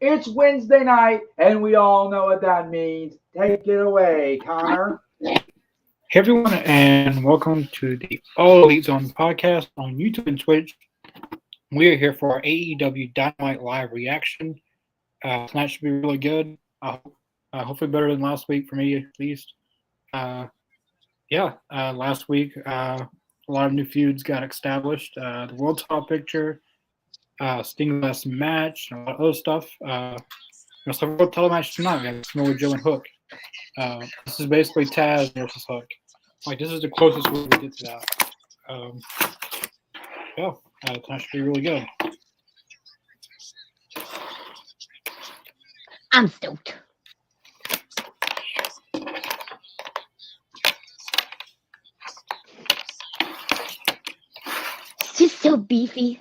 It's Wednesday night, and we all know what that means. Take it away, Connor. Hey everyone, and welcome to the All Elite Zone podcast on YouTube and Twitch. We are here for our AEW Dynamite live reaction. Tonight should be really good. Hopefully better than last week for me, at least. Last week a lot of new feuds got established. The World Title picture, Sting last match, and a lot of other stuff. We also have a World Title match tonight. We have Samoa Joe and Hook. This is basically Taz versus Hook. Like, this is the closest we get to that. Tonight should be really good. I'm stoked. She's so beefy.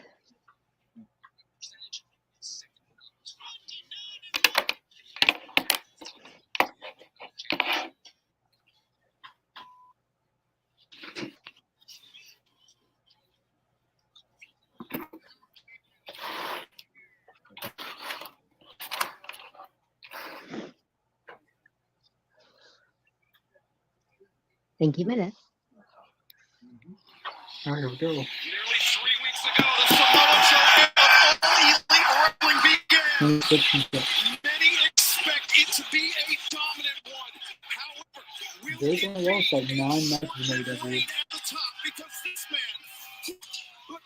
Thank you, Minute. All right, here we go. Nearly 3 weeks ago, the Samoa Joe era of All Elite Wrestling began. Many expect it to be a dominant one. However, There's only lost like 9 matches in AEW. at the top because this man, a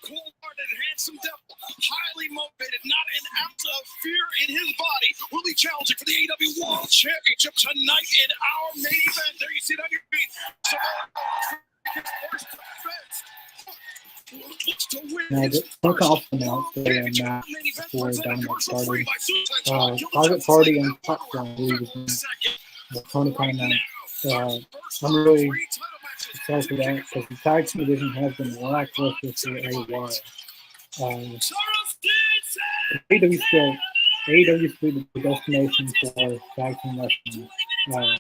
cold-hearted, handsome devil, highly motivated, not an ounce of fear in his body, will be challenging for the AEW World Championship tonight in our main event. There you see it on your feet. Samoa first defense. Now, look off the match for Dynamite started. Private Party and Popcorn, I believe, is Tony Khan. I'm really excited for that because the tag team division has been lackluster for a while. AEW is the destination for tag team wrestling,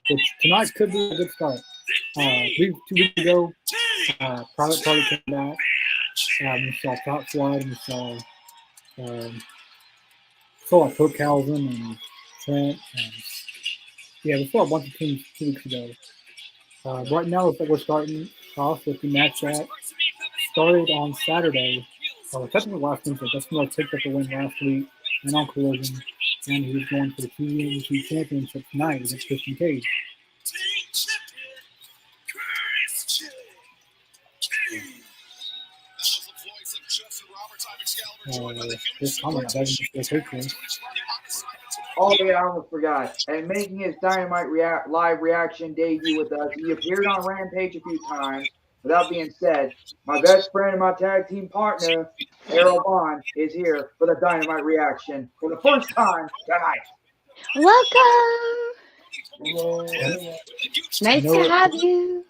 which tonight could be a good start. 2 weeks ago, Private Party came back. We saw Top Flight, and we saw like Hookhausen and Trent. We saw a bunch of teams 2 weeks ago. Right now, looks like we're starting off with the match that started on Saturday. Technically last Wednesday. That's when I picked up the win last week and on Collision, and he was going for the TNT Championship tonight against Christian Cage. This comment begging for a picture. Oh, yeah, I almost forgot. And making his Dynamite live reaction debut with us, he appeared on Rampage a few times. With that being said, my best friend and my tag team partner, Errol Bond, is here for the Dynamite reaction for the first time tonight. Welcome. Nice to have you.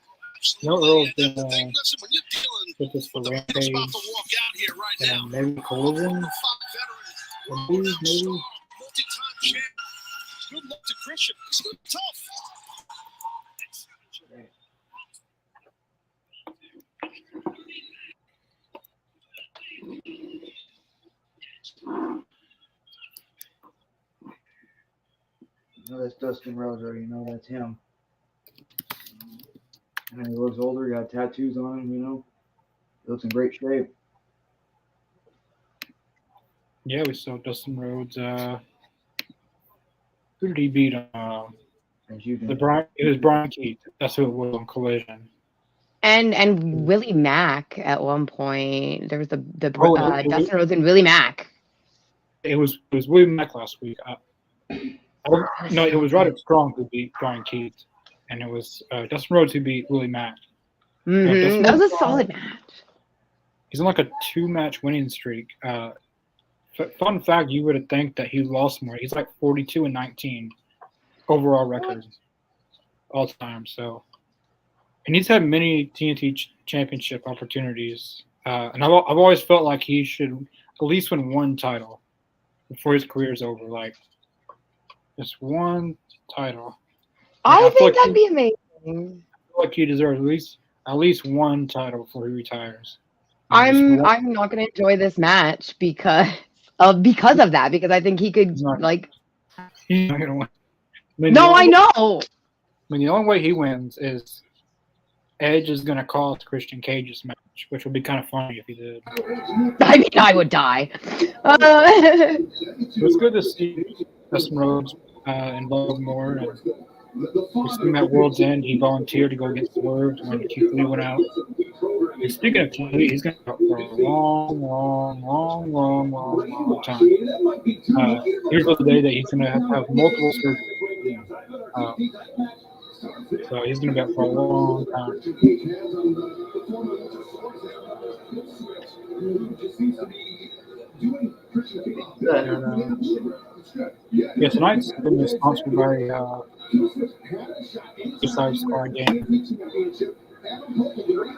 Earl's been with us for Rampage and maybe Collision. Maybe. Good luck to Christian. It's tough. You know that's Dustin Rhodes already. You know that's him. And he looks older. He got tattoos on him. He looks in great shape. Yeah, we saw Dustin Rhodes. Who did he beat? It was Brian Keith. That's who it was on Collision. And Willie Mack at one point. There was Dustin Rhodes and Willie Mack. It was Willie Mack last week. It was Roderick Strong who beat Brian Keith, and it was Dustin Rhodes who beat Willie Mack. Mm-hmm. That was a solid match. He's on like a 2-match winning streak. Fun fact, you would think that he lost more. He's like 42-19 overall records all time. So, and he's had many TNT championship opportunities. And I've always felt like he should at least win one title before his career's over. Like, just one title. I think that'd be amazing. I feel like he deserves at least one title before he retires. I'm not going to enjoy this match because of that, because I think he could He's not gonna win. I know. The only way he wins is Edge is gonna cost Christian Cage's match, which would be kind of funny if he did. I mean, I would die. It was good to see Dustin Rhodes involved more. And we seen at World's End, he volunteered to go get swerved when Keith Lee went out. And speaking of Keith Lee, he's going to be out for a long time. Here's the day that he's going to have multiple surgeries. So he's going to be out for a long time. Yeah, tonight's been sponsored by Suicide Squad game.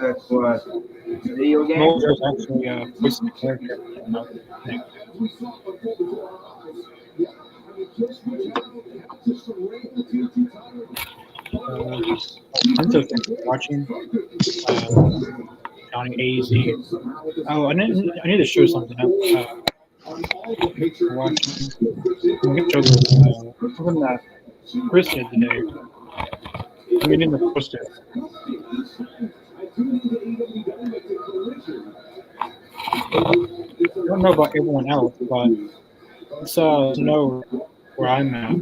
That's what video game. Mulder's actually a voice character. I'm just watching Johnny AZ. Oh, I need to show something up. Watching. I'm gonna show something that Chris did today. I mean, in the poster. I don't know about everyone else, but it's Snow where I'm at.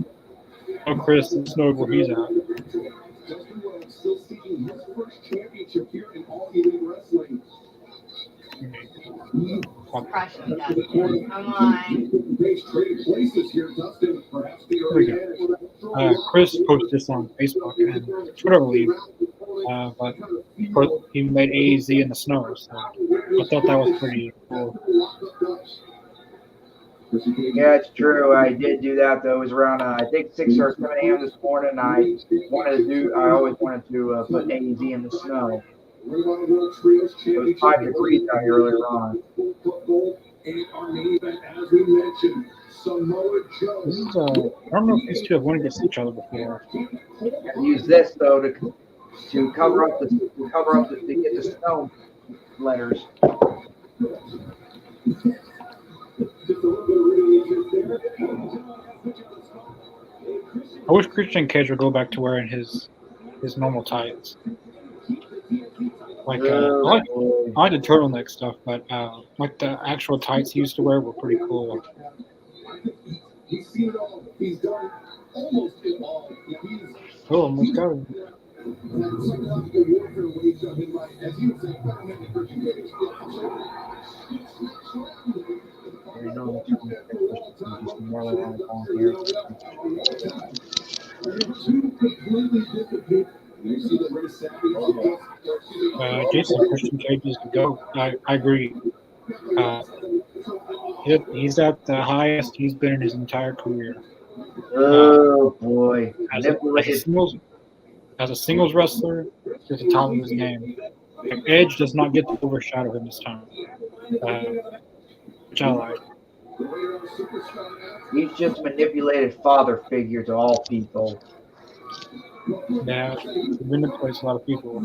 Oh, Chris, it's Snow where he's at. Come on. Here we go. Chris posted this on Facebook and Twitter, I believe. But he made AZ in the snow, so I thought that was pretty cool. Yeah, it's true. I did do that though. It was around I think 6 or 7 a.m. this morning. I always wanted to put AZ in the snow. It was 5 degrees out here earlier on. This is, I don't know if these two have won against each other before. Use this though to cover up to get the snow letters. I wish Christian Cage would go back to wearing his normal tights. Like I like the turtleneck stuff, but like the actual tights he used to wear were pretty cool. Oh, almost got it. Jason, Christian Cage is the GOAT. I agree. He's at the highest he's been in his entire career. Oh boy! As a singles wrestler, he's at the top of his game. Like, Edge does not get to overshadow him this time, which I like. He's just manipulated father figure to all people. Yeah, he manipulates a lot of people.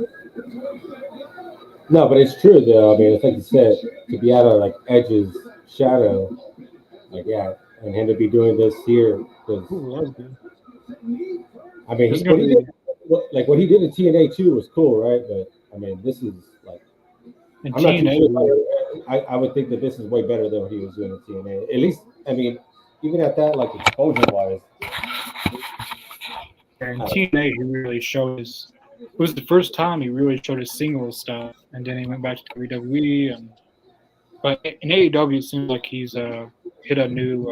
No, but it's true though. I mean, it's like you said, to be out of like Edge's shadow, like yeah, and him to be doing this here. Ooh, that was good. I mean, what he did in TNA too was cool, right? But I mean, this is like In I'm not TNA, too sure. I would think that this is way better than what he was doing in TNA. At least, I mean, even at that, like exposure wise. in TNA, he really showed his. It was the first time he really showed his singles stuff, and then he went back to WWE. But in AEW, it seems like he's hit a new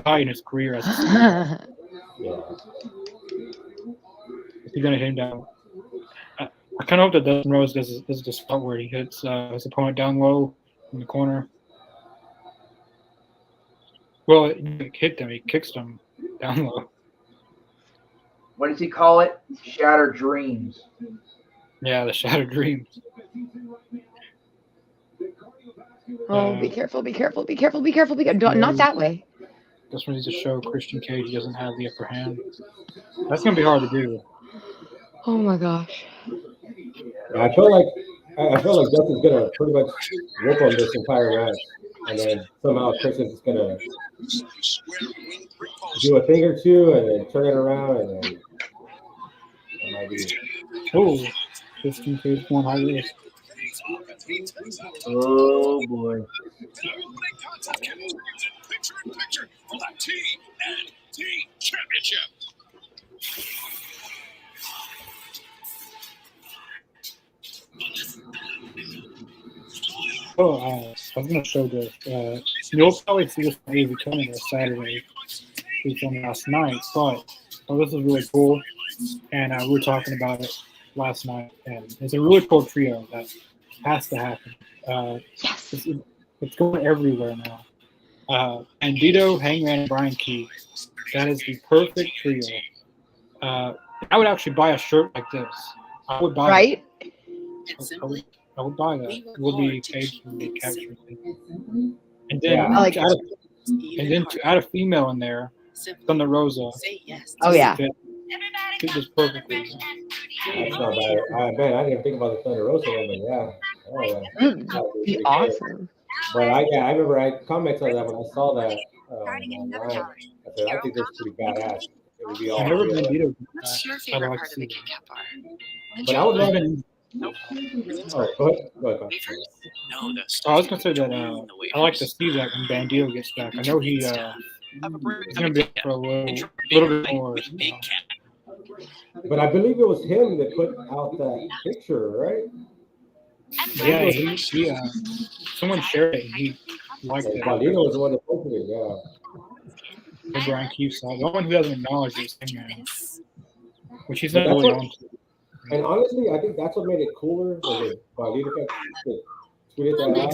high in his career as a singles. Is he gonna hit him down? I kind of hope that Dustin Rhodes does the spot where he hits his opponent down low in the corner. Well, he kicked him. He kicks him down low. What does he call it? Shattered dreams. Yeah, the Shattered Dreams. Oh, be careful, be careful, be careful, be careful, be careful. Not that way. Just wanted to show Christian Cage doesn't have the upper hand. That's going to be hard to do. Oh my gosh. I feel like Dustin's gonna pretty much work on this entire match. and then somehow Christian's just gonna do a thing or two, and then turn it around, and then that might be. Oh, 15 page one high risk. Oh boy. Picture in picture for the TNT Championship. Oh, I was gonna show this. You'll probably see this on AEW Canada Saturday. We filmed last night, but this is really cool, and we were talking about it last night, and it's a really cool trio that has to happen. Yes. It's going everywhere now. Bandito, Hangman, and Brian Key. That is the perfect trio. I would actually buy a shirt like this. I would buy Right? it. I would buy that. It will be paid for the capture. And then, Yeah. I like to add a female in there, Thunder Rosa. Oh, yeah. Fit just perfectly. That's not bad. Man, I didn't even think about the Thunder Rosa one, but yeah. Oh, yeah. That'd That would be pretty good. awesome. But I remember I commented on that when I saw that online. I said, I think that's pretty badass. It would be all Whenever three of them. Bandito comes What's back, your I'd favorite like part to of the see Kit Kat bar? But I would rather. that. Nope. Oh, go ahead. No, the I was gonna say that I like to see that when Bandito gets back. I know he's have a break. gonna be for a little bit more. Big cat. But I believe it was him that put out that picture, right? Yeah, he someone shared it. And he liked Like, it. Bandito was the one that posted it, yeah. The Brian Keefe side. The one who doesn't acknowledge this thing, man. Which he's But not that's really what- on to. And honestly, I think that's what made it cooler was that Bandito tweeted that out.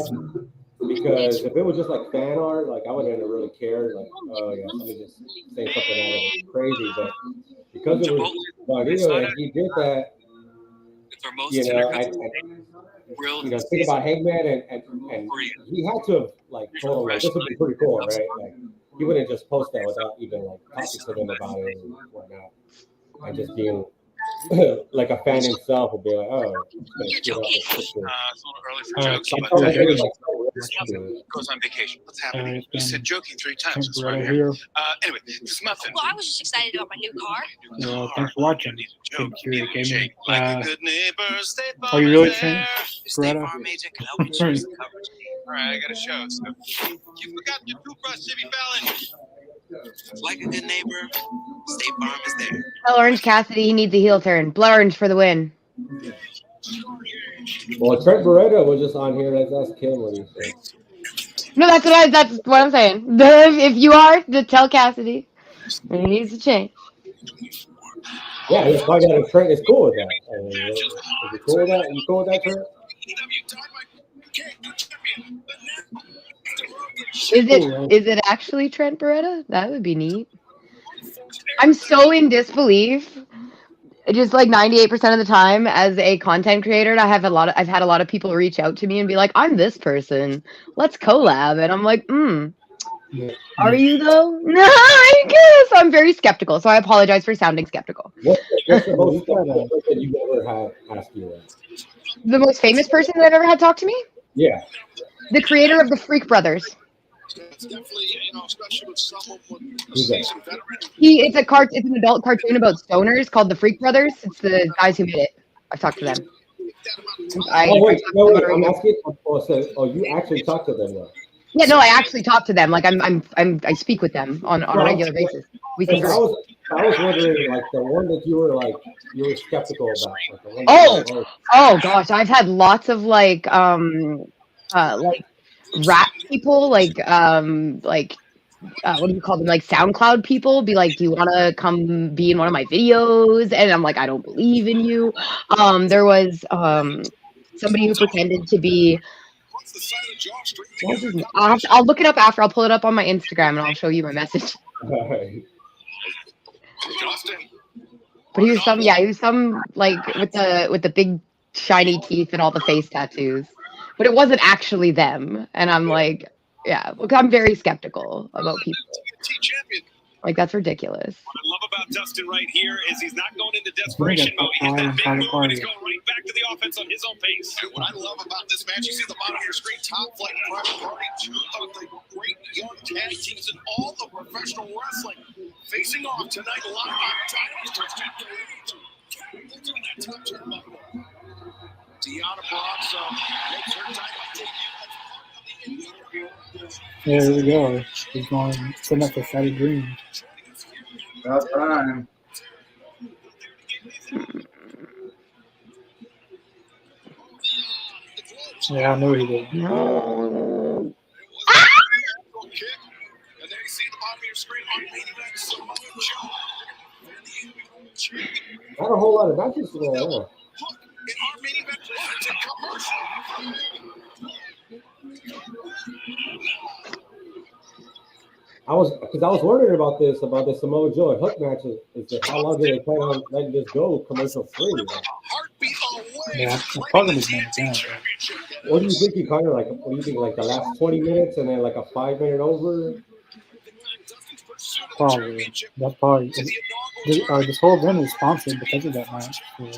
Because if it was just like fan art, like I wouldn't have really cared. Like, oh yeah, let me just say something out of it crazy. But because it was Bandito and he did that, It's our most you know, think about Hangman and he had to have like told him like this would be pretty cool, right? Like he wouldn't just post that without even like talking to them about it and whatnot, and just being like a fan himself would be like, oh, It's a little early for jokes, but goes on vacation. What's happening? You said joking 3 times. That's why I'm Right here. here. Anyway, this muffin. Well, I was just excited about my new car. Thanks for watching. Thank you, Gaming. Jake, like a good neighbor, State Are Farm you is really there. Trent? Your State Beretta? Farm agent can help you choose the coverage. All right, I got a show. So you forgot your toothbrush, Jimmy Fallon. Like a good neighbor, State Farm is there. Tell Orange Cassidy he needs a heel turn. Blood Orange for the win. Well, Trent Beretta was just on here. Let's ask him what he said. No, that's what I'm saying. If you are, just tell Cassidy he needs to change. Yeah, let's find out if Trent is cool with that. Is he cool with that? You cool with that, Trent? Is it actually Trent Beretta? That would be neat. I'm so in disbelief. Just like 98% of the time, as a content creator, I've had a lot of people reach out to me and be like, "I'm this person. Let's collab." And I'm like, Are you though? No, I guess I'm very skeptical. So I apologize for sounding skeptical. What's the most skeptical person you've ever had ask you that? The most famous person that I've ever had talk to me? Yeah. The creator of the Freak Brothers. Who's that? It's an adult cartoon about stoners called the Freak Brothers. It's the guys who made it. I've talked to them. Wait, I'm asking. You actually talked to them though? Yeah, no, I actually talk to them. Like I speak with them on a regular basis. We can. I was wondering, like the one that you were skeptical about. Like, the one Oh gosh, I've had lots of like rap people, what do you call them? Like SoundCloud people be like, "Do you want to come be in one of my videos?" And I'm like, "I don't believe in you." There was somebody who pretended to be. I'll look it up after. I'll pull it up on my Instagram and I'll show you my message. But he was some like with the big shiny teeth and all the face tattoos. But it wasn't actually them. And I'm like, yeah, look, I'm very skeptical about people. Like, that's ridiculous. What I love about about Dustin right here is he's not going into desperation mode. He hit that big move, and he's going right back to the offense on his own pace. And what I love about this match, you see the bottom of your screen, Top Flight and Private Party, two of the great young tag teams in all of professional wrestling, facing off tonight live on Dynamite. Deanna Barrasso makes her Dynamite debut. Yeah, here we go. He's going setting up for Shattered Dreams. About time. Yeah, I know he did. No. And then you see the bottom of your screen on main event, Samoa Joe. Not a whole lot of matches today. Yeah. Look, in our main event, it's a commercial. I was wondering about the Samoa Joe and Hook match. Is that how long do they plan on letting this go commercial free? Heartbeat away. Yeah, I'm probably his main event. What do you think? What do you think? Like the last 20 minutes and then like a 5-minute over? Probably. That's probably. This whole event is sponsored because of that match. So.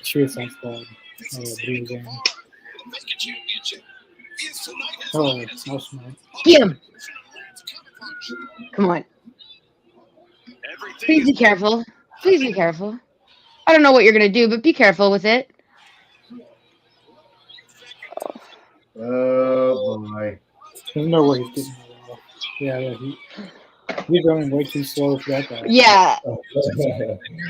Sure, sounds good. Video game. Oh, no smart. Get him. Come on. Please be careful. Please be careful. I don't know what you're going to do, but be careful with it. Oh, boy. There's no way he's getting it. Yeah, he's running way too slow for that guy. Yeah.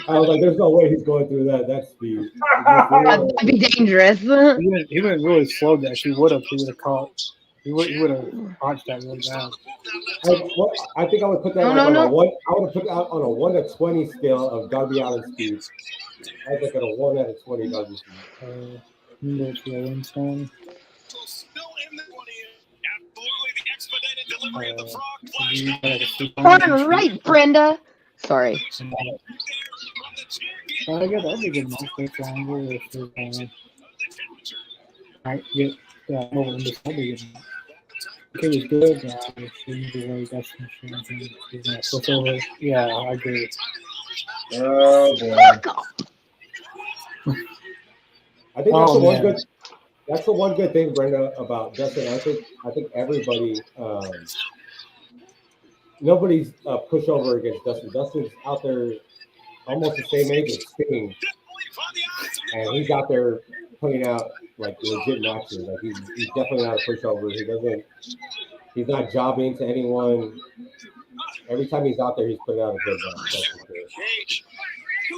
I was like, there's no way he's going through that speed. That'd be dangerous. He went really slow there. He would have caught. He would have watched that really bad. I think I would put that on a 1. I would have put that on a 1 to 20 scale of Darby Allin speed. I think at a 1 out of 20 Darby speed. All right, Brenda. Sorry. I guess that'd be a good monster triangle if there's might get over in this other good. Okay, it's good. Yeah, I agree. Oh, boy. I think that's the one good. That's the one good thing, Brenda, about Dustin. I think everybody, nobody's pushover against Dustin. Dustin's out there almost the same age as Sting, and he's out there putting out like legit matches. Like he's definitely not a pushover. He's not jobbing to anyone. Every time he's out there, he's putting out a good match. That's for sure.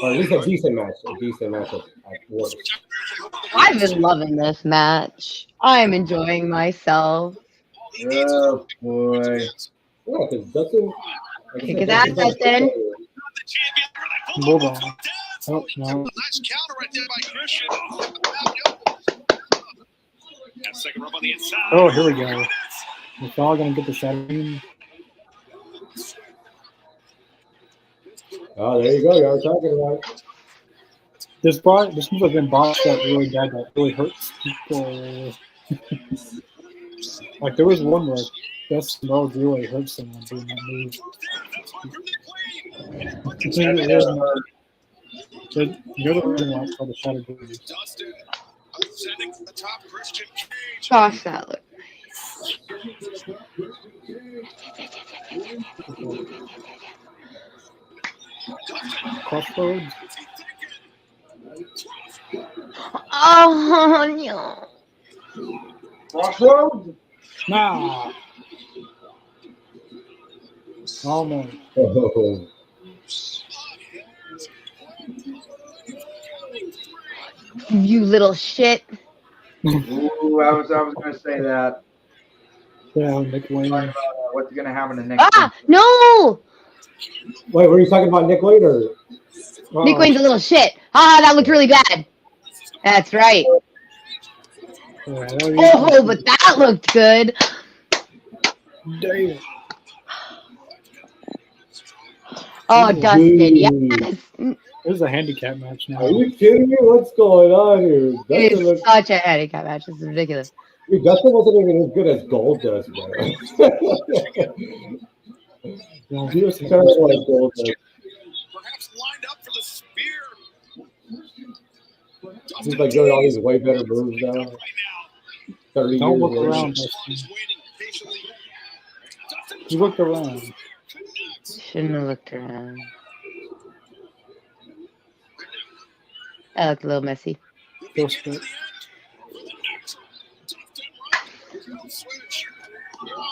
Or at least a decent match at worst. I've been loving this match. I'm enjoying myself. Oh, boy. Yeah, because Dustin. Kick his ass out then. Hold on. Oh, no. Nice counter right there by Christian. Second rub on the inside. Oh, here we go. We're all going to get the shadow. Oh, there you go. Y'all were talking about it. This move has been botched up really bad. That really hurts people. Like there was one where Dustin Rhodes really hurt someone doing that move. The other reason why it's called the Shattered Dreams. Gosh, that look. Crossroads. Oh no! Crossroads? Nah. Oh no. Oh. You little shit. Ooh, I was going to say that. Yeah, Nick Wayne. What's going to happen in the next Ah, no! Wait, were you talking about Nick Wayne or? Nick Wayne's a little shit. Ah, that looked really bad. That's right. Oh, but that looked good. Damn. Oh, Dustin, yes. This is a handicap match now. Are you kidding me? What's going on here? It is such a handicap match. This is ridiculous. Dude, Dustin wasn't even as good as Gold does, man. Yeah. He was terrible at gold. Perhaps lined up for the spear. He's like doing all these way better moves now. Right now. 30 Don't years look later. around, Dustin. He looked around. Shouldn't have looked around. That looked a little messy. Still split.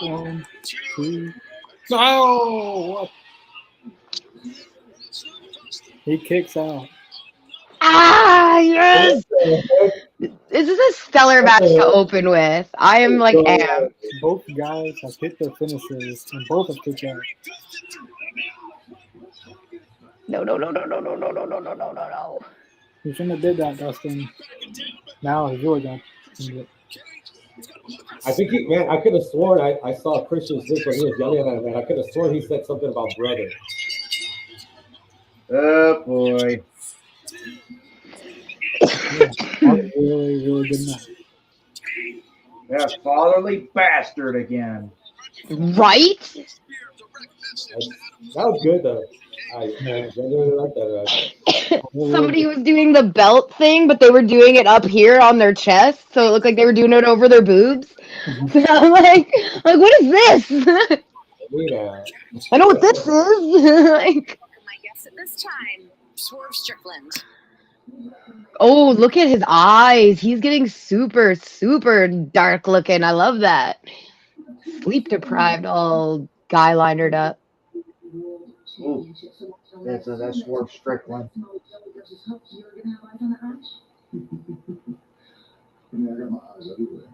One, two. No! What? He kicks out. Ah, yes! This is a stellar match to open with. I am like amped. Both guys have hit their finishes and both have kicked out. No. You shouldn't have did that, Dustin. Now he's really gonna do it. I think I could have sworn I saw Christian's dick when he was yelling at him, man. I could have sworn he said something about brother. Oh boy. Really good match. Yeah, fatherly bastard again. Right? That was good though. I really like that. Somebody was doing the belt thing, but they were doing it up here on their chest, so it looked like they were doing it over their boobs. So I'm like, what is this? I know what this is. Like, My guest at this time, Swerve Strickland. oh, look at his eyes. He's getting super, super dark looking. I love that. Sleep deprived, all guy linered up. Ooh, that's Swerve Strickland. I mean, I got my eyes everywhere.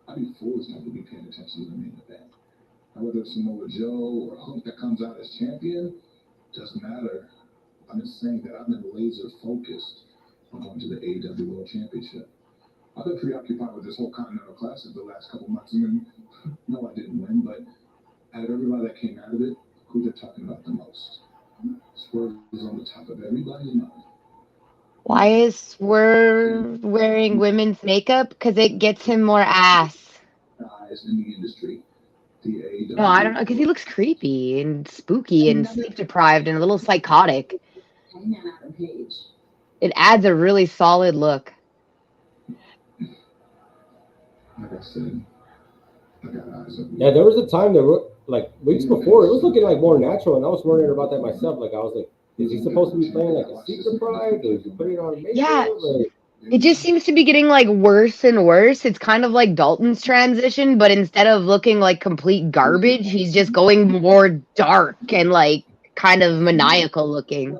I'd be foolish not to be paying attention to the main event. Now, whether it's Samoa Joe or Hulk that comes out as champion, doesn't matter. I'm just saying that I've been laser focused on going to the AEW World Championship. I've been preoccupied with this whole Continental Classic the last couple months. I mean, no, I didn't win, but out of everybody that came out of it, who they're talking about the most? Swerve is on the top of everybody's mind. Why is Swerve wearing women's makeup? Because it gets him more ass. Guys in the industry, the AEW. No, I don't know. Because he looks creepy and spooky and sleep deprived and a little psychotic. It adds a really solid look. Like I said, I got eyes up. Yeah, there was a time that like weeks before it was looking like more natural, and I was wondering about that myself. Like I was like, is he supposed to be playing like a sleep deprived, or is he putting on makeup? Yeah. Like, It just seems to be getting like worse and worse. It's kind of like Dalton's transition, but instead of looking like complete garbage, he's just going more dark and like kind of maniacal looking.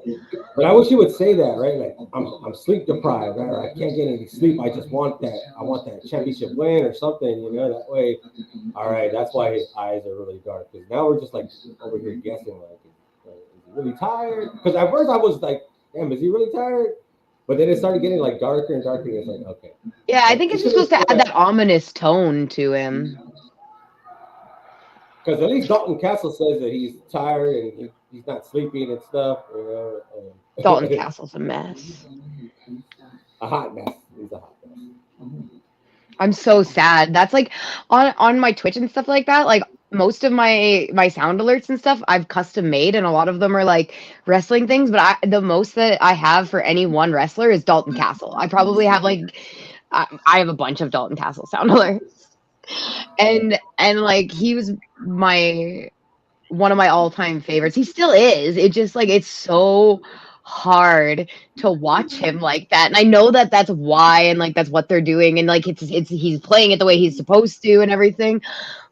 but I wish he would say that, right? Like I'm sleep deprived, right? I can't get any sleep. I just want that. I want that championship win or something, you know. That way, all right. That's why his eyes are really dark. Because now we're just like over here guessing, like, is he really tired? Because at first I was like, damn, is he really tired? But then it started getting like darker and darker. And it's like, okay. Yeah, I think it's just supposed to add that ominous tone to him. Because at least Dalton Castle says that he's tired and he's not sleeping and stuff. You know. Dalton Castle's a mess. A hot mess. He's a hot mess. I'm so sad. That's like on my Twitch and stuff like that. Like most of my sound alerts and stuff I've custom made, and a lot of them are like wrestling things. But the most that I have for any one wrestler is Dalton Castle. I probably have like I have a bunch of Dalton Castle sound alerts, and like he was one of my all-time favorites. He still is. It just like it's so hard to watch him like that, and I know that that's why, and like that's what they're doing, and like it's he's playing it the way he's supposed to and everything,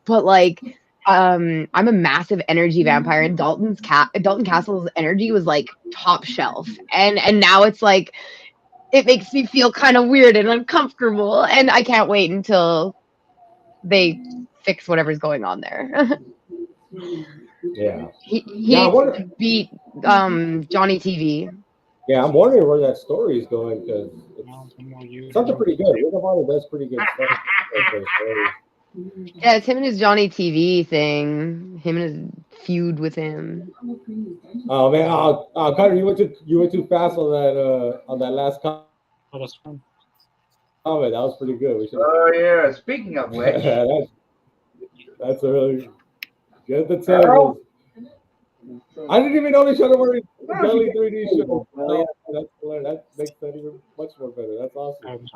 but like I'm a massive energy vampire, and Dalton Castle's energy was like top shelf, and now it's like it makes me feel kind of weird and uncomfortable, and I can't wait until they fix whatever's going on there. Yeah. He needs to beat Johnny TV. Yeah, I'm wondering where that story is going, because it's something pretty good. Ring of Honor does pretty good stuff. Yeah, it's him and his Johnny TV thing. Him and his feud with him. Oh man, Carter, you went too fast on that last comment. Oh, that's fun. That was pretty good. Oh yeah. Speaking of which, that's a really Get the tables. I didn't even know they showed wearing Belly 3D shirts. Oh, that's hilarious. That makes that even much more better. That's awesome.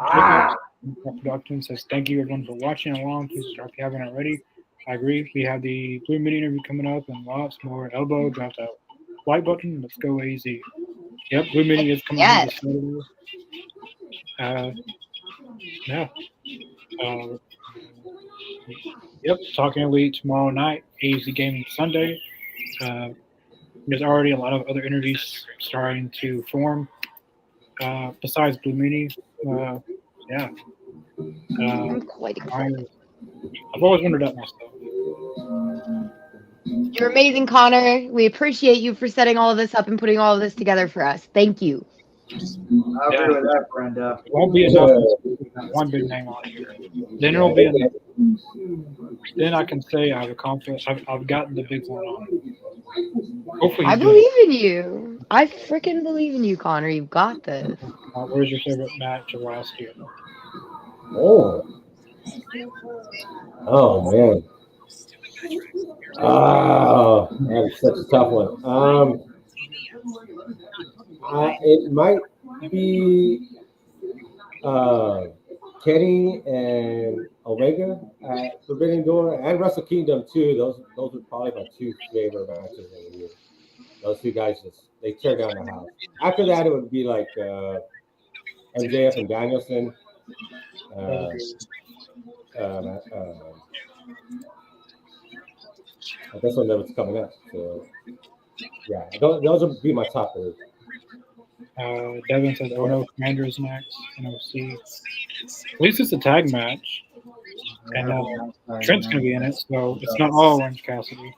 Jacob Production says, thank you everyone for watching along. Please subscribe if you haven't already. I agree. We have the Blue Mini interview coming up and lots more. Elbow, drop that like button. Let's go AZ. Yep, Blue Mini is coming out this Saturday. Yeah. Yep, Talking Elite tomorrow night. AZ Gaming Sunday. There's already a lot of other interviews starting to form. Besides Blue Mini, yeah. I'm quite excited. I've always wondered that myself. You're amazing, Connor. We appreciate you for setting all of this up and putting all of this together for us. Thank you. I agree with that, Brenda. It won't be enough to have one big name on here. Then it'll be enough. Then I can say I've accomplished. I've gotten the big one on. Hopefully, I believe in you. I freaking believe in you, Connor. You've got this. Where's your favorite match of last year? Oh man. Oh, that's such a tough one. It might be Kenny and Omega at Forbidden Door and Wrestle Kingdom too. Those are probably my two favorite matches of the year. Those two guys they tear down the house. After that, it would be like MJF and Danielson. This one that was coming up. So yeah, those would be my top three. Devin says, "Oh no, Commander's next." NOC. At least it's a tag match, and Trent's gonna be in it, so it's not all Orange Cassidy.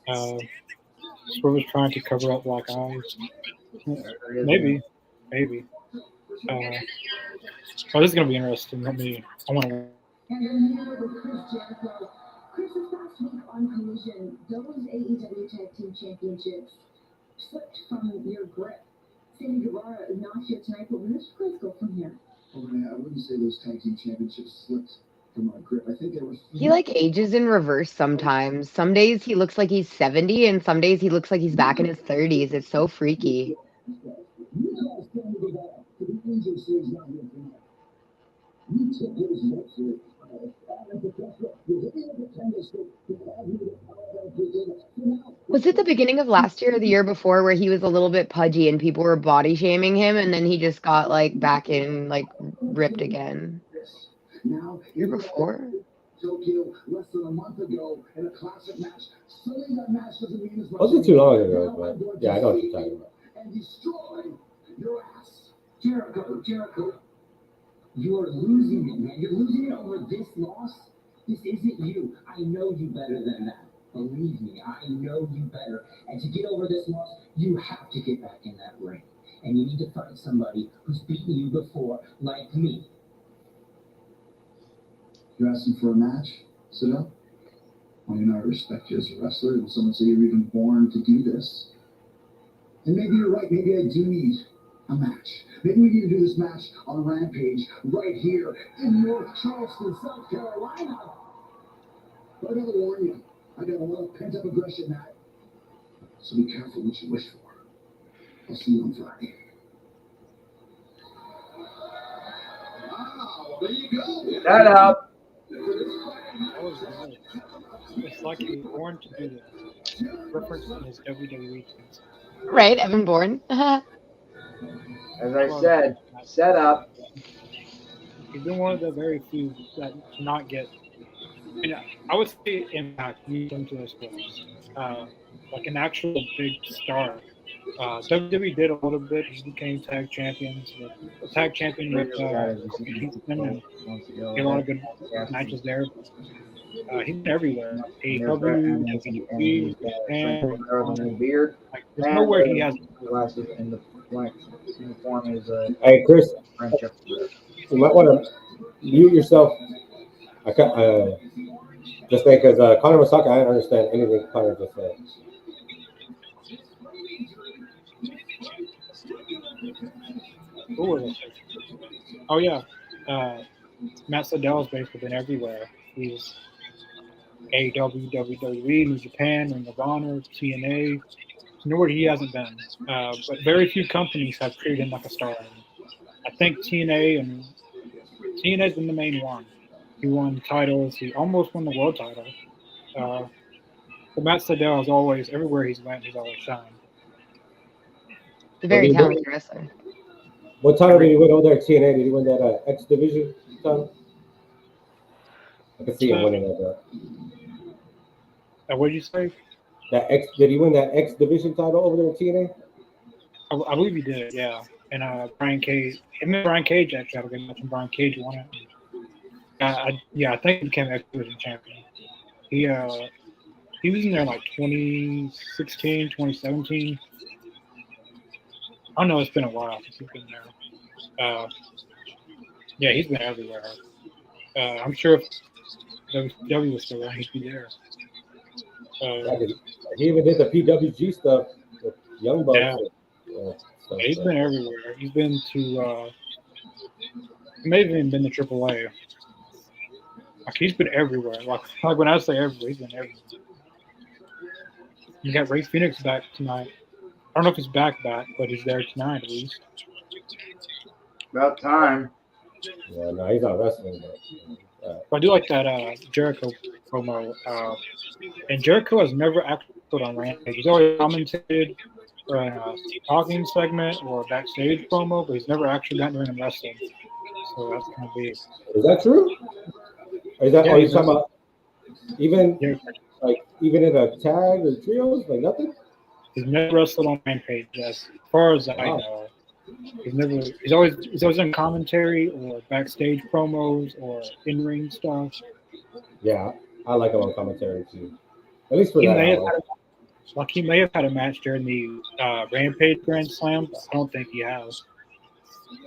Swerve was trying to cover up black eyes. Maybe. Oh, this is gonna be interesting. I want to. Chris is last week on Collision. Those AEW Tag Team Championships slipped from your grip. Sammy Guevara is not here tonight, but where does Chris go from here? Oh, I wouldn't say those Tag Team Championships slipped from my grip. I think they were. He ages in reverse sometimes. Some days he looks like he's 70, and some days he looks like he's back in his 30s. It's so freaky. Was it the beginning of last year or the year before where he was a little bit pudgy and people were body shaming him and then he just got back in ripped again? Year before? Tokyo less than a month ago in a classic match. Suddenly that match doesn't mean as much. Wasn't too long ago, but yeah, I know what you're talking about. And destroy your ass. Jericho, you're losing it, man. You're losing it over this loss. This isn't you. I know you better than that. Believe me, I know you better. And to get over this loss, you have to get back in that ring. And you need to find somebody who's beaten you before, like me. You're asking for a match? Sit up. Well, I respect you as a wrestler, and someone say you're even born to do this. And maybe you're right. Maybe I do need a match. Maybe we need to do this match on Rampage right here in North Charleston, South Carolina. But I gotta warn you, I got a lot of pent-up aggression, Matt. So be careful what you wish for. I'll see you on Friday. Wow, there you go. Shut up. It's like he was born to do this. Reference in his WWE tweets. Right, Evan Bourne. As I said, set up. He's been one of the very few that to not get. I would say Impact needs him to this place. Like an actual big star. WWE did a little bit. He became tag champions. Tag champion with Kingston and he had a lot of good matches there. He's been everywhere. AEW, WWE, Japan. Beard. There's nowhere he has glasses in the blank uniform is a. Hey, Chris, friendship. you might want to mute yourself. Just because Connor was talking, I didn't understand anything Connor just said. Who was it? Oh yeah, Matt Sydal's basically been everywhere. AEW, WWE, New Japan, Ring of Honor, TNA. Nowhere he hasn't been. But very few companies have treated him like a star. I think TNA's been the main one. He won titles. He almost won the world title. But Matt Sydal has always, everywhere he's went, he's always shined. He's a very talented wrestler. What title did he win over there at TNA? Did he win that X Division title? I can see him winning that. What did you say? Did he win that X Division title over there at TNA? I believe he did, yeah. And Brian Cage, Brian Cage actually had a good match, and Brian Cage won it. I think he became X Division champion. He was in there like 2016, 2017. I don't know, it's been a while since he's been there. Yeah, he's been everywhere. I'm sure if WCW was still around, he'd be there. He even did the PWG stuff with Young Bucks. Yeah. He's been everywhere. He's been to, he may have even been to AAA. Like, he's been everywhere. Like when I say everywhere, he's been everywhere. You got Ray Phoenix back tonight. I don't know if he's back, but he's there tonight at least. About time. Yeah, no, he's not wrestling. But I do like that Jericho promo. And Jericho has never acted on Rampage. He's always commented or in a talking segment or a backstage promo, but he's never actually gotten in wrestling. So that's going to be. Is that true? Or is that are you talking about even in a tag or trios, like nothing? He's never wrestled on Rampage, as far as I know. He's always done commentary or backstage promos or in ring stuff. Yeah, I like him on commentary too. At least for that. He may have had a match during the Rampage Grand Slam, but I don't think he has.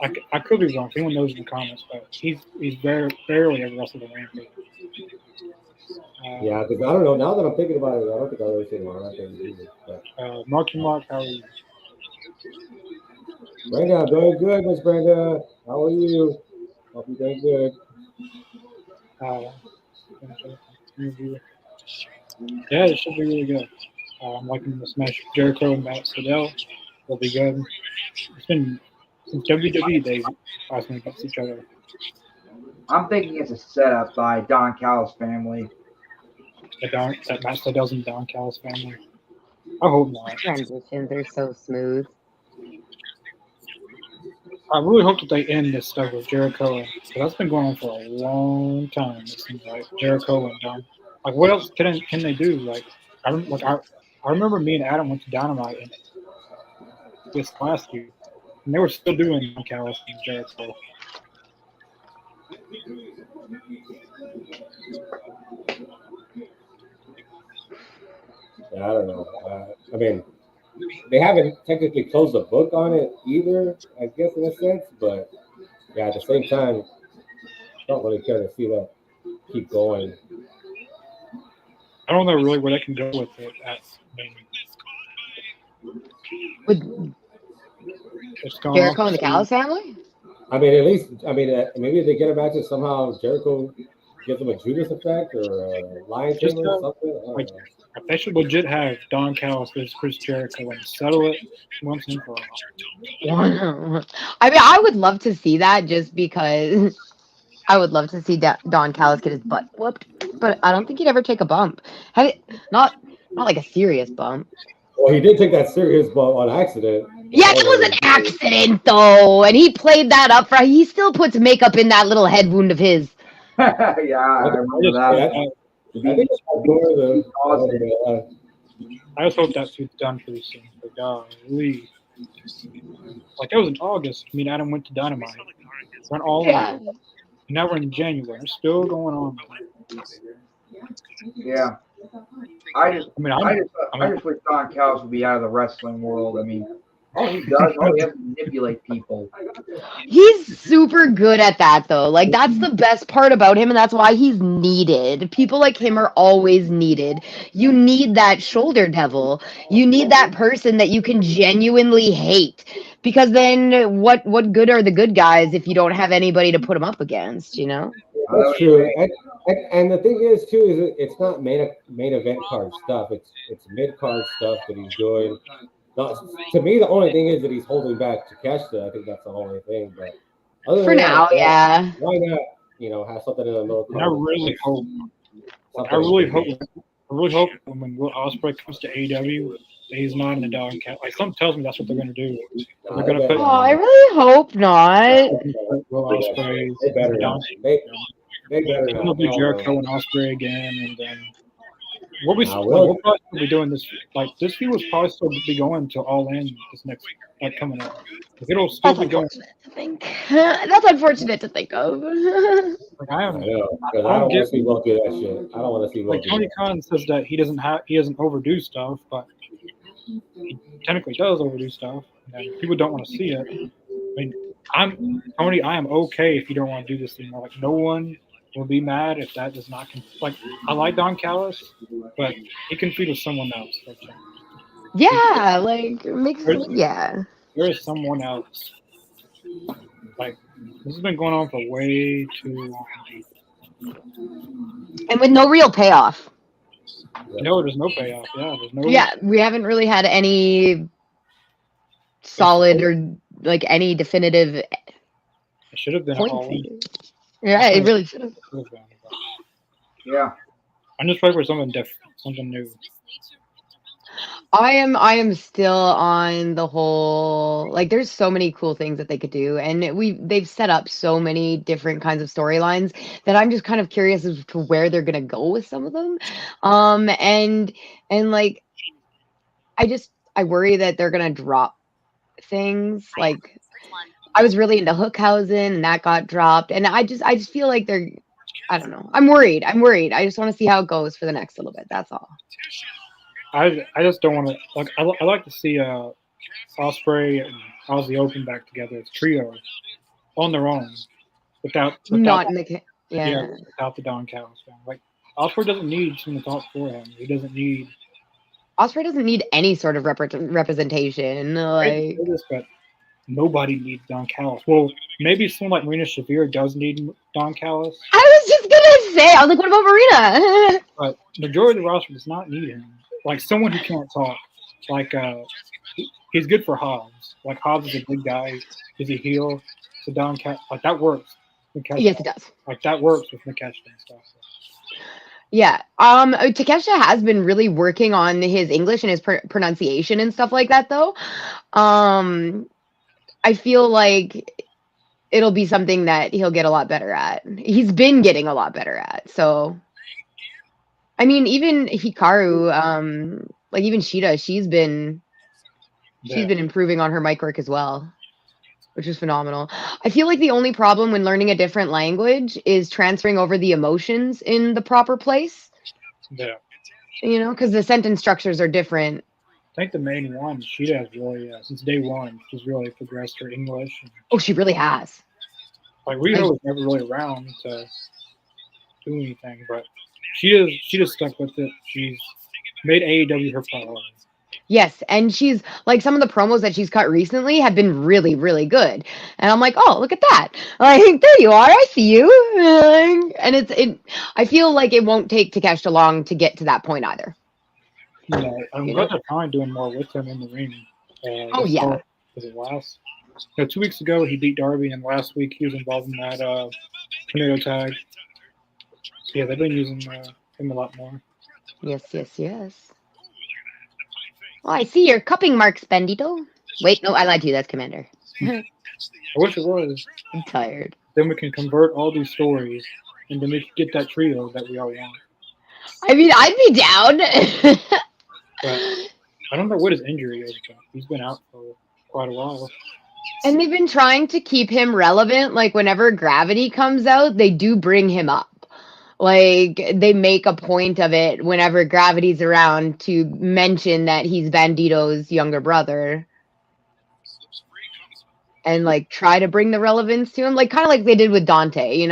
I could be wrong. If anyone knows in the comments, but he's barely ever wrestled on Rampage. Yeah, because I don't know. Now that I'm thinking about it, I don't think I've ever seen him on Rampage either. Marky Mark, how are you? Brenda, doing good, Miss Brenda. How are you? Hope you're doing good. Yeah, it should be really good. I'm liking the smash Jericho and Matt Sydal. Will be good. It's been since WWE days last time against each other. I'm thinking it's a setup by Don Callis' family. That Matt Sydal's in Don Callis' family. I hope not. Transitions are so smooth. I really hope that they end this stuff with Jericho, because that's been going on for a long time. It seems like Jericho and Don. Like, what else can they do? Like, I remember me and Adam went to Dynamite this last year, and they were still doing Don Callis and Jericho. Yeah, I don't know. I mean, they haven't technically closed the book on it either, I guess, in a sense. But yeah, at the same time, I don't really care to see that keep going. I don't know really where they can go with it. Jericho and the Callis family? I mean, at least, maybe if they get a match and somehow Jericho gives them a Judas effect or a Lion King or something. They should legit have Don Callis versus Chris Jericho and settle it once and for all. I mean, I would love to see that just because I would love to see Don Callis get his butt whooped, but I don't think he'd ever take a bump. Not like a serious bump. Well, he did take that serious bump on accident. Yeah, it was an accident though, and he played that up for. He still puts makeup in that little head wound of his. Yeah, I remember that. I think it's more I just hope that suit's done pretty soon. But golly. Like, that was in August. Me and Adam went to Dynamite. Went all out. Now we're in January. It's still going on. Yeah. I just wish Don Callis would be out of the wrestling world. I mean, all he does, all he has to manipulate people. He's super good at that, though. Like, that's the best part about him, and that's why he's needed. People like him are always needed. You need that shoulder devil. You need that person that you can genuinely hate. Because then what good are the good guys if you don't have anybody to put them up against, you know? That's true. And the thing is too is it's not main event card stuff. It's mid card stuff that he's doing. Not, to me, the only thing is that he's holding back Takeshita. I think that's the only thing. But other For than that, now, yeah. why not? Have something in the middle And I card. really hope. Something I really hope. interesting. I really hope when Will Ospreay comes to AEW, that he's not in the dog cat. Like something tells me that's what they're gonna do. Nah, They're gonna they put Oh, I really hope not. Will Ospreay. They better not. They better Then not. they'll do Hell Jericho no. and Ospreay again, and then we'll be Nah, we'll probably still be doing this. Like this feud will probably still be going to All In this next coming up. Like, it'll still That's be going. unfortunate to think. That's unfortunate to think of. Like I I am. know, because I I don't want get- to see Will do that shit. I don't want to see Will Like do Tony that. Khan says that he doesn't overdo stuff, but he technically does overdo stuff, and people don't want to see it. I mean, Tony. I am okay if you don't want to do this anymore. Like no one will be mad if that does not. Like I like Don Callis, but he can feud with someone else. Like, Yeah, like makes There's- yeah. there is someone else. Like this has been going on for way too long. And with no real payoff. No, there's no payoff. Yeah, there's no. Yeah, we haven't really had any solid or like any definitive It should have been point. all in. Yeah, it really should have. Should have been, but Yeah. I'm just ready for something something new. I am still on the whole, like there's so many cool things that they could do, and they've set up so many different kinds of storylines that I'm just kind of curious as to where they're gonna go with some of them. And like I worry that they're gonna drop things. Like I was really into Hookhausen and that got dropped, and I just feel like I don't know. I'm worried. I just want to see how it goes for the next little bit. That's all. I just don't want to like. I like to see Ospreay and Aussie Open back together as trio on their own, without Not in the yeah. without the Don Callis fan. Like Ospreay doesn't need someone to talk for him. He doesn't need. Ospreay doesn't need any sort of representation. Like But nobody needs Don Callis. Well, maybe someone like Marina Shafir does need Don Callis, I was just gonna say, I was like, what about Marina? but majority of the roster does not need him. Like someone who can't talk. Like he's good for Hobbs. Like Hobbs is a big guy. He's a heel. So Don Callis, like that works. Yes, it does. Like that works with Makeshita and stuff. Yeah. Takeshita has been really working on his English and his pronunciation and stuff like that, though. I feel like it'll be something that he'll get a lot better at. He's been getting a lot better at. So, I mean, even Hikaru, like even Shida, she's been improving on her mic work as well, which is phenomenal. I feel like the only problem when learning a different language is transferring over the emotions in the proper place. Yeah. Because the sentence structures are different. I think the main one, Shida has really, since day one, she's really progressed her English. Oh, she really has. Like Riho was never really around to do anything, but she just stuck with it. She's made AEW her priority. Yes, and she's like some of the promos that she's cut recently have been really, really good. And I'm like, oh, look at that! Like, there you are, I see you. And I feel like it won't take Takeshita long to get to that point either. Yeah, I'm glad they're kind of doing more with him in the ring. Oh yeah. Was it last? 2 weeks ago he beat Darby, and last week he was involved in that tornado tag. So yeah, they've been using him a lot more. Yes. Well, I see your cupping marks, Bendito. Wait, no, I lied to you. That's Commander. I wish it was. I'm tired. Then we can convert all these stories, and then we can get that trio that we all want. I mean, I'd be down. But I don't know what his injury is, but he's been out for quite a while. And they've been trying to keep him relevant. Like, whenever Gravity comes out, they do bring him up. Like, they make a point of it whenever Gravity's around to mention that he's Bandito's younger brother. And, like, try to bring the relevance to him. Like, kind of like they did with Dante,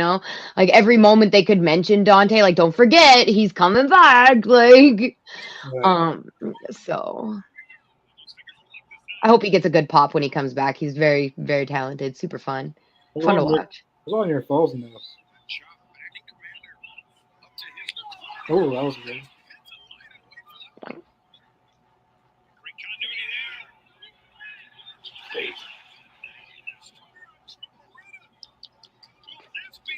Like, every moment they could mention Dante, like, don't forget, he's coming back. Like, Right. So I hope he gets a good pop when he comes back. He's very, very talented, super fun. Fun to watch. What's on your falls in this? Oh, that was good.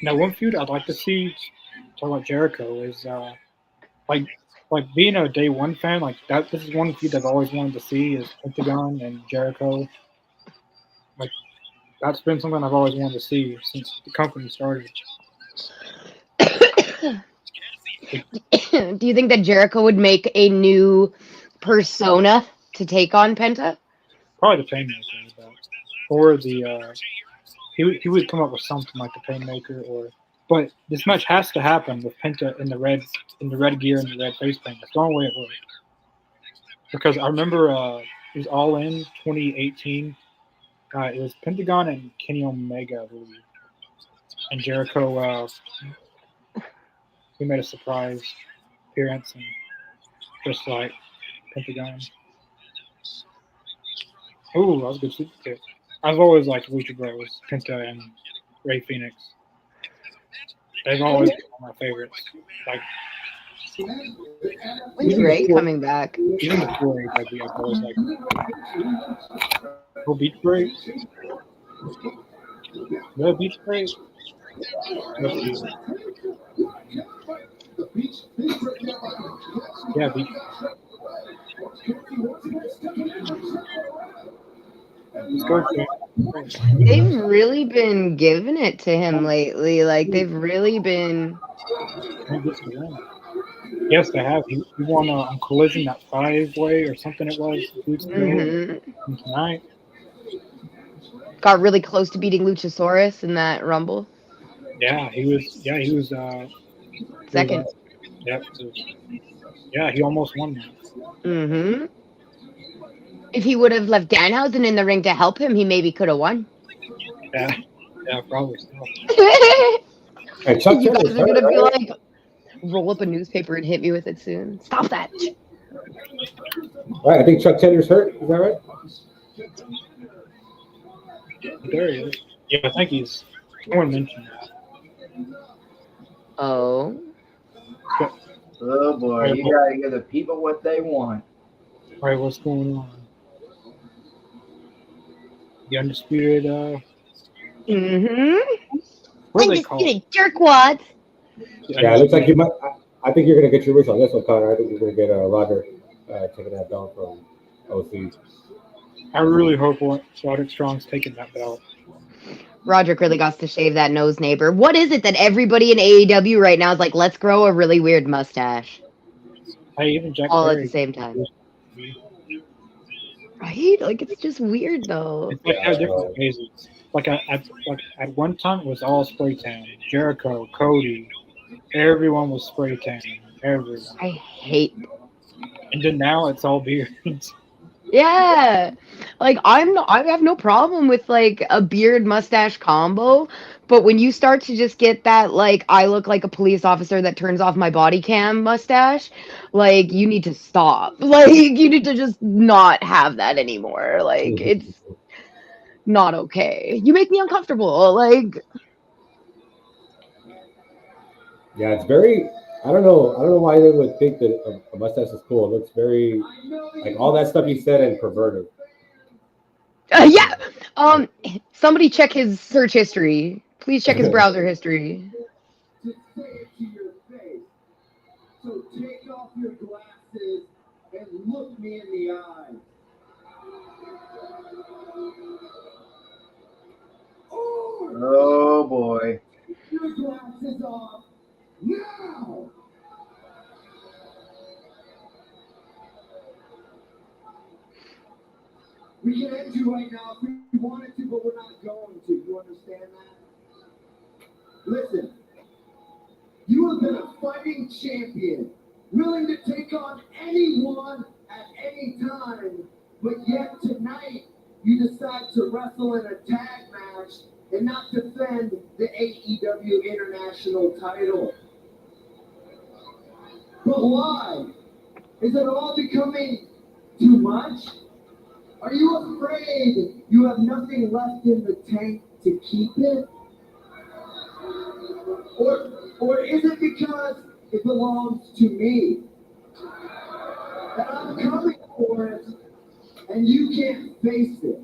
Now, one feud I'd like to see, talk about Jericho, is like like being a day one fan, like that. This is one feud I've always wanted to see is Pentagon and Jericho. Like that's been something I've always wanted to see since the company started. Do you think that Jericho would make a new persona to take on Penta? Probably the Painmaker, or the he would come up with something like the Painmaker, or but this match has to happen with Penta in the red gear and the red face paint. That's the only way it works. Because I remember it was All In 2018. It was Pentagon and Kenny Omega, I believe. And Jericho, he made a surprise appearance, and just like Pentagon. Ooh, that was a good super kick. I've always liked Lucha Bros, Penta and Ray Phoenix. They've always been one of my favorites. Like When's Ray coming back? even before AEW, I've always liked Who Beach Break? The Beach Break? Let's see. Yeah, Beach. Let's go. They've really been giving it to him lately. Like they've really been. Yes, they have. He won on Collision, that 5-way or something it was. And tonight. Got really close to beating Luchasaurus in that Rumble. Yeah, he was. Yeah, he was. Second. Yep. Yeah, he almost won that. If he would have left Danhausen in the ring to help him, he maybe could have won. Yeah, probably so. And Chuck You guys Taylor's are gonna hurt, be right? like, roll up a newspaper and hit me with it soon. Stop that. Right, I think Chuck Taylor's hurt. Is that right? There he is. Yeah, I think he's. Someone mentioned that. Oh. Oh boy, you gotta give the people what they want. All right, what's going on? The undisputed. What are they called? Undisputed jerkwads. Yeah, it looks like you might. I think you're gonna get your wish on this one, Connor. I think you're gonna get Roger taking that belt from OC. I really hope Roderick Strong's taking that belt. Roderick really got to shave that nose neighbor. What is it that everybody in AEW right now is like, let's grow a really weird mustache? Hey, even Jack all Perry. At the same time. Right? Like, it's just weird, though. It's like how different phases. Like at one time, it was all spray tan. Jericho, Cody, everyone was spray tan. Everyone. I hate. And then now it's all beards. Yeah, like I have no problem with like a beard mustache combo, but when you start to just get that like I look like a police officer that turns off my body cam mustache, like you need to stop. Like you need to just not have that anymore. Like it's not okay. You make me uncomfortable. Like yeah, it's very. I don't know why they would think that a mustache is cool. It looks very like all that stuff you said and perverted. Yeah. Somebody check his search history. Please check his browser history. To say it to your face. So take off your glasses and look me in the eye. Oh boy. Take your glasses off now. We can end you right now if we wanted to, but we're not going to. You understand that? Listen, you have been a fighting champion, willing to take on anyone at any time, but yet tonight you decide to wrestle in a tag match and not defend the AEW International title. But why? Is it all becoming too much? Are you afraid you have nothing left in the tank to keep it? Or is it because It belongs to me. And I'm coming for it, and you can't face it.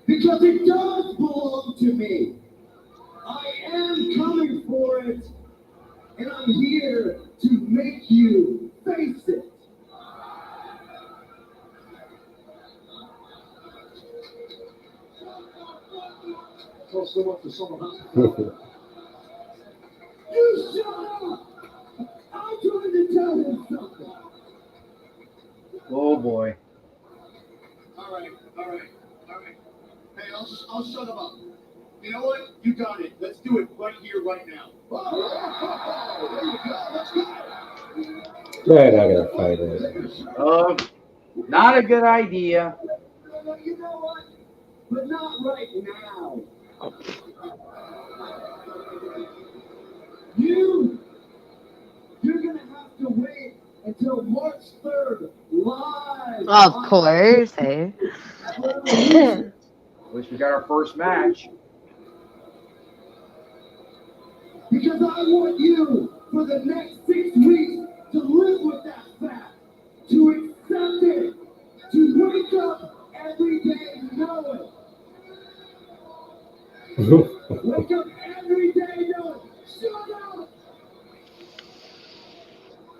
Because it does belong to me. I am coming for it, and I'm here to make you face it. You shut up! I'm trying to tell him something. Oh boy. All right. Hey, I'll shut him up. You know what? You got it. Let's do it right here, right now. There you go. Let's go. They're not gonna fight it. Not a good idea. You know what? But not right now. You're gonna have to wait until March 3rd live. Of course, eh? At least we got our first match. Because I want you for the next 6 weeks to live with that fact, to accept it, to wake up every day knowing. Wake up every day knowing. Shut up!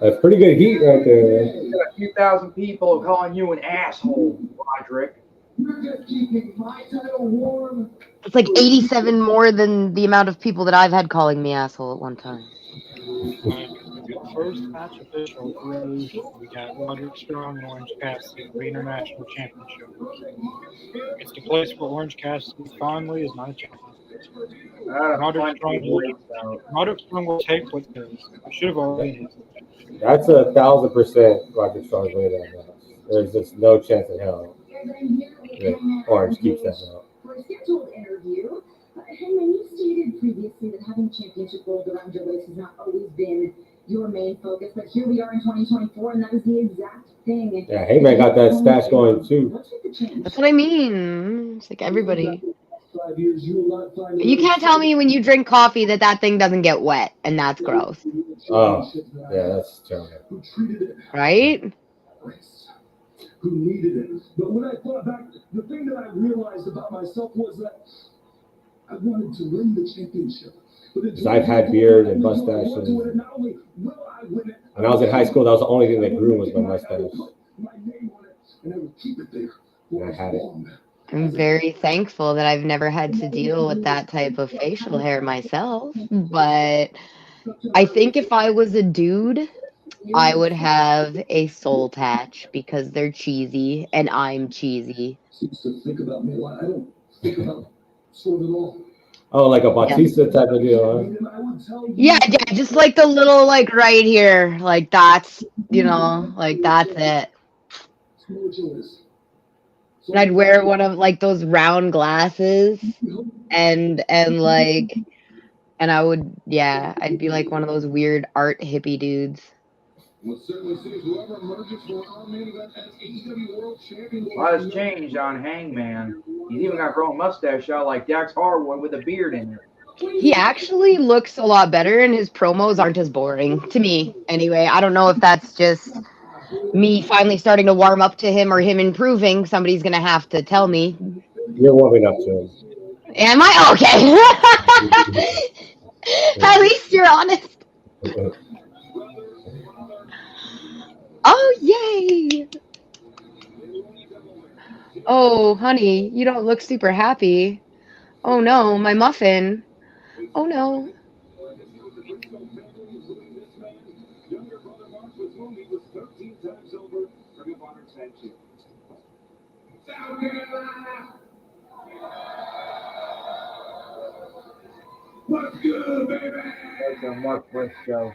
That's pretty good heat right there. You got a few thousand people calling you an asshole, Roderick. You're just keeping my title warm. It's like 87 more than the amount of people that I've had calling me asshole at one time. First match official rose. We got Roderick Strong and Orange Cassidy for the International Championship. It's the place where Orange Cassidy finally is not a champion. Roderick Strong will take what's his. It should have already been his. That's 1,000% Roderick Strong's winning that match. There's just no chance in hell that Orange keeps that belt. For a scheduled interview, Hangman, you stated previously that having championship roles around your waist has not always been your main focus, but here we are in 2024, and that is the exact thing. Yeah, Hangman got that stash going too. That's what I mean. It's like everybody. You can't tell me when you drink coffee that thing doesn't get wet, and that's gross. Oh, yeah, that's terrible. Right? Who needed it. But when I thought back, the thing that I realized about myself was that I wanted to win the championship. Because I've had beard and mustaches. When I was in high school, that was the only thing that grew was my mustache. And I had it. I'm very thankful that I've never had to deal with that type of facial hair myself. But I think if I was a dude, I would have a soul patch because they're cheesy and I'm cheesy. Think about me. I don't think about sort at all. Oh, like a Batista type of deal, huh? Yeah, just like the little, like, right here. Like, that's, like, that's it. And I'd wear one of, like, those round glasses and I would, I'd be like one of those weird art hippie dudes. A lot has changed on Hangman. He's even got growing mustache out like Dax Harwood with a beard in it. He actually looks a lot better, and his promos aren't as boring to me. Anyway, I don't know if that's just me finally starting to warm up to him or him improving. Somebody's gonna have to tell me. You're warming up to him. Am I? Okay. At least you're honest. Oh, yay. Oh, honey, you don't look super happy. Oh, no, my muffin. Oh, no. What's good, baby? That's Mark Briscoe.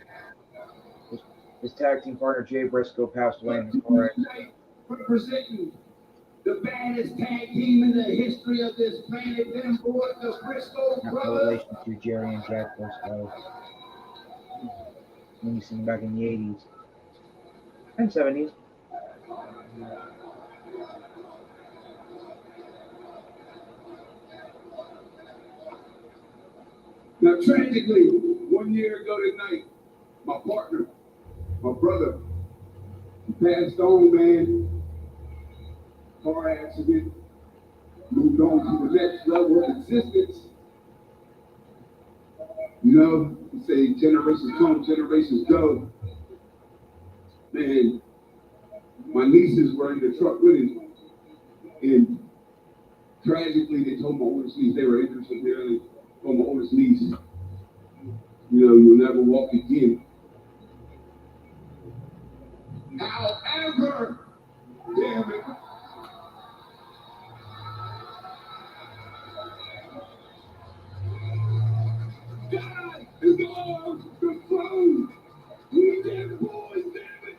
His tag team partner Jay Briscoe passed away in the car accident. Representing the baddest tag team in the history of this planet, them boys, the Briscoe Not brothers. no relation to Jerry and Jack Briscoe. When you seen back in the 80s and 70s. Now, tragically, 1 year ago tonight, my partner, my brother, he passed on, man. Car accident, moved on to the next level of existence. You know, you say generations come, generations go. Man, my nieces were in the truck with him, and tragically, they told my oldest niece they were injured severely. Told my oldest niece, you know, you'll never walk again. However, damn it, God is on the throne. We damn boys, damn it.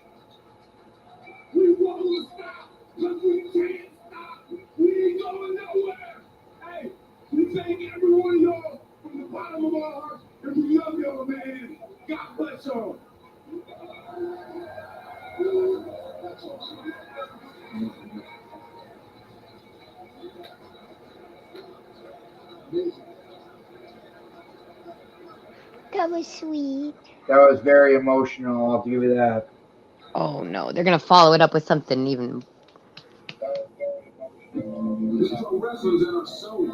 We won't stop, because we can't stop. We ain't going nowhere. Hey, we thank every one of y'all from the bottom of our hearts, and we love y'all, man. God bless y'all. That was sweet. That was very emotional. I'll give you that. Oh no, they're gonna follow it up with something even. This is what wrestlers in our soul.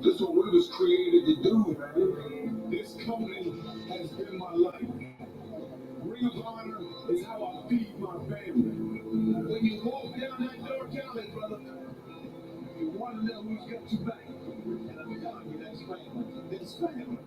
This is what we was created to do, man. This company has been my life. Ring of Honor is how I feed my family. When you walk down that dark alley, brother, you want to know who's got your back. And I'm telling you, that's family. That's family.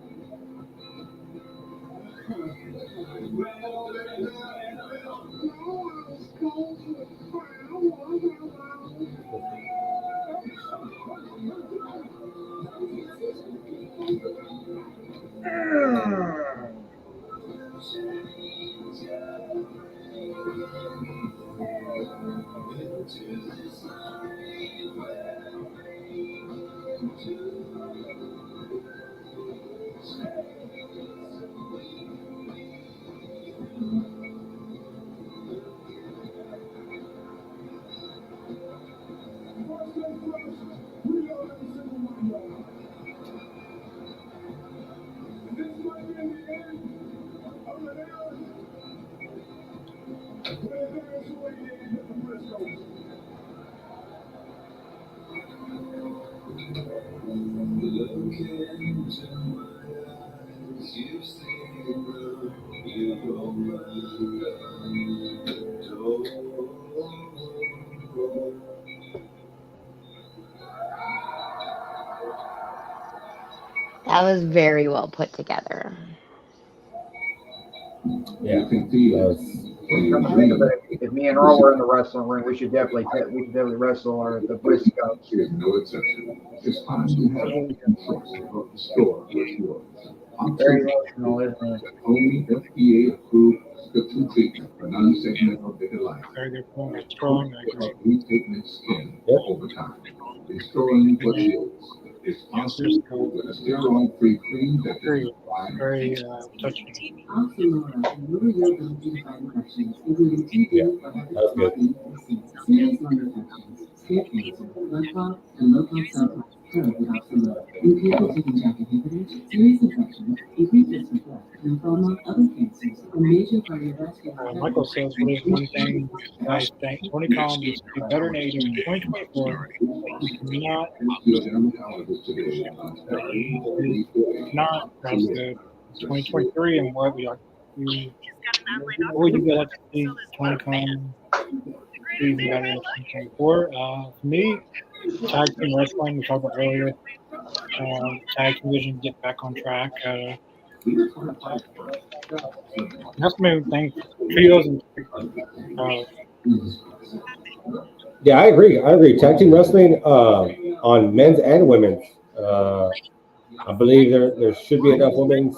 That was very well put together. Yeah, Come to think of it, if me and Earl were in the wrestling ring, we should definitely wrestle the Briscoes. Here's no exception. Just honestly have a source of the store what's yours. Very emotional, isn't it? Only FDA approved prescription treatment for non-segmental vitiligo. Very good point. Strong. I agree. Retreatment skin over time. Restoring what heals. It's possible with a steroid-free cream that doesn't require Very touching. Yeah, that's good. Serious lung infections, skin cancer, blood clot, and low-cost cell type occur without fluid. In people taking JAK inhibitors, serious infections, increased risk of death, lymphoma, other cancers, and major cardiovascular Michael says, what is one thing I think Tony Khan needs to do better in AEW in 2024? He's not, he's not as good. 2023 and what we like. What would you guys like to see Tony Khan do even better in 2024? For me, tag team wrestling, we talked about earlier. Tag team division get back on track. That's the main thing. Trios and Yeah, I agree. Tag team wrestling on men's and women's. I believe there should be enough women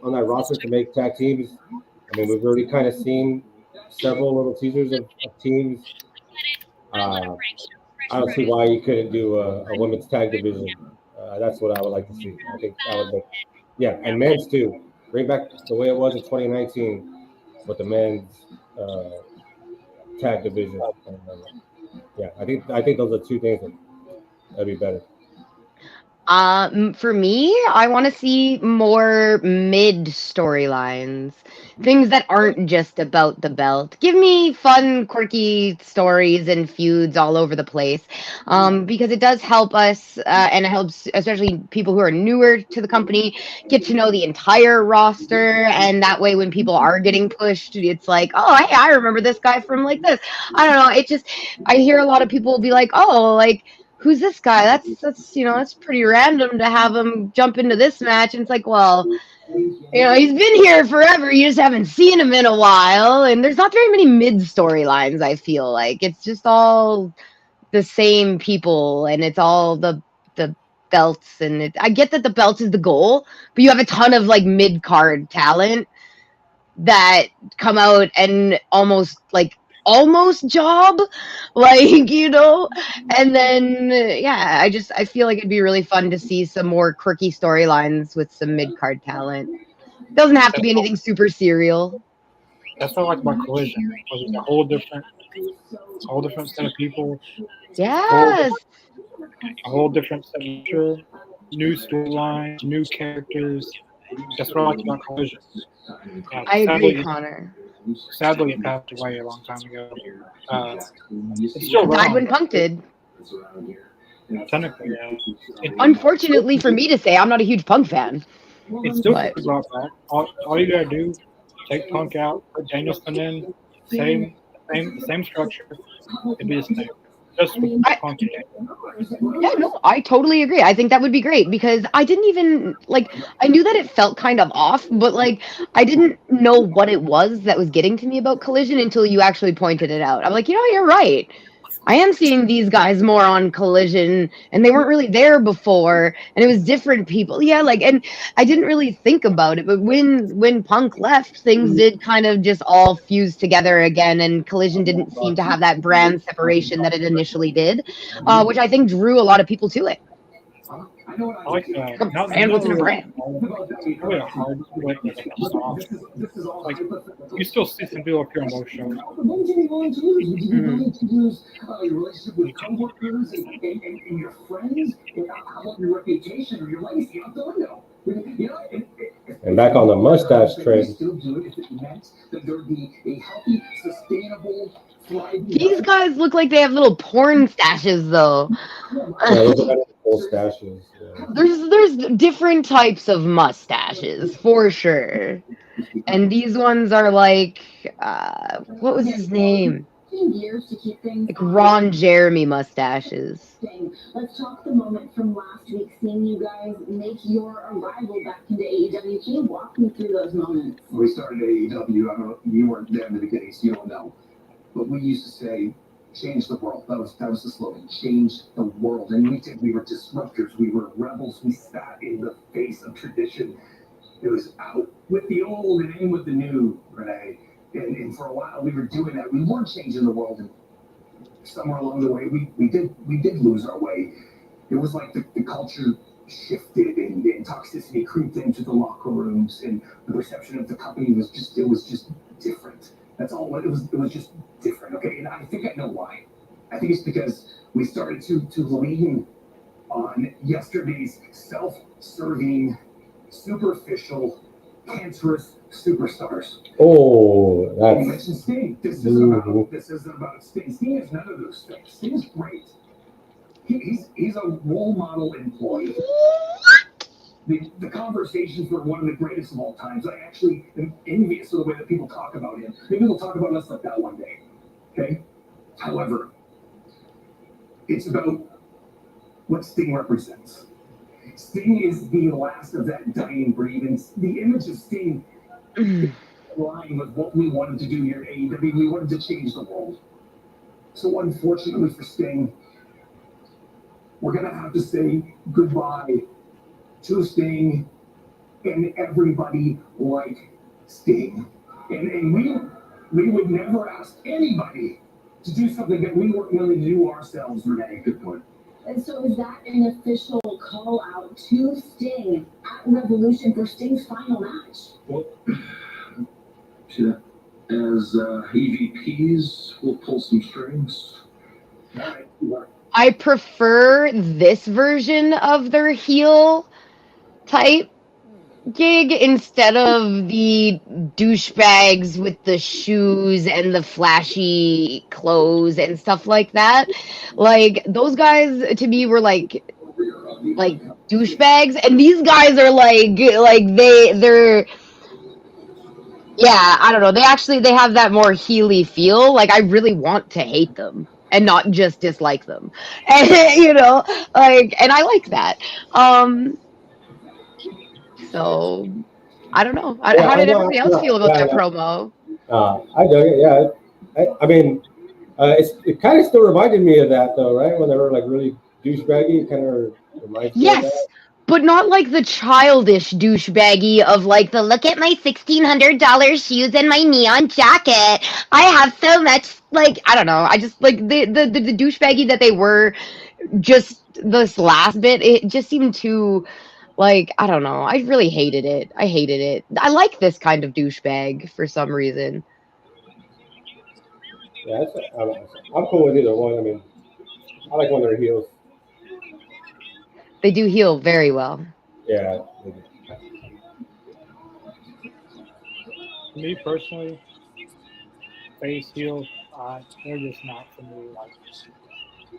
on that roster to make tag teams. I mean, we've already kind of seen several little teasers of teams. I don't see why you couldn't do a women's tag division. That's what I would like to see. I think that would make, and men's too. Bring back the way it was in 2019 with the men's tag division. I think those are two things that'd be better. For me, I want to see more mid storylines, things that aren't just about the belt. Give me fun, quirky stories and feuds all over the place, because it does help us, and it helps especially people who are newer to the company get to know the entire roster, and that way when people are getting pushed, it's like, oh, hey, I remember this guy from like this. I don't know. It just I hear a lot of people be like, oh, like who's this guy? That's that's pretty random to have him jump into this match. And it's like, well, he's been here forever. You just haven't seen him in a while. And there's not very many mid storylines. I feel like it's just all the same people, and it's all the belts. And I get that the belt is the goal, but you have a ton of like mid card talent that come out and almost job, like and then I feel like it'd be really fun to see some more quirky storylines with some mid-card talent. It doesn't have to be anything super serial. That's what I like about Collision. It's a whole different set of people. Yes. A whole different set of new storylines, new characters. That's what I like about Collision. I agree, Connor. Sadly, it passed away a long time ago. It's still Died around. when Punk did. Technically, yeah. Unfortunately for me to say, I'm not a huge Punk fan. It's still brought back. All you gotta do, take Punk out, put Danielson in, same structure. It'd be the same. Just with Punk in it. Yeah, no, I totally agree. I think that would be great because I didn't even I knew that it felt kind of off, but I didn't know what it was that was getting to me about Collision until you actually pointed it out. I'm like, you're right. I am seeing these guys more on Collision, and they weren't really there before, and it was different people. Yeah, and I didn't really think about it, but when Punk left, things did kind of just all fuse together again, and Collision didn't seem to have that brand separation that it initially did, which I think drew a lot of people to it. I like that. A brand within a brand. It's really a hard like soft. Like you still see some people up here on most shows. Your relationship with coworkers and your friends, how about your reputation or your legacy out the window? And back on the mustache trend. Still do it if it meant that there would be a healthy, sustainable. These guys look like they have little porn stashes, though. Stashes. Yeah. There's different types of mustaches for sure, and these ones are like, what was his name? Like Ron Jeremy mustaches. Let's talk the moment from last week, seeing you guys make your arrival back into AEW. Can you walk me through those moments? We started AEW. I don't know, you weren't there in the beginning, so you don't know. But we used to say, change the world. That was the slogan. Change the world. And we did. We were disruptors. We were rebels. We sat in the face of tradition. It was out with the old and in with the new, Renee. And for a while we were doing that. We weren't changing the world. And somewhere along the way, we did lose our way. It was like the culture shifted and toxicity creeped into the locker rooms, and the perception of the company was just different. That's all it was. It was just different. Okay, and I think I know why. I think it's because we started to lean on yesterday's self-serving, superficial, cancerous superstars. Oh, that's. You mentioned Sting. This isn't about Sting. Sting is none of those things. Sting is great. He's a role model employee. The conversations were one of the greatest of all times. I actually am envious of the way that people talk about him. Maybe they'll talk about us like that one day. Okay? However, it's about what Sting represents. Sting is the last of that dying breed, and the image of Sting is in line with what we wanted to do here at AEW. We wanted to change the world. So unfortunately for Sting, we're going to have to say goodbye to Sting and everybody like Sting. And we would never ask anybody to do something that we weren't willing to do ourselves, Renee. Good point. And so is that an official call out to Sting at Revolution for Sting's final match? Well, see that? As EVPs, we'll pull some strings. I prefer this version of their heel type gig instead of the douchebags with the shoes and the flashy clothes and stuff like that. Like those guys to me were like douchebags, and these guys are like they're yeah, I don't know. They have that more heely feel. Like I really want to hate them and not just dislike them. And and I like that. So I don't know. Yeah, How I did know. everybody else feel about Yeah, that promo? I dug it. Yeah, I mean, it kind of still reminded me of that though, right? When they were like really douchebaggy, it kind of reminds me of that. Yes, but not like the childish douchebaggy of like the look at my $1,600 shoes and my neon jacket. I have so much like I don't know. I just like the douchebaggy that they were just this last bit. It just seemed too like I don't know. I really hated it. I hated it. I like this kind of douchebag for some reason. Yeah, I'm cool with either one. I mean, I like when they're heels. They do heal very well. Yeah. Me personally, face heel, they're just not for me.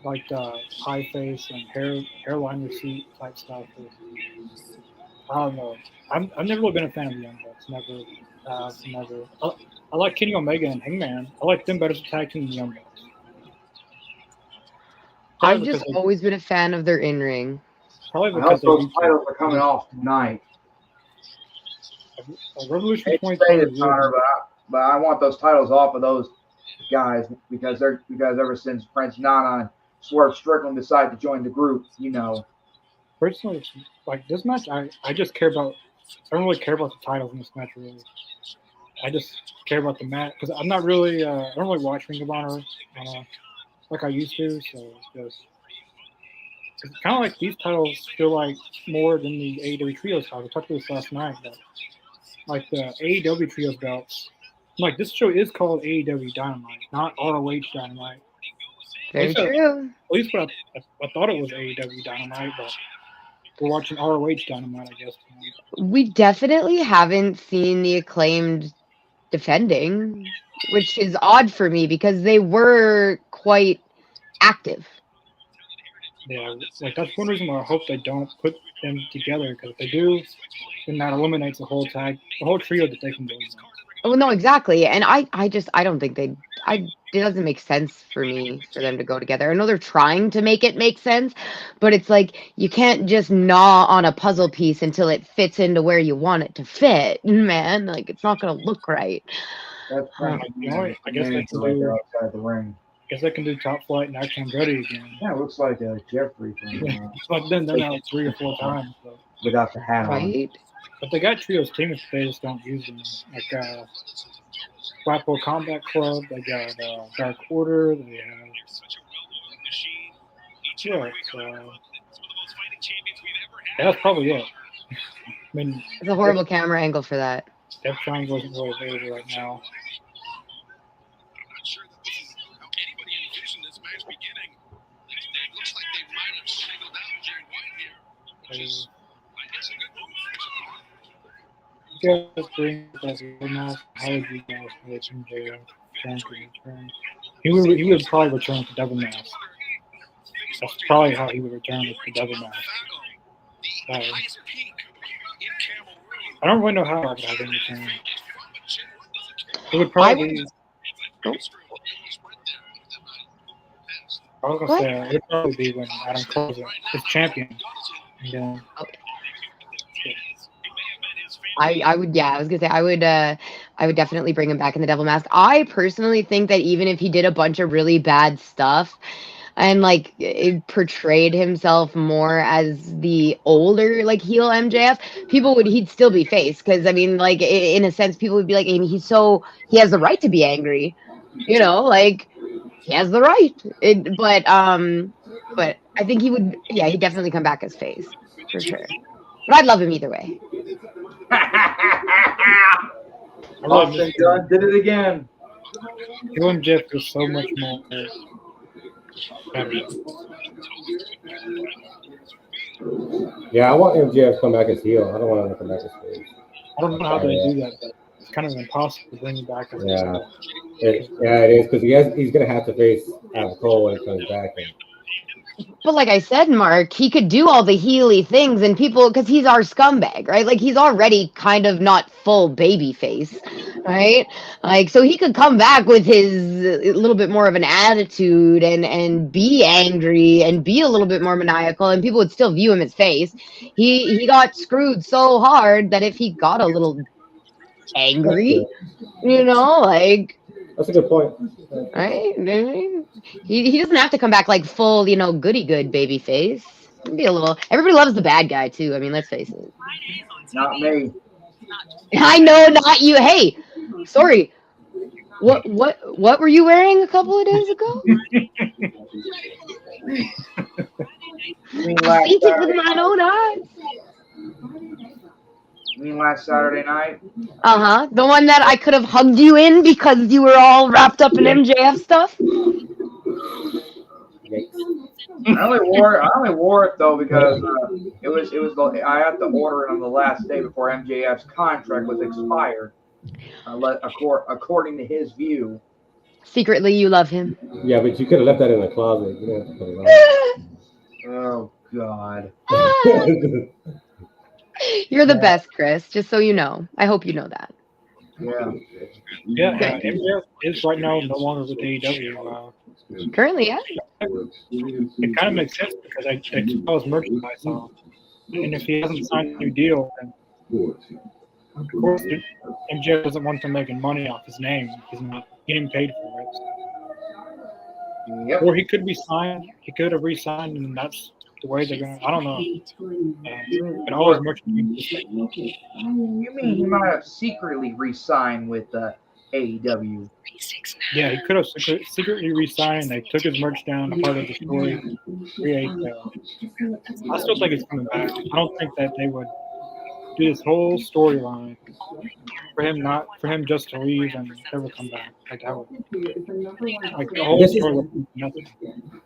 Like the high face and hairline receipt type stuff. I don't know. I've never really been a fan of the Young Bucks. Never. I like Kenny Omega and Hangman. I like them better as a tag team than the Young Bucks. I've just always been a fan of their in ring. Probably I because hope those titles are coming off tonight. Revolution I 2020. Connor, but I want those titles off of those guys because ever since Prince Nana and Swerve Strickland decided to join the group, Personally, like this match, I just care about. I don't really care about the titles in this match. Really, I just care about the match because I'm not really. I don't really watch Ring of Honor like I used to. So it's kind of like these titles feel like more than the AEW Trios titles. We talked about this last night, but like the AEW Trios belts. Like this show is called AEW Dynamite, not ROH Dynamite. Very true. At least what I thought it was AEW Dynamite, but we're watching ROH Dynamite, I guess. We definitely haven't seen the Acclaimed defending, which is odd for me because they were quite active. Yeah, like that's one reason why I hope they don't put them together because if they do, then that eliminates the whole trio that they can do. Oh no, exactly. And I don't think it doesn't make sense for me for them to go together. I know they're trying to make it make sense, but it's like you can't just gnaw on a puzzle piece until it fits into where you want it to fit, man. Like it's not gonna look right. That's right. I guess they can do outside the ring. Guess they can do Top Flight and Action Andretti again. Yeah, it looks like a Jeffrey from. But then they're out 3 or 4 times. So. Without the hat on. But they got trios teams, they just don't use them. Like Blackpool Combat Club, they got Dark Order, they have. Yeah, so. That's probably it. I mean, it's a horrible camera angle for that. Death Triangle isn't really available right now. Guys bring as a mask. How would you guys let him return? He would probably return with the double mask. That's probably how he would return with the double mask. I don't really know how I would have him return. It would probably be. I was gonna say it would probably be when Adam Cole is champion. And, I would I was gonna say I would definitely bring him back in the Devil Mask. I personally think that even if he did a bunch of really bad stuff and like it portrayed himself more as the older like heel MJF, he'd still be face because I mean like in a sense people would be like, I mean, he has the right to be angry, like he has the right. But I think he'd definitely come back as face for sure. But I'd love him either way. Austin Gunn did it again. Heel MJF is so much more Yeah, I want MJF to come back as heel. I don't want him to come back as face. I don't know how they do that, but it's kind of impossible to bring him back. Yeah, it is because he's gonna have to face Adam Cole when he comes back. But like I said, Mark, he could do all the Healy things and people, because he's our scumbag, right? Like he's already kind of not full baby face, right? Like, so he could come back with his a little bit more of an attitude and be angry and be a little bit more maniacal, and people would still view him as face. He got screwed so hard that if he got a little angry, like, that's a good point. Right? He doesn't have to come back like full, goody good baby face. Be a little. Everybody loves the bad guy too. I mean, let's face it. Not me. I know, not you. Hey, sorry. What were you wearing a couple of days ago? I see it with my own eyes. You mean last Saturday night? The one that I could have hugged you in because you were all wrapped up in MJF stuff. I only wore it though because it was I had to order it on the last day before MJF's contract was expired. According to his view. Secretly, you love him. Yeah, but you could have left that in the closet. You didn't have to put it on. Oh God. You're the best, Chris, just so you know. I hope you know that. Yeah. MJF is right now no longer with AEW. Currently, yeah. It kind of makes sense because I keep all his merchandise on. And if he hasn't signed a new deal, then of course MJF doesn't want them making money off his name. He's not getting paid for it. Yep. Or he could be signed. He could have re-signed, and that's the way they're going. I don't know. And all his merchandise. You mean he might have secretly re-signed with AEW? Yeah, he could have secretly re-signed. They took his merch down, part of the story. I still think it's coming back. I don't think that they would do this whole storyline for him just to leave and never come back. Like that would, like the whole story would be nothing.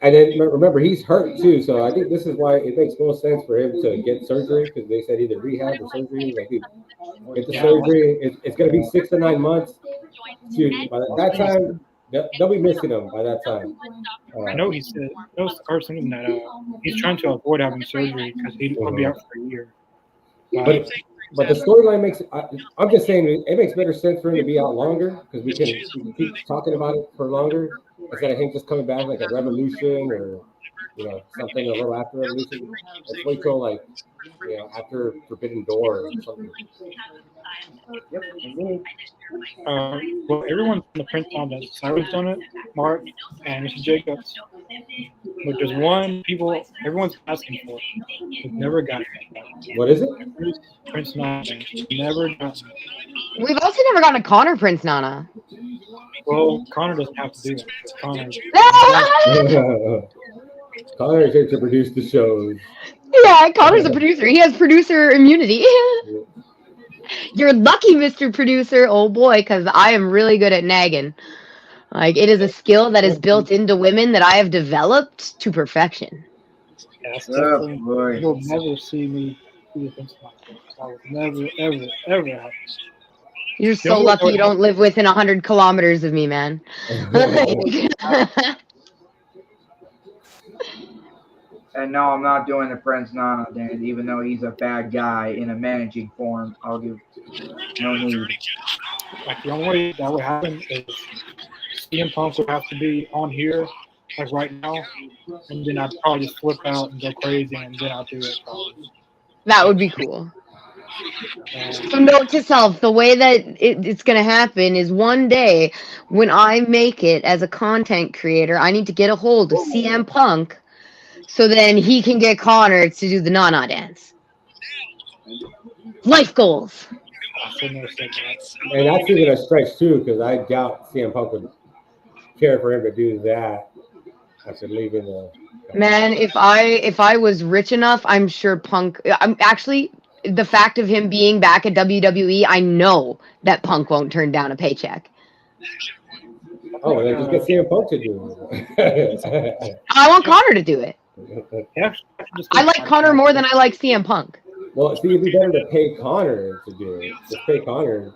And then remember, he's hurt too, so I think this is why it makes most sense for him to get surgery because they said either rehab or surgery. Like get the surgery, it's going to be 6 to 9 months. By that time, they'll be missing him by that time. I know he said that he's trying to avoid having surgery because he'll be out for a year. But the storyline makes. I'm just saying it makes better sense for him to be out longer because we can keep talking about it for longer instead of him just coming back like a Revolution or something a little after Revolution. Let's wait till after Forbidden Door or something. Yep, indeed. Well, everyone's in the Prince Thomas. Cyrus done it, Mark, and Mr. Jacobs. But there's one everyone's asking for. We've never got it. What is it? Prince Nana. Never got it. We've also never gotten a Connor Prince Nana. Well, Connor doesn't have to do it. Connor's here to produce the shows. Yeah, Connor's a producer. He has producer immunity. You're lucky, Mr. Producer. Oh boy, because I am really good at nagging. Like, it is a skill that is built into women that I have developed to perfection. Yes, you'll never see me do things like that. I would never, ever, ever happen. You're so lucky you don't live within 100 kilometers of me, man. And no, I'm not doing the Prince Nana, Dan, even though he's a bad guy in a managing form. I'll give no need. Like, the only way that would happen is CM Punk would have to be on here, like right now, and then I'd probably just flip out and go crazy, and then I'll do it probably. That would be cool. So note to self, the way that it's going to happen is one day when I make it as a content creator, I need to get a hold of CM Punk so then he can get Connor to do the Nana dance. Life goals. And that's even a stretch too, because I doubt CM Punk would care for him to do that after leaving the. Man, if I was rich enough, I'm sure Punk. I'm actually the fact of him being back at WWE. I know that Punk won't turn down a paycheck. Oh, then just get CM Punk to do it. I want Connor to do it. Just I like Connor more than I like CM Punk. Well, see, it'd be better to pay Connor to do it. Just pay Connor.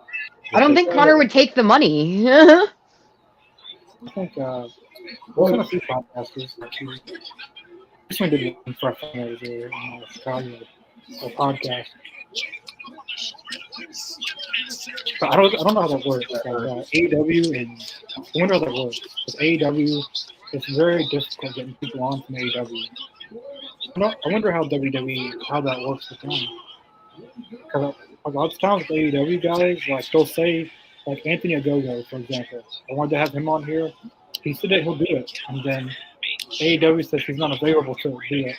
I don't think Connor would take the money. I think one of the podcasters recently did one for a fundraiser in Chicago, a podcast. But I don't know how that works. AEW and I wonder how that works. With AEW, it's very difficult getting people on from AEW. I wonder how WWE how that works with them. Because a lot of times with AEW guys, like they'll say, like Anthony Ogogo, for example, I wanted to have him on here. He said that he'll do it, and then AEW says he's not available to do it,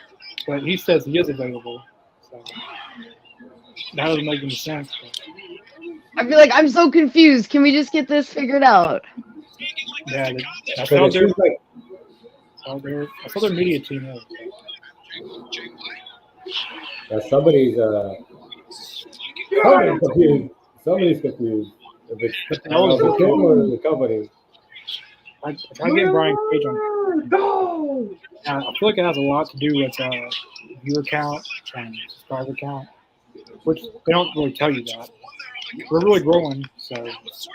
but he says he is available. So that doesn't make any sense. But. I feel like I'm so confused. Can we just get this figured out? Yeah, that's how their media team is. Yeah, somebody's confused. Somebody's confused. If it's him or the company. I try to get Brian Cage on. Go! I feel like it has a lot to do with viewer count and subscriber count, which they don't really tell you that. We're really growing, so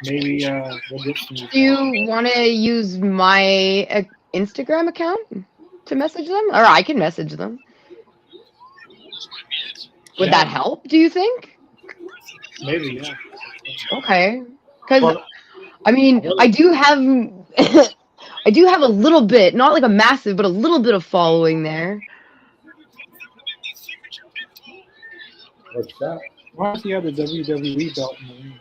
maybe we'll get some. Do you want to use my Instagram account to message them? Or I can message them. Would that help, do you think? Maybe, yeah. Okay. Because, I mean, I do have a little bit, not like a massive, but a little bit of following there. What's that? Why does he have the WWE belt in the ring?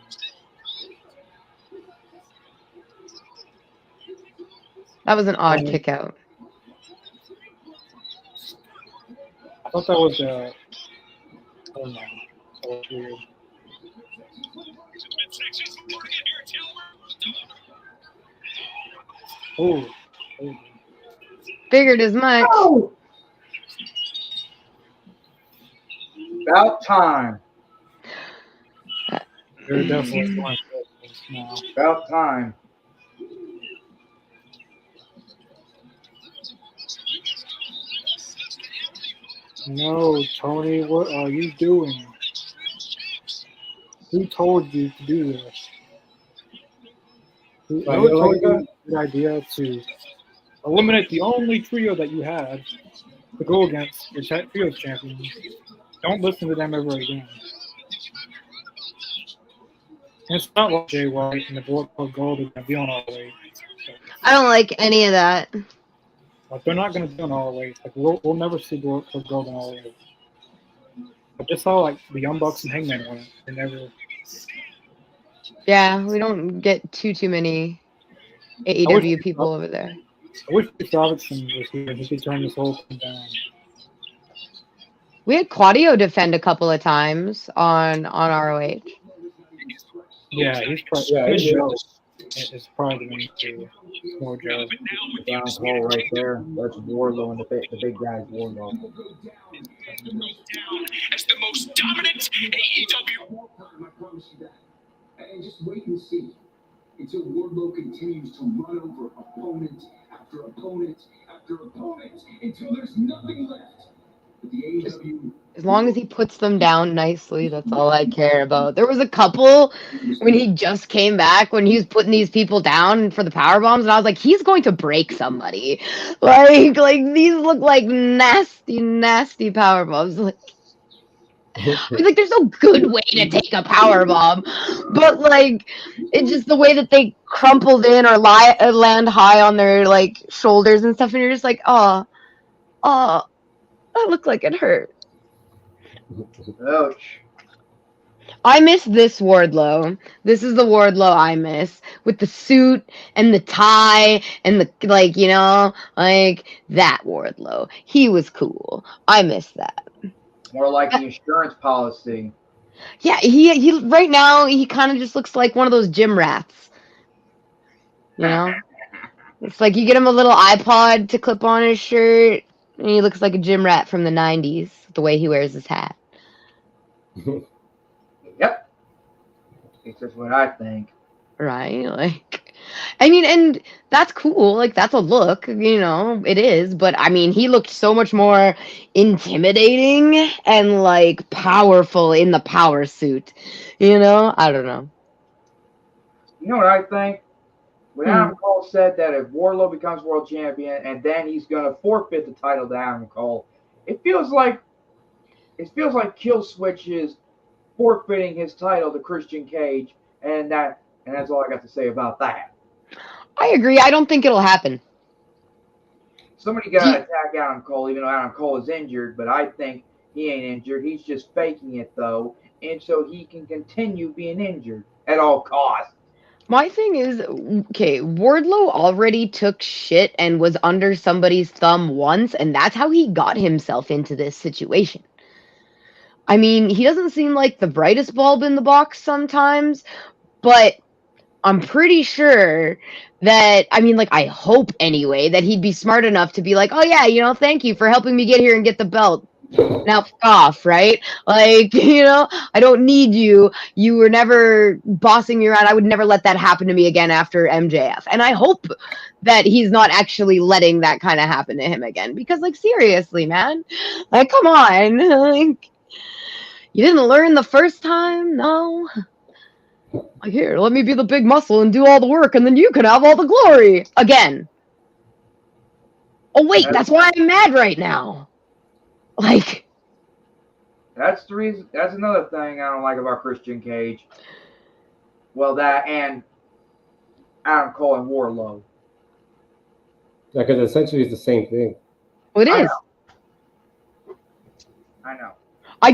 That was an odd kick out. I thought that was I don't know. That was weird. Oh. Figured as much. Oh! About time. They're definitely going now. About time. No, Tony, what are you doing? Who told you to do this? Who told you the idea to eliminate the only trio that you had to go against your trios champions? Don't listen to them ever again. And it's not like Jay White and the Bullet Club Gold are going to be on all weight. So, I don't like any of that. like, they're not going to be on all weight. Like we'll never see Bullet Club Gold on all weight. I just saw like the Young Bucks and Hangman win it. They never. Yeah, we don't get too many AEW people over there. I wish Chris Robertson was here and he could turn this whole thing down. We had Claudio defend a couple of times on ROH. Yeah, he's probably. Yeah, it's probably the main two. More Joe. Down hole right there. That's Wardlow and the big guy's Wardlow. As the most dominant AEW. And just wait and see until Wardlow continues to run over opponent after opponent after opponent until there's nothing left. But the AEW. As long as he puts them down nicely, that's all I care about. There was a couple when he just came back when he was putting these people down for the power bombs, and I was like, he's going to break somebody. Like these look like nasty power bombs. Like, I mean, like, there's no good way to take a power bomb, but like, it's just the way that they crumpled in or land high on their like shoulders and stuff, and you're just like, oh, that looked like it hurt. Ouch. I miss this Wardlow. This is the Wardlow I miss. With the suit and the tie and the, like, you know, like that Wardlow. He was cool. I miss that. More like the insurance policy. Yeah, he right now, he kind of just looks like one of those gym rats. You know? It's like you get him a little iPod to clip on his shirt, and he looks like a gym rat from the 90s, the way he wears his hat. Yep. It's just what I think. Right? Like, I mean, and that's cool. Like, that's a look, it is. But I mean, he looked so much more intimidating and like powerful in the power suit. I don't know. You know what I think? When Hmm. Adam Cole said that if Wardlow becomes world champion and then he's gonna forfeit the title to Adam Cole, it feels like Killswitch is forfeiting his title to Christian Cage, and that's all I got to say about that. I agree. I don't think it'll happen. Somebody got to attack Adam Cole, even though Adam Cole is injured, but I think he ain't injured. He's just faking it, though, and so he can continue being injured at all costs. My thing is, okay, Wardlow already took shit and was under somebody's thumb once, and that's how he got himself into this situation. I mean, he doesn't seem like the brightest bulb in the box sometimes, but I'm pretty sure that, I mean, like, I hope anyway, that he'd be smart enough to be like, oh yeah, thank you for helping me get here and get the belt. Now fuck off, right? Like, I don't need you. You were never bossing me around. I would never let that happen to me again after MJF. And I hope that he's not actually letting that kind of happen to him again. Because, like, seriously, man. Like, come on. Like, you didn't learn the first time? No. Like, here, let me be the big muscle and do all the work, and then you can have all the glory. Again. Oh, wait, that's why I'm mad right now. Like... That's the reason. That's another thing I don't like about Christian Cage. Well, that and Adam Cole and Wardlow. Yeah, because essentially it's the same thing. Well, it is. I know. I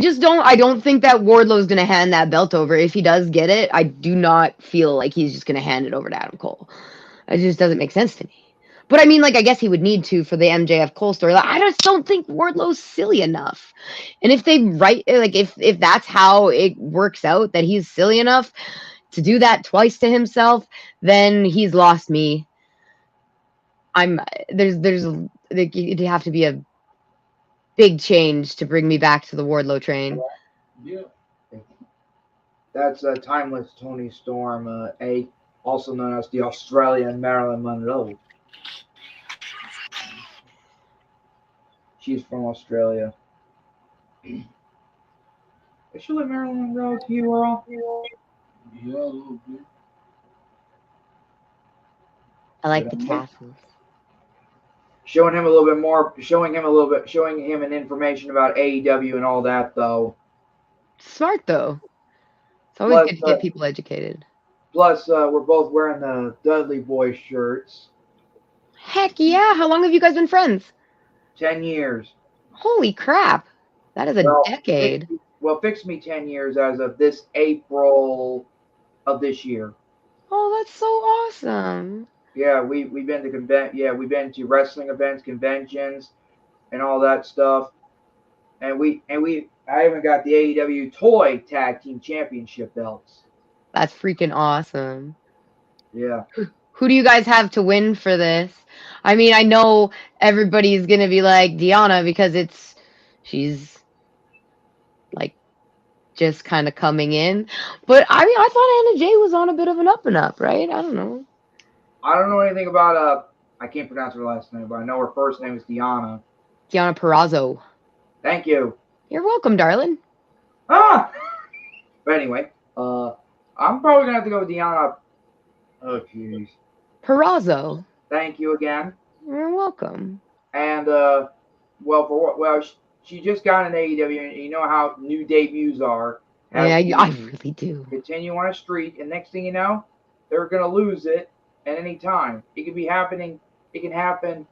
don't think that Wardlow's going to hand that belt over. If he does get it, I do not feel like he's just going to hand it over to Adam Cole. It just doesn't make sense to me. But I mean, like, I guess he would need to for the MJF Cole story. Like, I just don't think Wardlow's silly enough. And if they if that's how it works out, that he's silly enough to do that twice to himself, then he's lost me. It'd have to be a big change to bring me back to the Wardlow train. Yeah. That's Timeless Tony Storm, also known as the Australian Marilyn Monroe. She's from Australia. Is she like Marilyn Monroe to you, Earl? Yeah, a little bit. I like the tassels. Showing him an information about AEW and all that, though. Smart, though. It's always good to get people educated. Plus, we're both wearing the Dudley Boy shirts. Heck yeah! How long have you guys been friends? 10 years. Holy crap! That is a decade. Fix me 10 years as of this April of this year. Oh, that's so awesome. Yeah, we've been to we've been to wrestling events, conventions, and all that stuff. And I even got the AEW Toy Tag Team Championship belts. That's freaking awesome. Yeah. Who do you guys have to win for this? I mean, I know everybody's gonna be like Deanna because she's like just kind of coming in. But I mean, I thought Anna Jay was on a bit of an up and up, right? I don't know. I don't know anything about I can't pronounce her last name, but I know her first name is Deanna. Deanna Purrazzo. Thank you. You're welcome, darling. Ah. But anyway, I'm probably gonna have to go with Deanna. Oh jeez. Purrazzo. Thank you again. You're welcome. And she just got an AEW, and you know how new debuts are. Yeah, I really do. Continue on a streak, and next thing you know, they're gonna lose it at any time. It could be happening. It can happen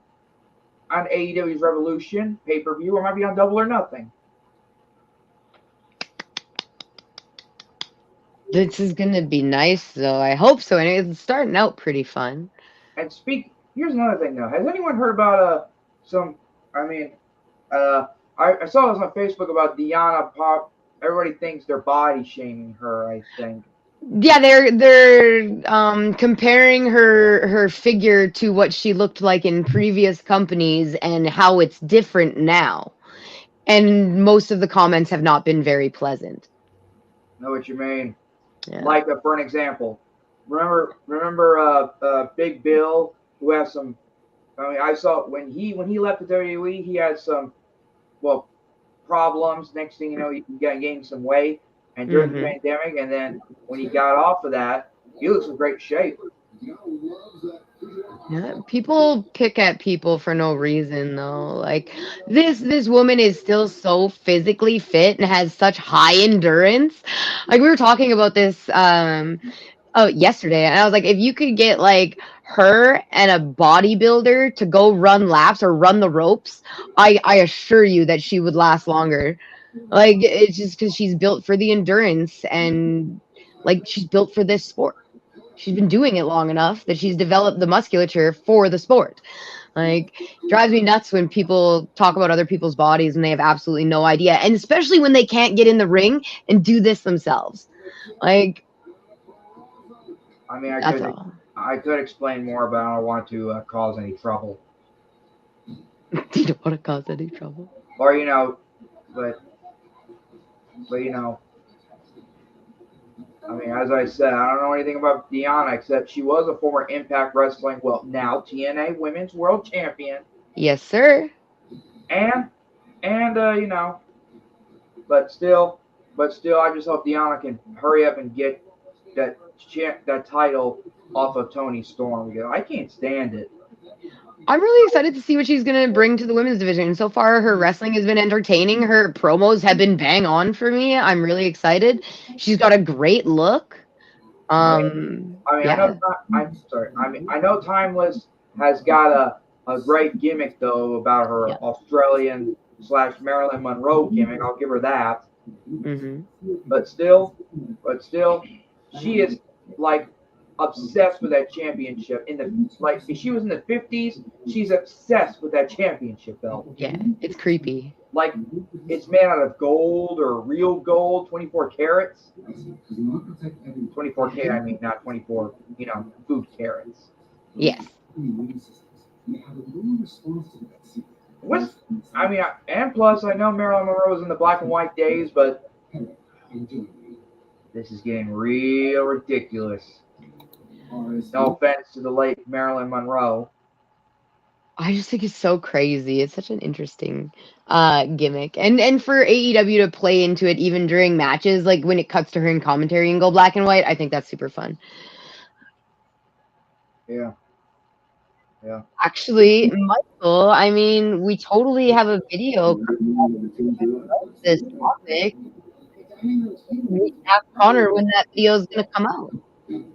on AEW's Revolution pay-per-view, or it might be on Double or Nothing. This is gonna be nice, though. I hope so. And it's starting out pretty fun. And here's another thing, though. Has anyone heard about I saw this on Facebook about Deanna Pop. Everybody thinks they're body shaming her, I think. Yeah, they're comparing her figure to what she looked like in previous companies and how it's different now. And most of the comments have not been very pleasant. Know what you mean? Yeah. Like, for an example, remember Big Bill, who has some. I mean, I saw when he left the WWE, he had some problems. Next thing you know, he gained some weight, and during the pandemic, and then when he got off of that, he looks in great shape. Yeah, people pick at people for no reason though. Like this woman is still so physically fit and has such high endurance. Like we were talking about this yesterday, and I was like, if you could get like her and a bodybuilder to go run laps or run the ropes, I assure you that she would last longer. Like it's just because she's built for the endurance and like she's built for this sport. She's been doing it long enough that she's developed the musculature for the sport. Like, drives me nuts when people talk about other people's bodies and they have absolutely no idea. And especially when they can't get in the ring and do this themselves. Like, I mean, that's all. I could explain more, but I don't want to cause any trouble. You don't want to cause any trouble. Or but I mean, as I said, I don't know anything about Deanna except she was a former Impact Wrestling, now TNA Women's World Champion. Yes, sir. And but still, I just hope Deanna can hurry up and get that title off of Toni Storm. Because I can't stand it. I'm really excited to see what she's going to bring to the women's division. So far, her wrestling has been entertaining. Her promos have been bang on for me. I'm really excited. She's got a great look. I know Timeless has got a great gimmick though about her Australian / Marilyn Monroe gimmick. I'll give her that. Mm-hmm. But still, she is like obsessed with that championship. If she was in the 50s, she's obsessed with that championship belt. Yeah, it's creepy. Like it's made out of gold or real gold, 24 carats. 24 K, I mean, not 24, food carats. Yes. And plus, I know Marilyn Monroe was in the black and white days, but this is getting real ridiculous. No offense to the late Marilyn Monroe. I just think it's so crazy. It's such an interesting gimmick. And for AEW to play into it even during matches, like when it cuts to her in commentary and go black and white, I think that's super fun. Yeah. Actually, Michael, I mean, we totally have a video about this topic. We ask Connor when that video is going to come out.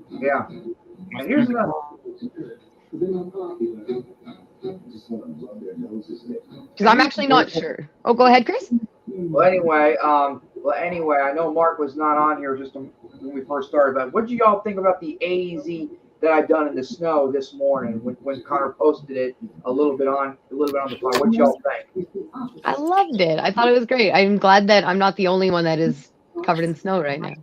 Yeah. And here's another. Because I'm actually not sure. Oh, go ahead, Chris. Well, anyway, I know Mark was not on here just when we first started, but what did you all think about the AZ that I done in the snow this morning when Connor posted it a little bit on the pod? What y'all think? I loved it. I thought it was great. I'm glad that I'm not the only one that is covered in snow right now.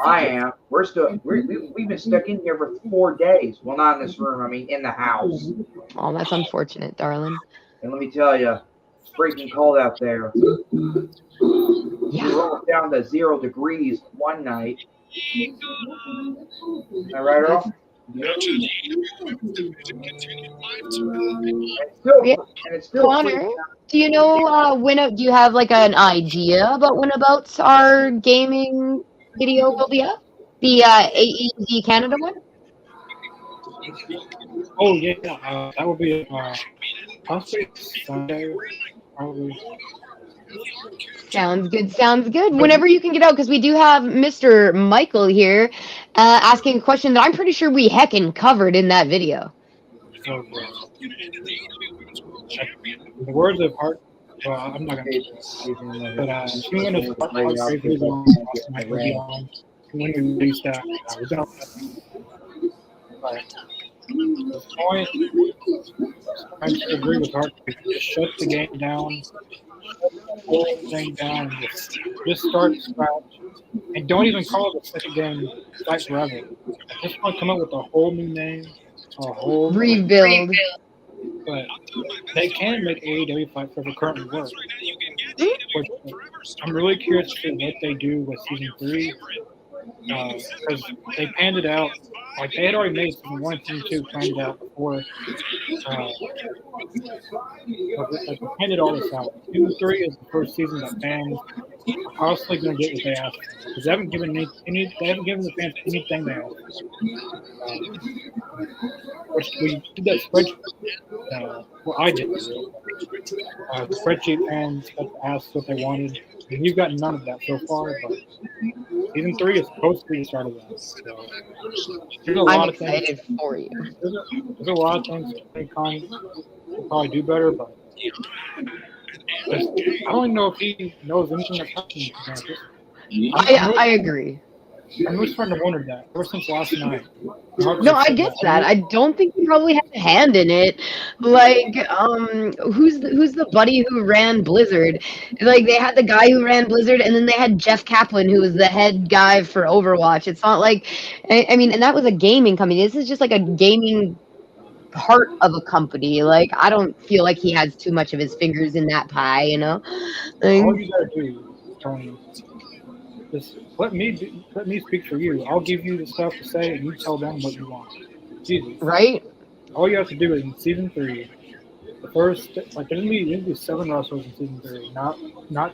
I am. We've been stuck in here for 4 days. Well, not in this room. I mean, in the house. Oh, that's unfortunate, darling. And let me tell you, it's freaking cold out there. Yeah. We rolled down to 0 degrees one night. Am I right, Earl? And it's still Connor, do you know do you have like an idea about when about our gaming video will be up? The AEZ Canada one? Oh yeah, that will be possibly Sunday, probably. Sounds good. Whenever you can get out, because we do have Mr. Michael here asking a question that I'm pretty sure we heckin' covered in that video. So, the words of heart. Well, I'm not gonna. But she went to start crazy on when we released that. We're gonna. But the point, I agree with Hart. Just shut the game down. Pull everything down. Just start scratch. And don't even call it the second game Fight Forever. I just want to come up with a whole new name. A whole rebuild. But they can make AEW Fight Forever currently work. I'm really curious to see what they do with season 3. because they panned it out. Like they had already made season 1 and season 2 planned it out before. Like they panned it all this out. Season 3 is the first season that fans are constantly going to get what they asked for because they haven't given they haven't given the fans anything they asked for. Which we did that spreadsheet. Well, I did. The spreadsheet fans got to ask what they wanted, and you've got none of that so far. But season 3 is supposed to be the start of that. So there's a lot I'm of excited things. for you. There's a lot of things Con could probably do better, but I don't even know if he knows anything that's happening. I agree. I'm really starting to wonder that ever since last night. No, I get that. I don't think he probably had a hand in it. Like, who's the buddy who ran Blizzard? Like, they had the guy who ran Blizzard, and then they had Jeff Kaplan, who was the head guy for Overwatch. It's not like, I mean, and that was a gaming company. This is just like a gaming part of a company. Like, I don't feel like he has too much of his fingers in that pie, you know? Like, all you gotta do, Tony, just let me speak for you. I'll give you the stuff to say, and you tell them what you want. Jesus. right? All you have to do is in season 3, the first like there's gonna be 7 wrestlers in season 3, not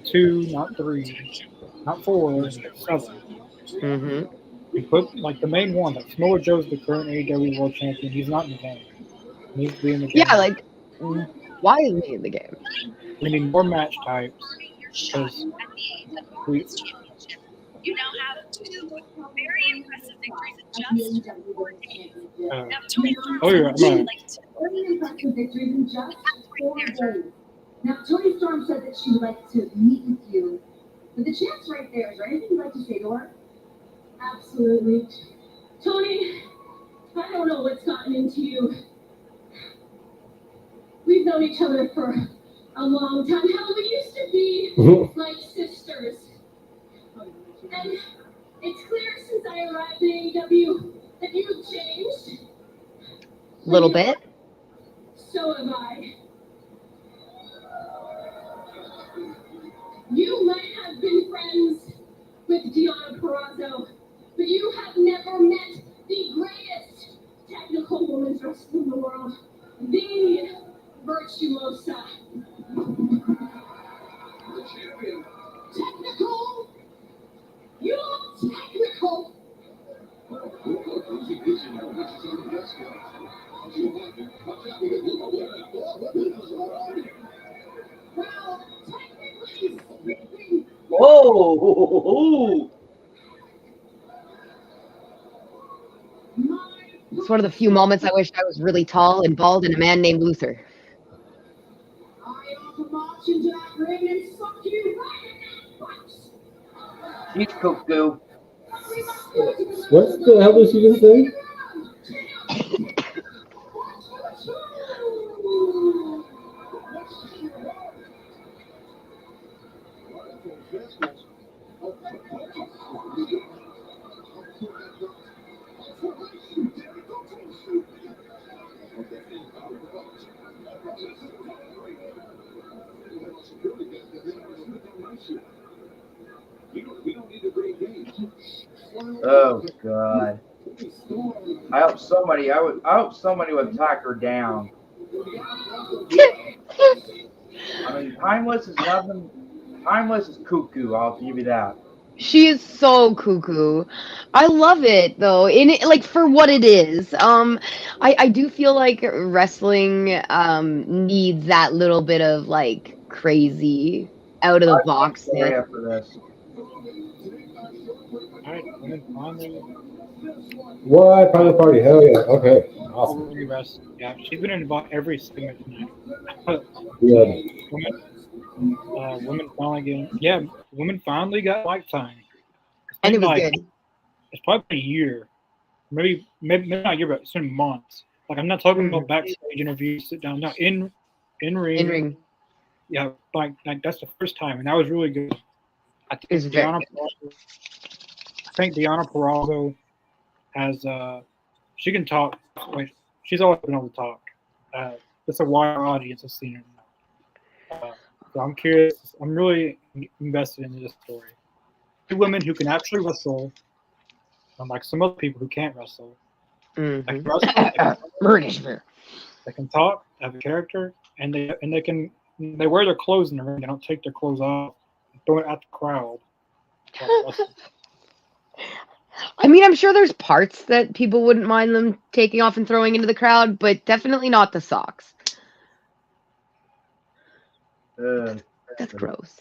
2, not 3, not 4, 7. Mm-hmm. You put like the main one, like Samoa Joe's the current AEW World Champion. He's not in the game. He needs to be in the game. Yeah, like, why isn't he in the game? We need more match types because we. You now have 2 very impressive victories in just 4 days. Now, Tony Storm Oh, you're right. said Right. Very impressive victories in just 4 days. Now, Tony Storm said that she would like to meet with you. But the champ's right there. Is there anything you'd like to say to her? Absolutely. Tony, I don't know what's gotten into you. We've known each other for a long time. Hell, we used to be like sisters. And it's clear since I arrived in AEW that you've changed. A little bit. So have I. You might have been friends with Deonna Purrazzo, but you have never met the greatest technical women's wrestler in the world, the Virtuosa. Technical? You're technical. Well, technically speaking. Whoa! It's one of the few moments I wish I was really tall and bald and a man named Luther. I ought to march into that ring and suck you right in that box. She's cuckoo. What the hell did she just say? Oh God! I hope somebody would talk her down. I mean, Timeless is nothing. Timeless is cuckoo. I'll give you that. She is so cuckoo. I love it though. In it, like for what it is. I do feel like wrestling needs that little bit of like crazy out of the box. Sorry after this. All right, women finally. What? Private party? Hell yeah. Okay. Awesome. Yeah, she's been in about every segment tonight. Yeah. Women finally getting. Yeah, women finally got lifetime. And it was good. It's probably been a year, maybe not a year, but it's been months. Like I'm not talking about backstage interviews, sit down. No, in ring. In ring. Yeah, like that's the first time, and that was really good. I think Deonna Purrazzo has she can talk. Like, she's always been able to talk. It's a wider audience has seen her now. So I'm curious. I'm really invested in this story. Two women who can actually wrestle, unlike some other people who can't wrestle. They can Mhm. wrestle, they can talk, have a character, and they wear their clothes in the ring. They don't take their clothes off and throw it at the crowd. I mean, I'm sure there's parts that people wouldn't mind them taking off and throwing into the crowd, but definitely not the socks. That's gross.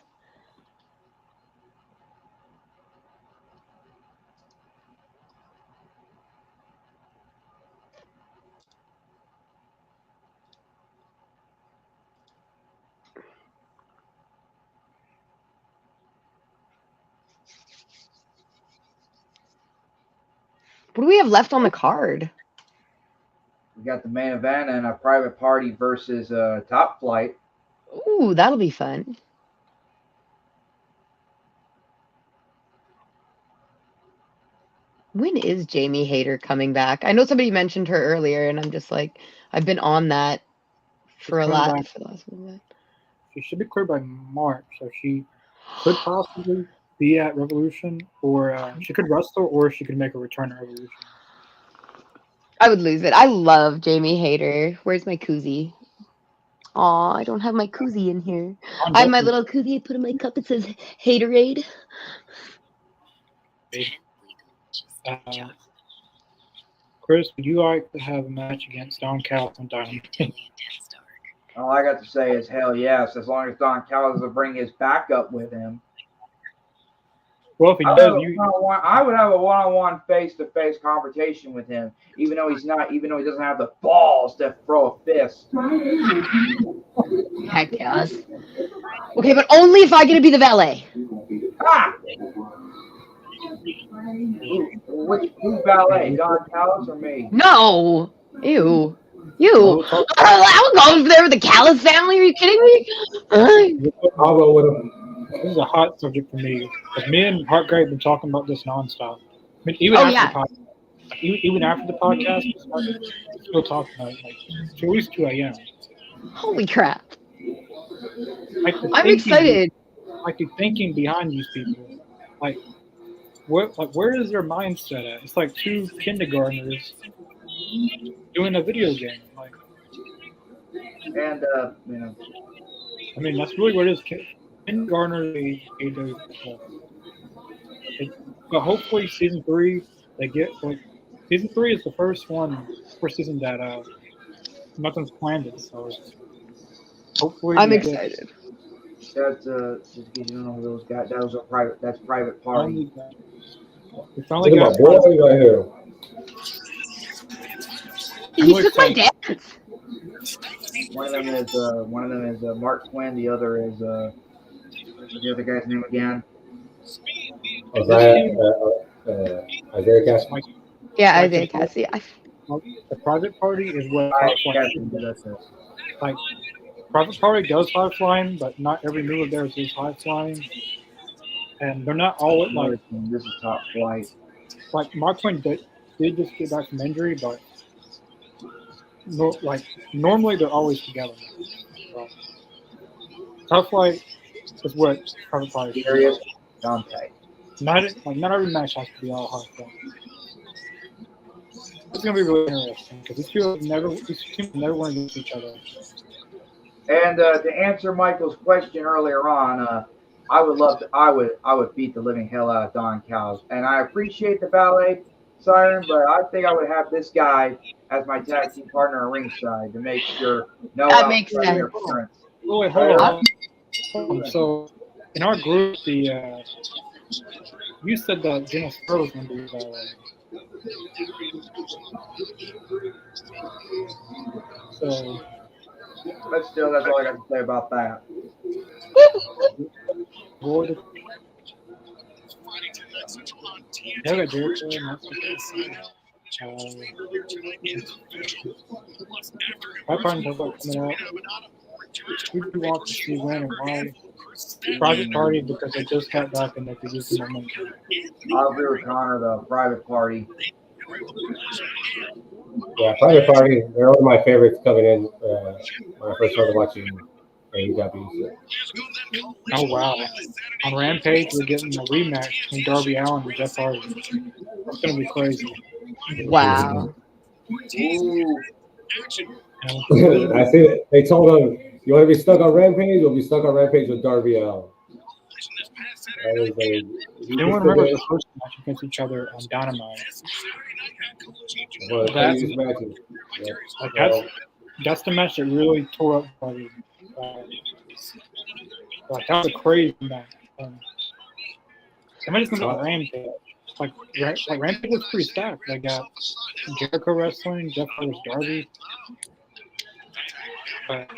What do we have left on the card? We got the main event and a private party versus Top Flight. Ooh, that'll be fun. When is Jamie Hayter coming back? I know somebody mentioned her earlier, and I'm just like, I've been on that for the last little bit. She should be cleared by March, so she could possibly be at Revolution, or she could wrestle, or she could make a return at Revolution. I would lose it. I love Jamie Hayter. Where's my koozie? Aw, I don't have my koozie in here. I have my little koozie I put in my cup. It says Haterade. Chris, would you like to have a match against Don Callis on Dynamite? All I got to say is hell yes, as long as Don Callis will bring his backup with him. Well, if he does, I would have a one-on-one, face-to-face confrontation with him, even though he doesn't have the balls to throw a fist. Heck yes. Okay, but only if I get to be the valet. Ah! Who valet? Don Callis or me? No. Ew. You. I would go over there with the Callis family. Are you kidding me? I'll go with him. This is a hot subject for me. Like, me and Hartgrave have been talking about this nonstop. I mean, even after the podcast, we still talking about it, like, at least 2 a.m. Holy crap. Like, I'm excited. Like, the thinking behind these people. Like, where is their mindset at? It's like two kindergartners doing a video game. Like, and I mean, that's really what it is. Kindergartners, AEW. But hopefully, season 3, they get like season 3 is the first season that nothing's planned it. So hopefully, I'm excited. That's just in case you don't know those guys. That's private party. It's only Look at my boy right here. He took my dance. One of them is Mark Quinn. The other is what's the other guy's name again? Isaiah Cassidy. Yeah, Isaiah Cassidy. The private party is what like private party does high flying, but not every move of theirs is high flying, and they're not all like. This is Top Flight. Like Mark Quinn did just get back from injury, but normally they're always together. So, Top Flight is what private party is. Serious Dante. Not every match has to be all high flying. It's gonna be really interesting because these teams never win against each other. And to answer Michael's question earlier on, I would beat the living hell out of Don Callis, and I appreciate the valet siren, but I think I would have this guy as my tag team partner ringside to make sure no interference. Oh, wait, hold on. So in our group, you said that General Spur was going to be the valet. So, but still, that's all I got to say about that. Yeah, I got Jericho. My partner's about coming out. We do want to see when and why. Private party because they just got back and they could use some momentum. I'll agree with Connor, the private party. Yeah, private party. They're one of my favorites coming in when I first started watching AEW. Oh wow! On Rampage, we're getting a rematch between Darby Allin and Jeff Hardy. That's gonna be crazy. Wow. Ooh. I see it. They told him, "You want to be stuck on Rampage? You'll be stuck on Rampage with Darby Allin." Anyone remembers the first match against each other on Dynamite? One of the craziest matches. Like that's the match that really tore up Darby. Like that was a crazy match. Somebody's gonna go Rampage. Like Rampage was pretty stacked. They got Jericho wrestling, Jeff versus Darby. But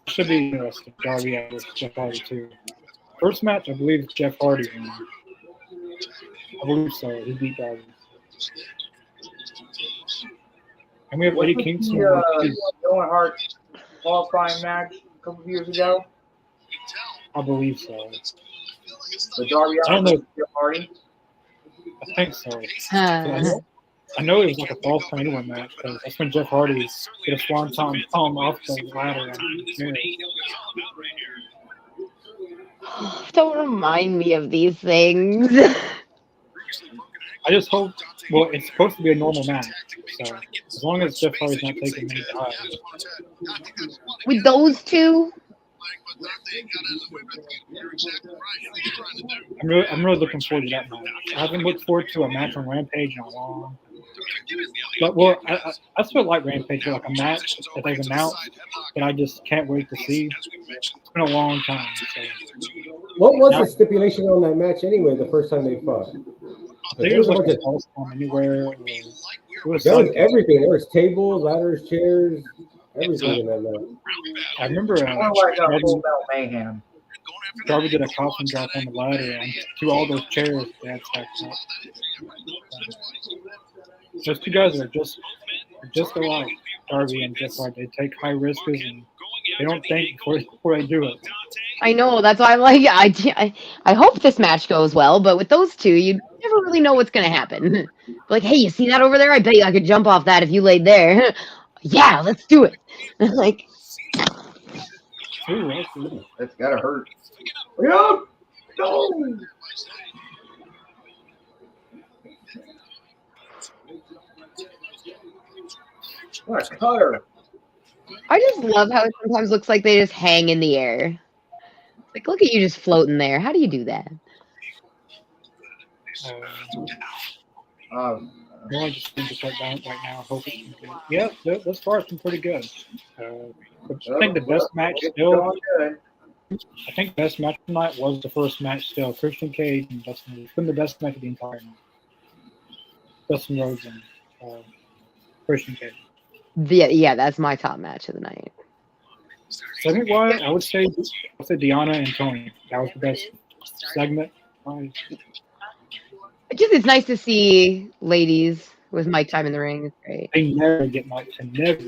should be interesting. Darby versus Jeff Hardy too. First match, I believe Jeff Hardy won. I believe so. He beat Darby. And we have Eddie Kingston. The Owen Hart qualifying match a couple of years ago. I believe so. The Darby Allin versus Jeff Hardy. I think so. I know it was like a false count anywhere match because that's when Jeff Hardy did a swanton bomb off the ladder. Don't remind me of these things. I just hope. Well, it's supposed to be a normal match, so as long as Jeff Hardy's not taking many dives. With those two, I'm really looking forward to that match. I haven't looked forward to a match on Rampage in a long. But I still like Rampage, like a match that they've announced that I just can't wait to see. It's been a long time. So. What was the stipulation on that match anyway? The first time they fought, I think it was like a false count anywhere. There was everything. There was tables, ladders, chairs, everything in that match. I remember mayhem. Darby did a coffin drop on the ladder and to all those chairs they had stacked up. Those two guys are just alike, Darby and Jeff Hardy. They take high risks and they don't think before they do it. I know. That's why I'm like, I hope this match goes well, but with those two, you never really know what's going to happen. Like, hey, you see that over there? I bet you I could jump off that if you laid there. Yeah, let's do it. Like, That's gotta hurt. Yep. No. What a cutter. I just love how it sometimes looks like they just hang in the air. Like, look at you just floating there. How do you do that? I just need to start down right now. Hope it's good. Yeah, this far it's been pretty good. I think the best match still. I think the best match tonight was the first match still. Christian Cage and Dustin Rhodes. It's been the best match of the entire night. Dustin Rhodes and Christian Cage. Yeah, that's my top match of the night. Segment wise, I would say Deanna and Tony. That was the best segment. It's nice to see ladies with mic time in the ring. It's great. They never get mic time. Never.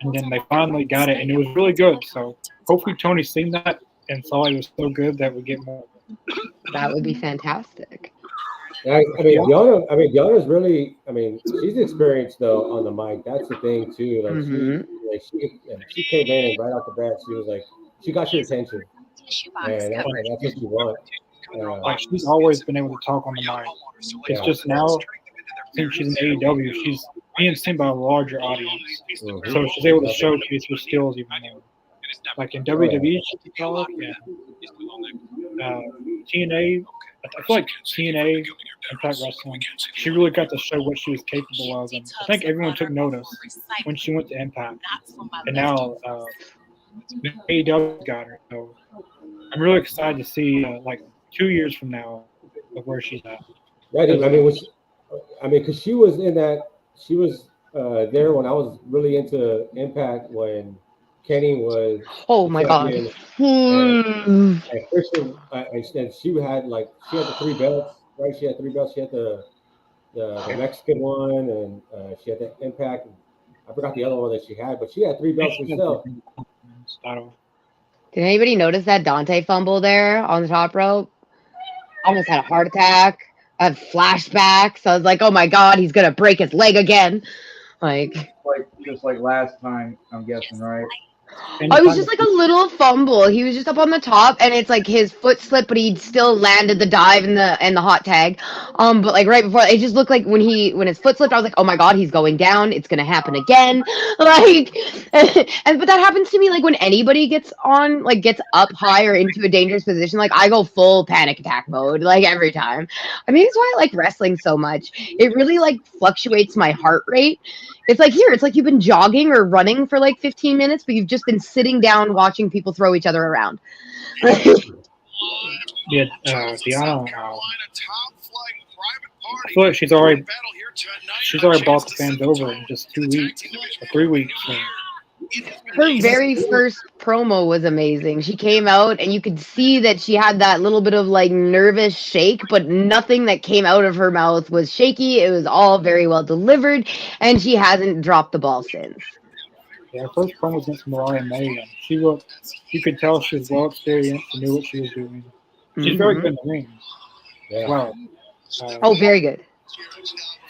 And then they finally got it, and it was really good. So hopefully Tony's seen that and saw it was so good that we get more. That would be fantastic. I mean, Deanna's really. I mean, she's experienced though on the mic. That's the thing too. Like she came in and right off the bat, she was like, she got your attention, and that's what you want. Like she's always been able to talk on the mic. It's just now, since she's in AEW, she's being seen by a larger audience, so she's able to showcase her skills even more. Like in WWE, she can talk. TNA. I feel like TNA, Impact Wrestling, she really got to show what she was capable of, and I think everyone took notice when she went to Impact. And now AEW got her, so I'm really excited to see like 2 years from now of where she's at. Right. Because she was in that. She was there when I was really into Impact when Kenny was. Oh my God. And Christian, and she had the 3 belts, right? She had 3 belts. She had the Mexican one, and she had the Impact. I forgot the other one that she had, but she had 3 belts herself. Did anybody notice that Dante fumble there on the top rope? Almost had a heart attack. I had flashbacks. I was like, oh my God, he's gonna break his leg again. Just like last time, I'm guessing, right? Oh, it was just like a little fumble. He was just up on the top, and it's like his foot slipped, but he still landed the dive and the hot tag. But like right before, it just looked like when his foot slipped, I was like, oh my god, he's going down. It's gonna happen again. Like, but that happens to me like when anybody gets up high or into a dangerous position. Like I go full panic attack mode like every time. I mean, it's why I like wrestling so much. It really like fluctuates my heart rate. It's like you've been jogging or running for like 15 minutes, but you've just been sitting down watching people throw each other around. Yeah, Deanna. I feel like she's already bought the fans over in just 2 weeks or 3 weeks. So. Her very first promo was amazing. She came out and you could see that she had that little bit of like nervous shake, but nothing that came out of her mouth was shaky. It was all very well delivered, and she hasn't dropped the ball since. Yeah, her first promo was against Mariah May, and you could tell she was well experienced and knew what she was doing. She's very good in the ring as well. Very good.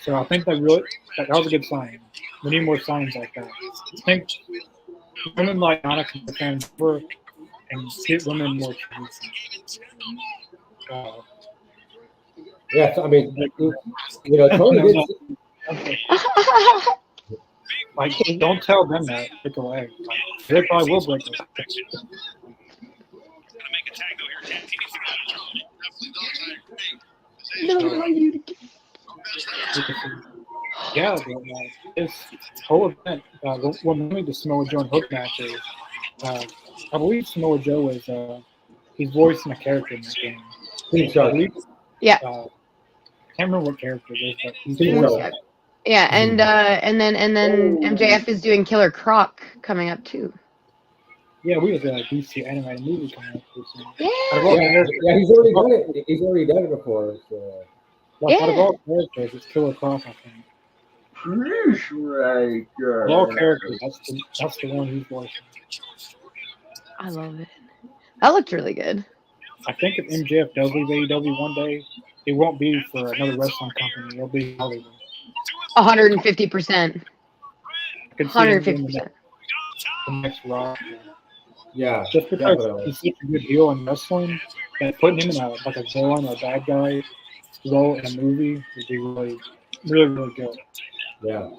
So I think that was a good sign. We need more signs like that. I think women like Anna can fans work and get women more chance. Yeah, so, I mean, Tony did. Like, don't tell them that. Break a leg. Like, they probably will break a leg. Yeah, this whole event, what made the Samoa Joe and Hook matches, I believe Samoa Joe is he's voicing a character in this game. Yeah. Can't remember what character it is, but he's voicing. Yeah, and then MJF is doing Killer Croc coming up too. Yeah, we have a DC animated movie coming up soon. Yeah, he's already done it. He's already done it before. So. Out of all characters, it's Killer Croc, I think. Right. Of all characters, that's the one he's voicing. I love it. That looked really good. I think if MJF does leave AEW one day, it won't be for another wrestling company. It'll be Hollywood. 150%. 150%. The next Rock. Yeah. Just because he's such a good heel in wrestling, that putting him in a villain or a bad guy role in a movie would be really, really, really good. Yeah.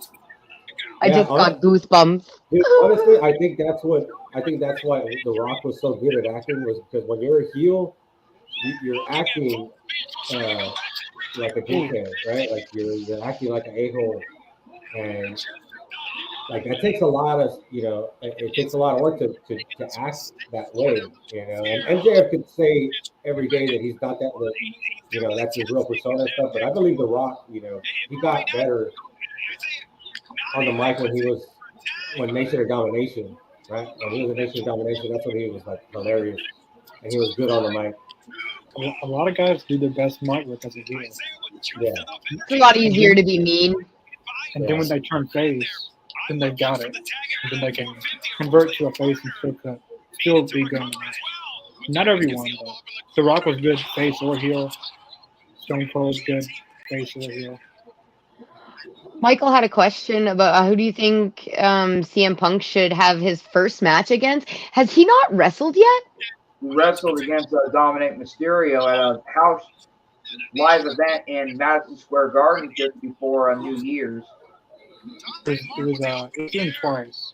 I just got goosebumps. Dude, honestly, I think that's why The Rock was so good at acting, was because when you're a heel, you're acting like a dickhead, right? Like you're acting like an a-hole, and like that takes a lot of it takes a lot of work to act that way, And MJF could say every day that he's not that, that's his real persona and stuff. But I believe The Rock, he got better on the mic when Nation of Domination, right? When he was in Nation of Domination, that's when he was like hilarious, and he was good on the mic. A lot of guys do their best mic work as a heel. Yeah, it's a lot easier to be mean. And then when they turn face, then they've got it. And then they can convert to a face and still be good. Not everyone, but The Rock was good face or heel. Stone Cold's good face or heel. Michael had a question about who do you think CM Punk should have his first match against? Has he not wrestled yet? He wrestled against Dominic Mysterio at a house live event in Madison Square Garden just before New Year's. It was in twice.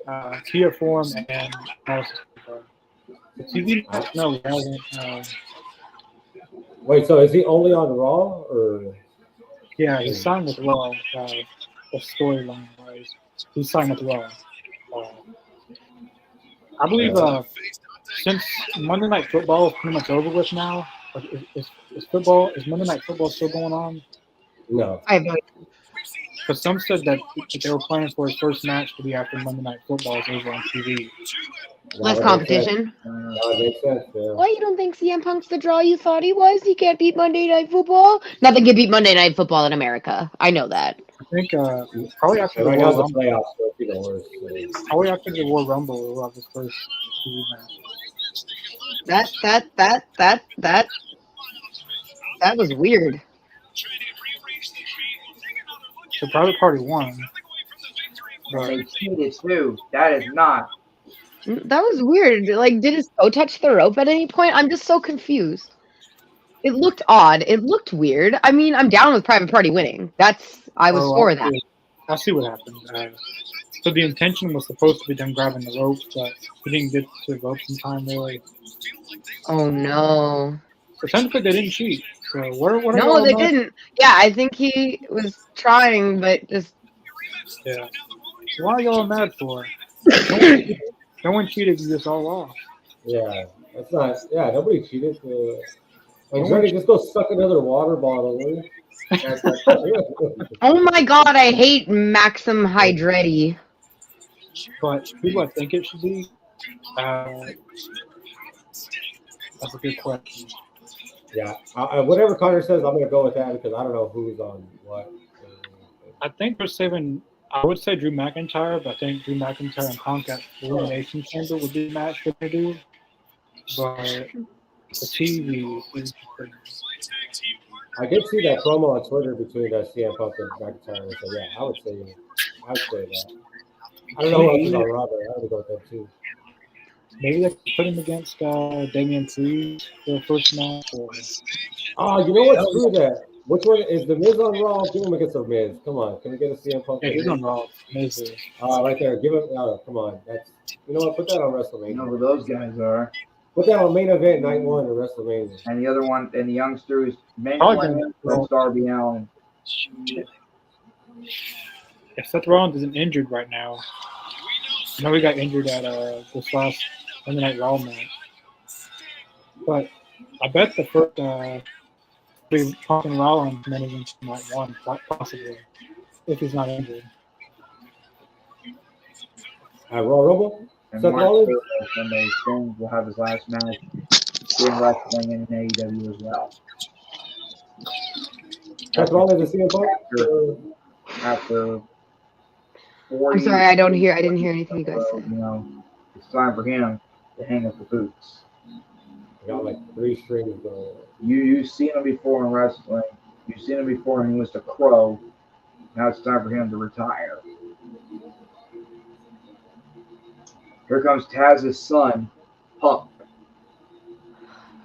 Kia Form and Madison Square Garden. No, he hasn't. Wait, so is he only on Raw or? Yeah, he signed with Raw. The storyline wise, he signed with Raw. I believe since Monday Night Football is pretty much over with now, is Monday Night Football still going on? No. I have no idea. Because some said that they were planning for his first match to be after Monday Night Football is over on TV. Less competition. That makes sense, yeah. Why you don't think CM Punk's the draw you thought he was? He can't beat Monday Night Football? Nothing can beat Monday Night Football in America. I know that. I think probably after the Right Royal now the Rumble. playoffs, so it's even worse. So. Probably after the Royal Rumble, we'll have his first TV match. That was weird. So Private Party won. They cheated too. That is not. That was weird. Like, did his toe touch the rope at any point? I'm just so confused. It looked odd. It looked weird. I mean, I'm down with Private Party winning. I was for that. I'll see what happened. So the intention was supposed to be them grabbing the ropes, but he didn't get to the ropes in time, really. Oh no. So technically they didn't cheat. So what are No, y'all they mad? didn't. Yeah, I think he was trying, but just Yeah. Why are y'all mad for? No one cheated. You just all lost. Yeah, that's not. Yeah, nobody cheated. Anxiety, just go suck another water bottle. Will you? oh my god, I hate Maxim Hydretti. But people I think it should be. That's a good question. Yeah, whatever Connor says, I'm gonna go with that because I don't know who's on what. I think they're saving. I would say Drew McIntyre, but I think Drew McIntyre and Punk at Elimination Chamber would be the match that they do. But the TV is pretty. I did see that promo on Twitter between CM Punk and McIntyre. So yeah, I would say that. I don't know who else is on Raw, but I would go with that too. Maybe they could put him against Damian Priest for the first match. Oh, you know what? Screw that. Which one is the Miz on Raw? Give him against the Miz. Come on, can we get a CM Punk? Yeah, he's on Raw. Miz is. Right there. Give him. Come on. That's. You know what? Put that on WrestleMania. You know who those guys are. Put that on main event night 1 of WrestleMania. And the other one, and the youngster is main one. That's Darby Allin. If Seth Rollins isn't injured right now, I know he got injured at this last Monday Night Raw match. But I bet the first Punk and Rollins main event night 1, possibly, if he's not injured. Royal Rumble? And Seth Rollins? Sunday, Stones will have his last match in wrestling in AEW as well. Seth Rollins and CM Punk? After 40 I'm sorry, I didn't hear anything you guys said. You know, it's time for him to hang up the boots. I got like 3 strings going. You've seen him before in wrestling. You've seen him before and he was the Crow. Now it's time for him to retire. Here comes Taz's son, Puck.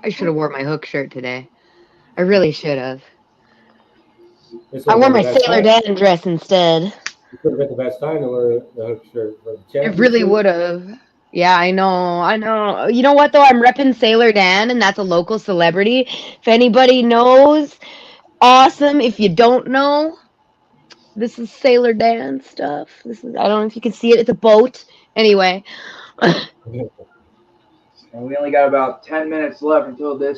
I should have wore my Hook shirt today. I really should have. I wore my Sailor Dan dress instead. You could have been the best time to wear the Hook shirt. It really would have. Yeah, I know. You know what, though? I'm repping Sailor Dan, and that's a local celebrity. If anybody knows, awesome. If you don't know, this is Sailor Dan stuff. I don't know if you can see it. It's a boat. Anyway. And we only got about 10 minutes left until the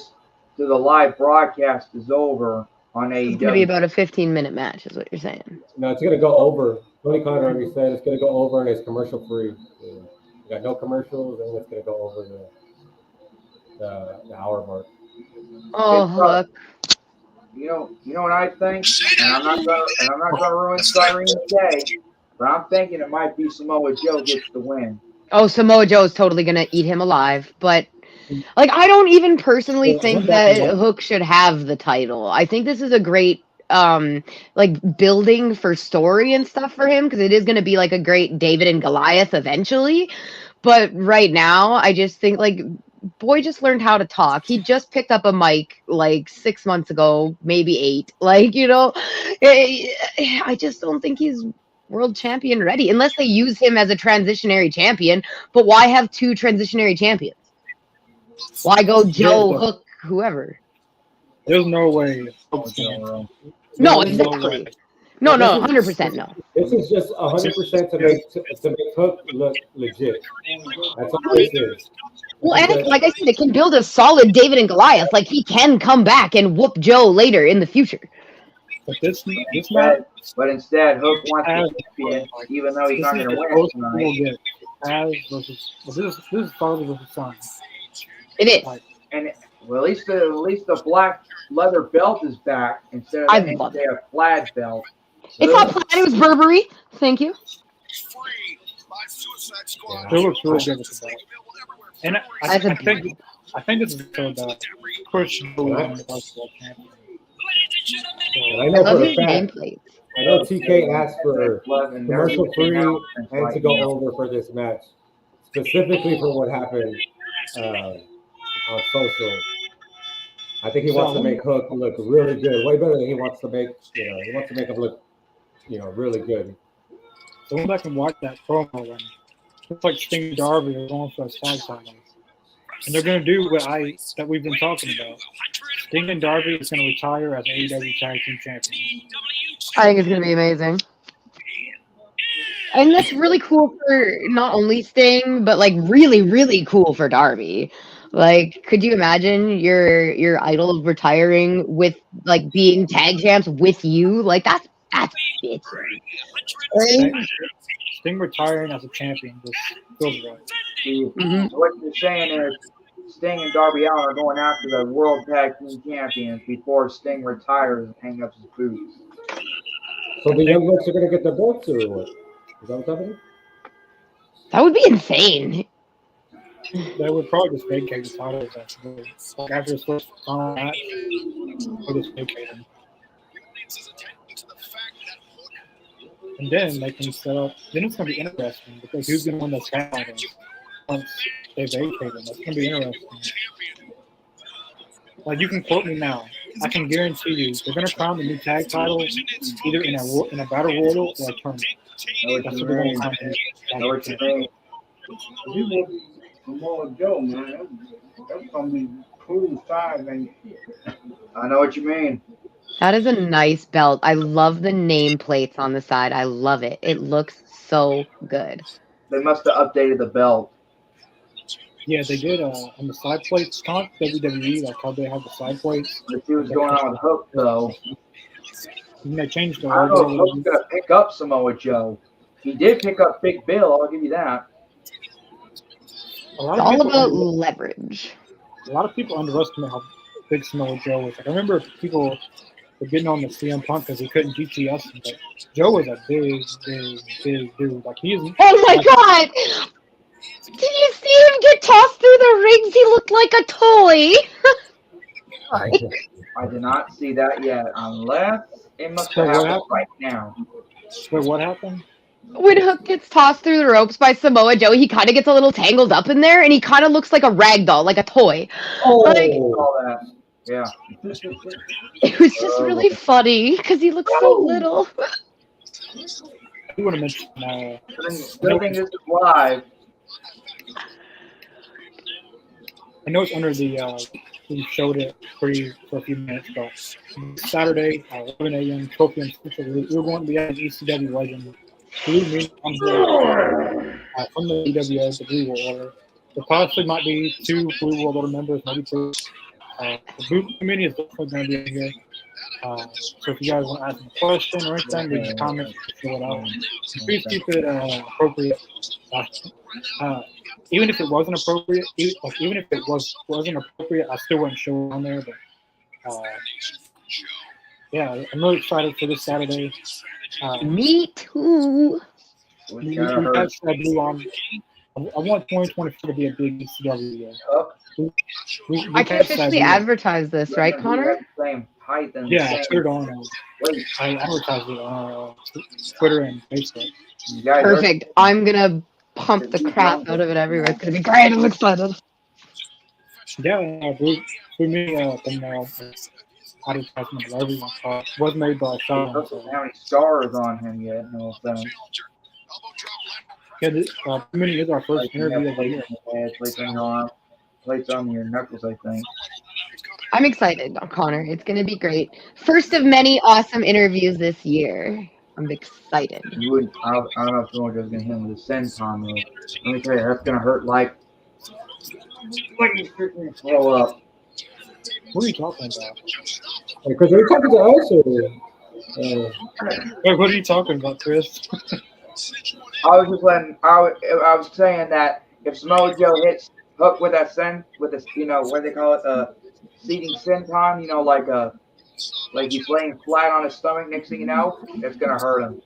live broadcast is over on AEW. It's going to be about a 15-minute match, is what you're saying. No, it's going to go over. Tony Khan already said it's going to go over and it's commercial free. You got no commercials, and it's going to go over the hour mark. Oh, Hook. You know what I think? And I'm not gonna ruin Cyrene's day, but I'm thinking it might be Samoa Joe gets the win. Oh, Samoa Joe is totally going to eat him alive. But, like, I don't even personally think that Hook should have the title. I think this is a great, building for story and stuff for him, because it is going to be, like, a great David and Goliath eventually. But right now, I just think, like, boy just learned how to talk. He just picked up a mic, like, 6 months ago, maybe 8. Like, you know, I just don't think he's world champion ready, unless they use him as a transitionary champion. But why have 2 transitionary champions? Why go Joe, Hook, whoever? There's no way. No, exactly. No, 100% no. This is just 100% to make Hook look legit. That's all this is. Well, and like I said, it can build a solid David and Goliath. Like, he can come back and whoop Joe later in the future. But instead, Hook wants the champion, even though he's not going to win tonight. This is father versus son. It is. And well, at least the black leather belt is back instead of a plaid belt. It's not plaid. It was Burberry. Thank you. It looks really good with the belt. And I think this is the push the champion. I know for a fact. I know TK asked for commercial free and to go over for this match. specifically for what happened on social. I think he wants to make Hook look really good, way better than he wants to make. He wants to make him look, really good. So go back and watch that promo when it's like Sting and Darby are going for a tag title. And they're going to do that we've been talking about. Sting and Darby is going to retire as AEW Tag Team Champions. I think it's going to be amazing. And that's really cool for not only Sting, but like really, really cool for Darby. Like, could you imagine your idol retiring with like being tag champs with you? Like that's bitchy. Sting retiring as a champion just feels right. What you're saying is Sting and Darby Allin are going after the World Tag Team Champions before Sting retires and hangs up his boots. So the Young Bucks are going to get the belts or what? Is that what's happening? That would be insane. They would probably just vacate the titles after his first final match. They just vacate them. And then they can set up. Then it's going to be interesting because who's going to win those titles once they vacate them? That's going to be interesting. Like you can quote me now. I can guarantee you they're going to crown the new tag titles either in a battle royal or a tournament. That's what they're going to crown. Samoa Joe, man, that's gonna be cool size, man. I know what you mean. That is a nice belt. I love the nameplates on the side. I love it. It looks so good. They must have updated the belt. Yeah, they did on the side plates. Kind of WWE, like how they have the side plates. Let's see what's going on with Hook, though. And they changed the I don't know if Hook's gonna pick up Samoa Joe. He did pick up Big Bill. I'll give you that. It's all about leverage. A lot of people underestimate how big Samoa Joe is. Like I remember people were getting on the CM Punk because he couldn't GTS him, but Joe is a big dude. Like he is. Oh my god! Did you see him get tossed through the rings? He looked like a toy. I did not see that yet, unless it must have happened right now. Wait, what happened? When Hook gets tossed through the ropes by Samoa Joe, he kind of gets a little tangled up in there, and he kind of looks like a rag doll, like a toy. All that. Yeah. It was just really funny because he looks so little. You want to mention? Still think this is live. I know it's under the. We showed it for a few minutes, but Saturday, 11 a.m. 12 p.m. We're going to be at an ECW legend. From the EWS, the Blue World Order. There possibly might be 2 Blue World Order members, maybe 2. The Blue community is definitely going to be here. So if you guys want to ask a question or anything, leave a comment, fill it out. Please keep it appropriate. Even if it wasn't appropriate, even if it wasn't appropriate, I still wouldn't show it on there. But yeah, I'm really excited for this Saturday. Me too. I want 2024 to be a big ECW year. I can officially advertise this, right, Connor? Yeah, I put it on. I advertised it on Twitter and Facebook. Perfect. I'm gonna pump the crap out of it everywhere. It's gonna be great. I'm excited. Yeah, we made advertisement of everyone. It was made by Sean. Doesn't have any stars on him yet. No offense. Yeah, Community is our first interview of the year. Plates on your knuckles, I think. I'm excited, Connor. It's going to be great. First of many awesome interviews this year. I'm excited. I don't know if someone was going to hit him with a senton, though. Let me tell you, that's going to hurt like he's freaking throw up. What are you talking about? Because we're talking to us, Wait, what are you talking about, Chris? I was saying that if Samoa Joe hits Hook with that with this, what they call it, the seating senton, like he's laying flat on his stomach. Next thing you know, it's gonna hurt him.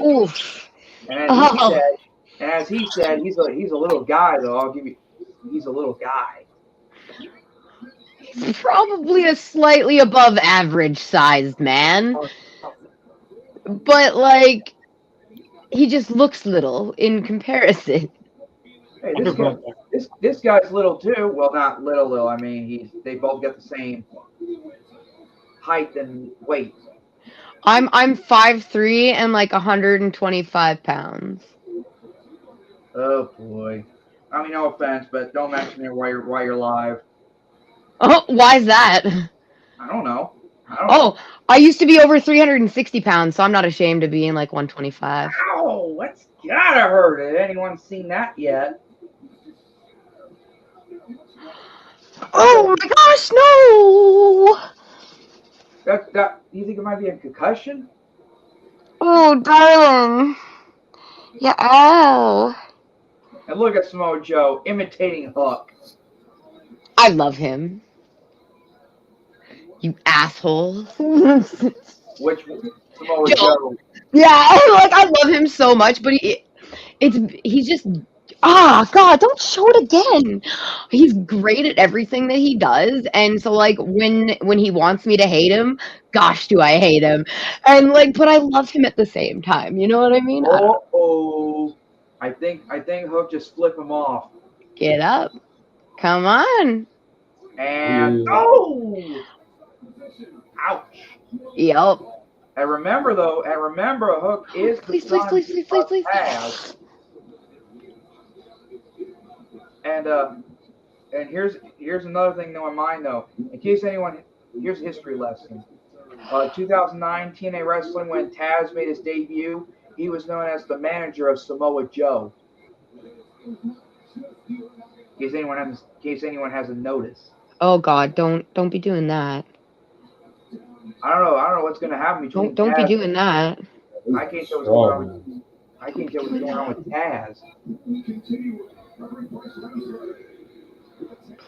Oof. And as he said, he's a little guy though. I'll give you, he's a little guy. He's probably a slightly above average sized man. But he just looks little in comparison. Hey, I could vote there. this guy's little too. Well, not little. I mean, they both got the same height and weight. I'm 5'3" and like 125 pounds. Oh boy. I mean, no offense, but don't mention it while you're live. Oh, why is that? I don't know. Know. I used to be over 360 pounds, so I'm not ashamed of being like 125. Ow! That's gotta hurt. Has anyone seen that yet? Oh my gosh, no! That you think it might be a concussion? Oh, darling. Yeah, ow. And look at Samoa Joe imitating Hook. I love him. You asshole. Which Samoa Joe? Yeah, like I love him so much, but he's just God, don't show it again. He's great at everything that he does, and so like when he wants me to hate him, gosh, do I hate him. And like, but I love him at the same time. You know what I mean? I think Hook just flipped him off. Get up. Come on. And ouch. Yep. And remember Hook is please, please. Taz. And here's another thing in my mind though. In case anyone, here's a history lesson. 2009 TNA Wrestling, when Taz made his debut, he was known as the manager of Samoa Joe. In case anyone hasn't noticed. Oh God, don't be doing that. I don't know what's gonna happen between. Don't be doing that. I can't tell what's going on with Taz.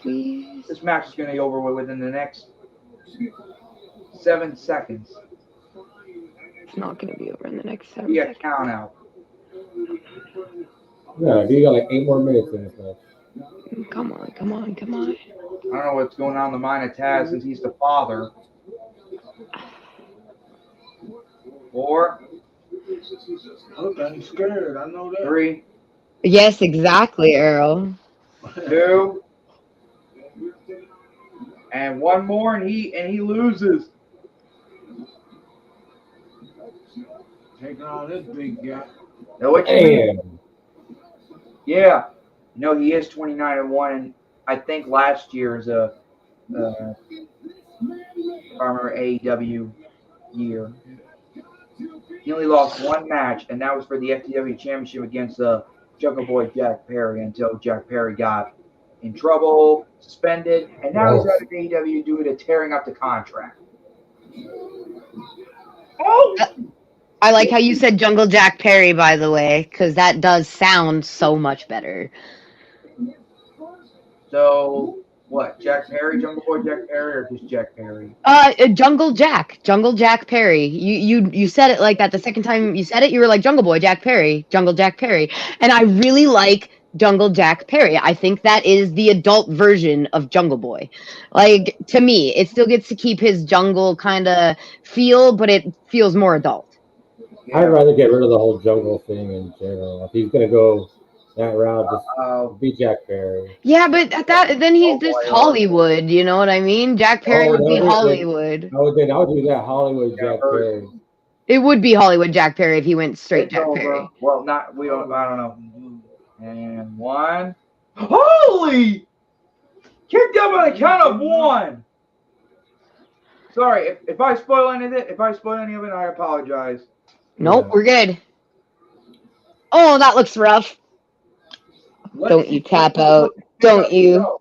Please. This match is gonna be over within the next 7 seconds. It's not gonna be over in the next 7 seconds. Yeah, count out. Yeah, you got like 8 more minutes in this match. Come on. I don't know what's going on in the mind of Taz since he's the father. 4. Hook ain't scared. I know that. 3. Yes, exactly, Earl. 2. And 1 more, and he loses. Taking on this big guy. Know what you mean? Yeah. He is 29-1, and I think last year's if I remember AEW year. He only lost 1 match, and that was for the FTW Championship against Jungle Boy Jack Perry until Jack Perry got in trouble, suspended, and now he's out of AEW due to tearing up the contract. I like how you said Jungle Jack Perry, by the way, because that does sound so much better. So, what? Jack Perry, Jungle Boy Jack Perry, or just Jack Perry? Jungle Jack Perry. You said it like that the second time you said it. You were like Jungle Boy Jack Perry, Jungle Jack Perry, and I really like Jungle Jack Perry. I think that is the adult version of Jungle Boy. Like, to me, it still gets to keep his jungle kind of feel, but it feels more adult. I'd rather get rid of the whole jungle thing in general. If he's gonna go that route, just be Jack Perry. Yeah, but then he's just Hollywood. You know what I mean? Jack Perry would be Hollywood. I would do that Hollywood Jack Perry. It would be Hollywood Jack Perry if he went straight Jack Perry. Well, I don't know. And 1. Holy! Kicked up on the count of 1. Sorry if I spoil any of it. If I spoil any of it, I apologize. Nope, we're good. Oh, that looks rough. Don't you tap out. Don't you.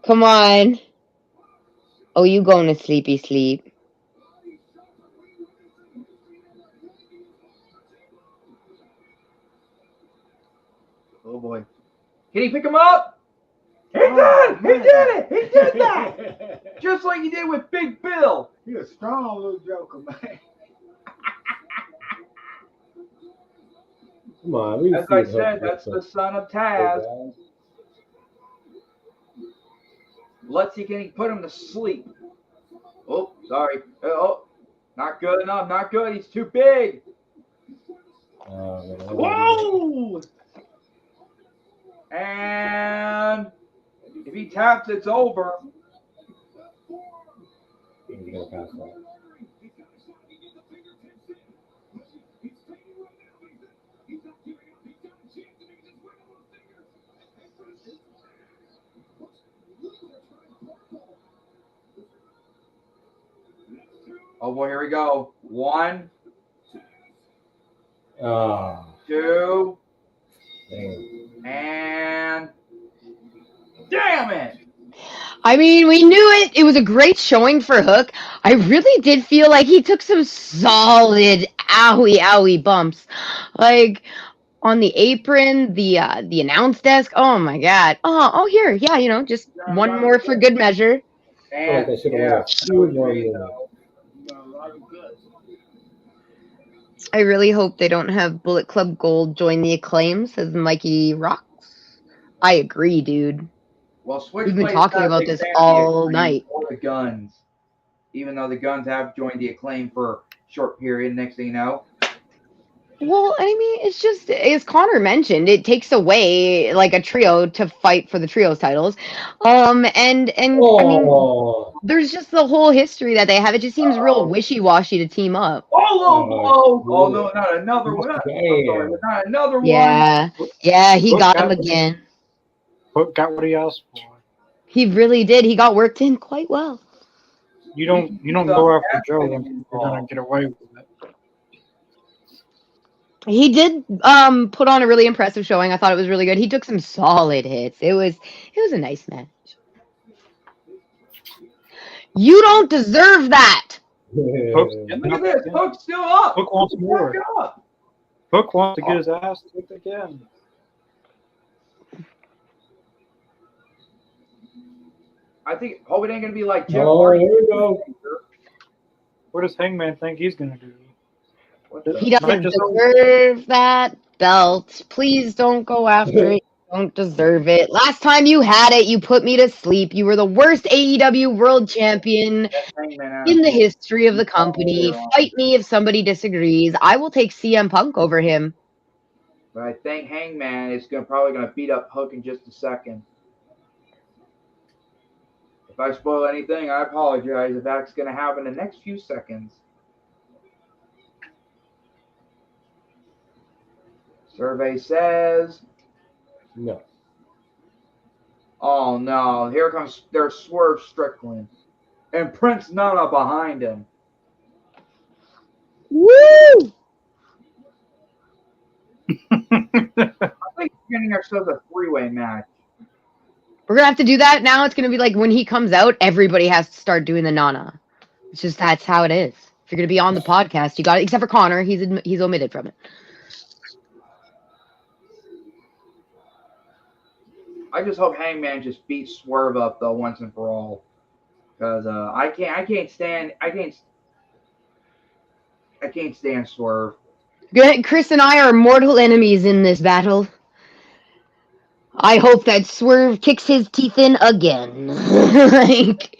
Come on. Oh, you going to sleepy sleep. Oh, boy. Can he pick him up? He did! He did it! He did that! Just like he did with Big Bill. He's a strong little joker, man. Come on. As I said, that's the son of Taz. Let's see, can he put him to sleep? Oh, sorry. Oh, not good enough. Not good. He's too big. Whoa! And if he taps, it's over. He's gonna pass that. Oh boy, here we go. 1, Oh, 2, damn. and damn it! I mean, we knew it. It was a great showing for Hook. I really did feel like he took some solid owie bumps. Like on the apron, the announce desk. Oh my god. Oh here. Yeah, just one more for good measure. I feel like And they should have yeah, went a few more minutes. I really hope they don't have Bullet Club Gold join the Acclaim, says Mikey Rocks. I agree, dude. well, We've been Switchblade is talking not a about big this fan of the all Acclaim night. or the Guns, even though the Guns have joined the Acclaim for a short period. Next thing you know, Well, I mean, it's just as Connor mentioned, it takes away like a trio to fight for the trios titles. And I mean, Oh, there's just the whole history that they have. It just seems real wishy-washy to team up. oh no, not another one. I'm sorry, damn. not another one. Yeah, he Hook got him got what he- again. Hook got what he asked for. He really did. He got worked in quite well. You don't go after Joe when you're gonna get away with it. He did put on a really impressive showing. I thought it was really good. He took some solid hits. It was a nice match. You don't deserve that. Hook's getting Look up at this. again. Hook's still up. Hook wants more. Back up. Hook wants to get his ass kicked again. I think. Hope it ain't gonna be like Jeff Oh, Hardy. here we go. What does Hangman think he's gonna do? He doesn't deserve that belt. Please don't go after it. You don't deserve it. Last time you had it, you put me to sleep. You were the worst AEW world champion in the history of the company. Fight me if somebody disagrees. I will take CM Punk over him. But I think Hangman is probably gonna beat up Hook in just a second. If I spoil anything, I apologize. If that's gonna happen in the next few seconds. Survey says. No. Oh no! Here comes their Swerve Strickland, and Prince Nana behind him. Woo! I think we're getting ourselves a three-way match. We're gonna have to do that now. It's gonna be like when he comes out, everybody has to start doing the Nana. It's just that's how it is. If you're gonna be on the podcast, you got it. Except for Connor, he's omitted from it. I just hope Hangman just beats Swerve up though once and for all, because I can't stand Swerve. Good. Chris and I are mortal enemies in this battle. I hope that Swerve kicks his teeth in again. Like,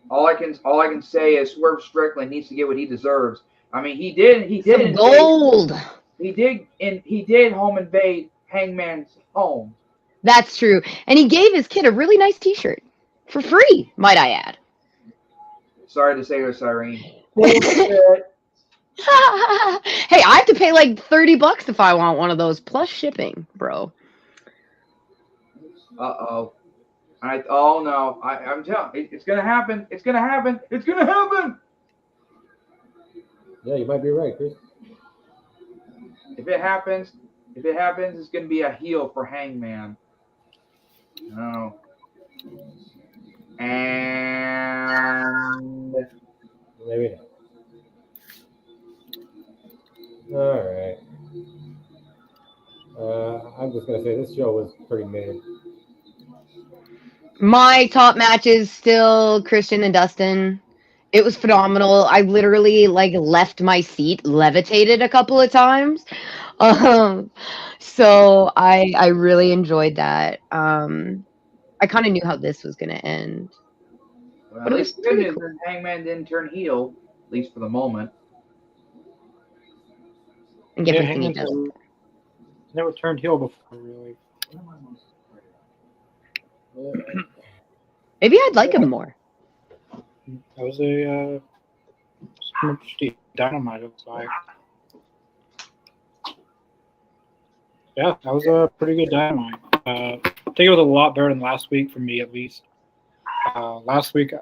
all I can say is Swerve Strickland needs to get what he deserves. I mean, he did some gold. He did home invade Hangman's home. That's true. And he gave his kid a really nice T-shirt for free, might I add. Sorry to say this, Irene. Bullshit. Hey, I have to pay like $30 if I want one of those plus shipping, bro. Oh no! I'm telling you, it's gonna happen. It's gonna happen. It's gonna happen. Yeah, you might be right, Chris. If it happens, it's gonna be a heel for Hangman. No. And maybe not. All right. I'm just gonna say this show was pretty mid. My top match is still Christian and Dustin. It was phenomenal. I literally like left my seat, levitated a couple of times. So I really enjoyed that. I kind of knew how this was gonna end. well, But at it least was the good pretty news cool. is Hangman didn't turn heel, at least for the moment. and give Yeah, him some Hangman's heat. never turned heel before, really. Maybe I'd like him more. That was a Dynamite, it looks like. Yeah, that was a pretty good Dynamite. I think it was a lot better than last week for me, at least. Last week,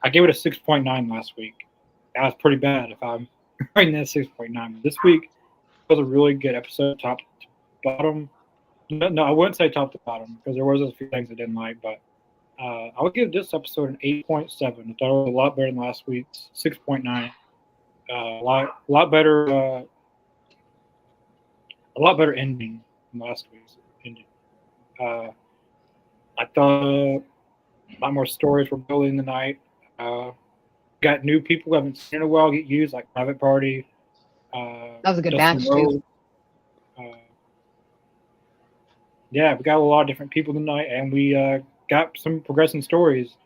I gave it a 6.9 last week. That was pretty bad if I'm rating that 6.9. This week was a really good episode, top to bottom. No, I wouldn't say top to bottom because there was a few things I didn't like, but I would give this episode an 8.7. I thought it was a lot better than last week's 6.9. A lot better ending than last week's ending. I thought a lot more stories were building tonight. Got new people who haven't seen in a while get used, like Private Party. That was a good Dustin match Rhodes. too. Yeah, we got a lot of different people tonight, and we got some progressing stories.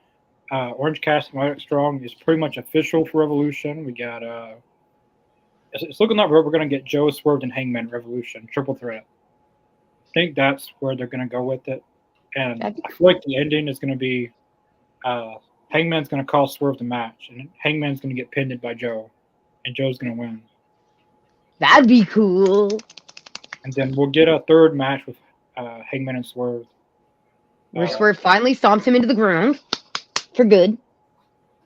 Orange Cassidy, Roderick Strong is pretty much official for Revolution. We got it's looking like we're going to get Joe Swerved and Hangman Revolution triple threat. I think that's where they're going to go with it, and I feel like the ending is going to be Hangman's going to call Swerve the match, and Hangman's going to get pinned by Joe, and Joe's going to win. That'd be cool. And then we'll get a third match with Hangman and Swerve. Where Swerve finally stomps him into the ground for good.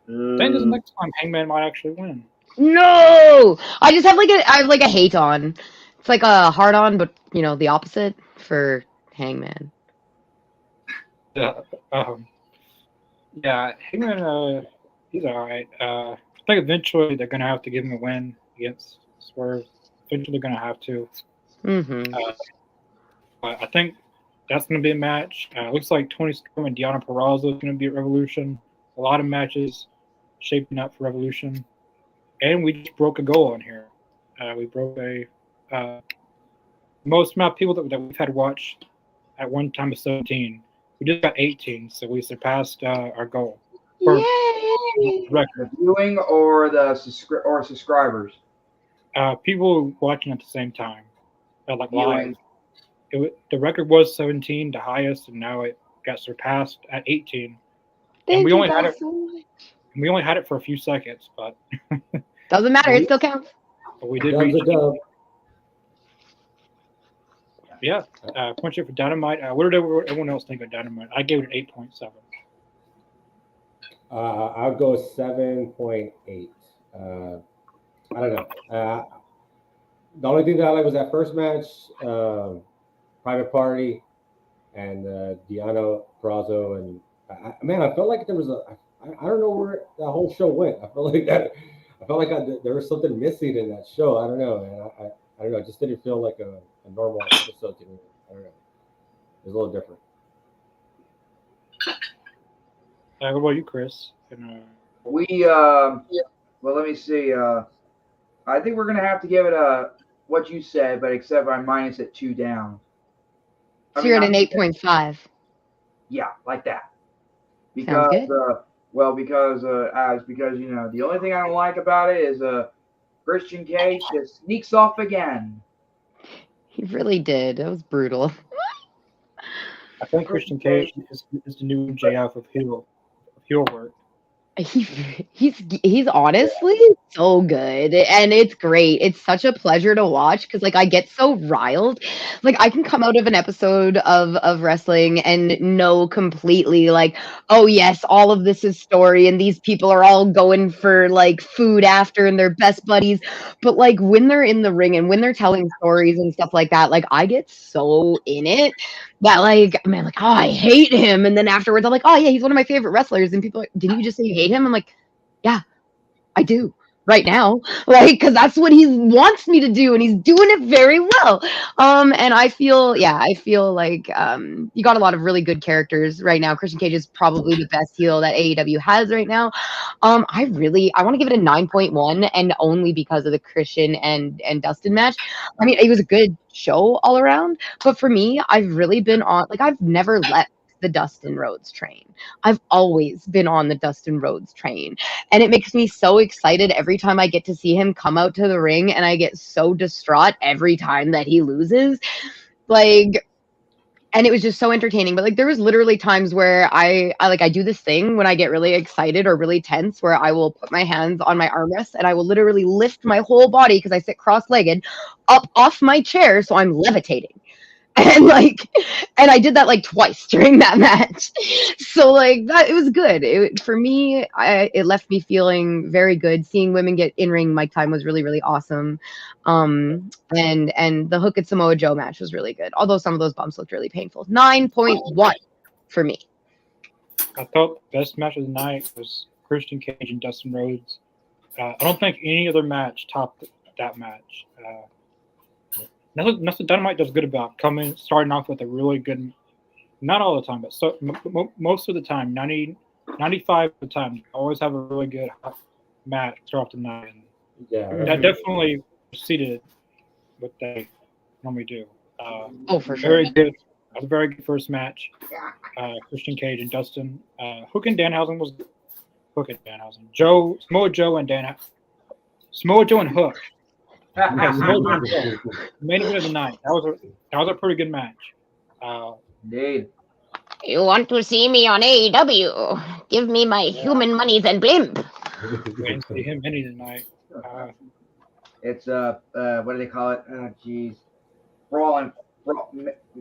I think this next time Hangman might actually win. No, I just have a hate on. It's like a hard on, but the opposite for Hangman. Yeah, Hangman, he's all right. I think eventually they're gonna have to give him a win against Swerve. Eventually they're gonna have to. But I think that's gonna be a match. Looks like Tony Storm and Deonna Purrazzo is gonna be at Revolution. A lot of matches shaping up for Revolution. And we just broke a goal on here. We broke a most amount of people that we've had watch at one time of 17. We just got 18, so we surpassed our goal. Yay! The viewing or the subscribers? People watching at the same time, like Viewing. live. The record was 17, the highest, and now it got surpassed at 18. Thank we you only had guys it. so much. We only had it for a few seconds, but Doesn't matter. It still counts. But we did reach. Yeah, point you for Dynamite. What did everyone else think of Dynamite? I gave it an 8.7. I'll go 7.8. I don't know. The only thing that I like was that first match, Private Party, and Deonna Purrazzo, and I felt like there was I don't know where that whole show went. I felt like there was something missing in that show. I don't know, man. I don't know. It just didn't feel like a normal episode to me. I don't know. It was a little different. What about you, Chris? Well, let me see. I think we're gonna have to give it what you said, but except I minus it 2 down. So you're at an 8.5. Yeah, like that. Because because the only thing I don't like about it is Christian Cage just sneaks off again. He really did. That was brutal. I think Christian Cage is the new MJF of heel work. He's honestly so good, and it's great. It's such a pleasure to watch because I get so riled. I can come out of an episode of wrestling and know completely oh yes, all of this is story and these people are all going for food after and they're best buddies. But when they're in the ring and when they're telling stories and stuff like that, I get so in it that oh, I hate him. And then afterwards I'm like, oh yeah, he's one of my favorite wrestlers. And people are like, didn't you just say you hate him? I'm like, yeah, I do right now. Because that's what he wants me to do. And he's doing it very well. And I feel you got a lot of really good characters right now. Christian Cage is probably the best heel that AEW has right now. I want to give it a 9.1, and only because of the Christian and Dustin match. It was a good show all around, but for me, I've really been on I've never let the Dustin Rhodes train. I've always been on the Dustin Rhodes train. And it makes me so excited every time I get to see him come out to the ring, and I get so distraught every time that he loses. Like, and it was just so entertaining. But like, there was literally times where I do this thing when I get really excited or really tense, where I will put my hands on my armrests and I will literally lift my whole body, because I sit cross-legged, up off my chair, so I'm levitating. And I did that like twice during that match. So like that, it was good. For me, it left me feeling very good. Seeing women get in ring mic time was really, really awesome. And the Hook and Samoa Joe match was really good. Although some of those bumps looked really painful. 9.1 for me. I thought the best match of the night was Christian Cage and Dustin Rhodes. I don't think any other match topped that match. That's what Dynamite does good about, starting off with a really good, not all the time, but most of the time, 95 of the time, always have a really good match to start off the night. Yeah, that definitely proceeded what they normally do. For sure. Very good. That was a very good first match. Christian Cage and Dustin. Hook and Danhausen was Hook and Danhausen. Samoa Joe and Hook. Main event of the night. That was a pretty good match. Indeed. You want to see me on AEW? Give me my human monies and blimp. We didn't see him any tonight. It's what do they call it? Oh, jeez,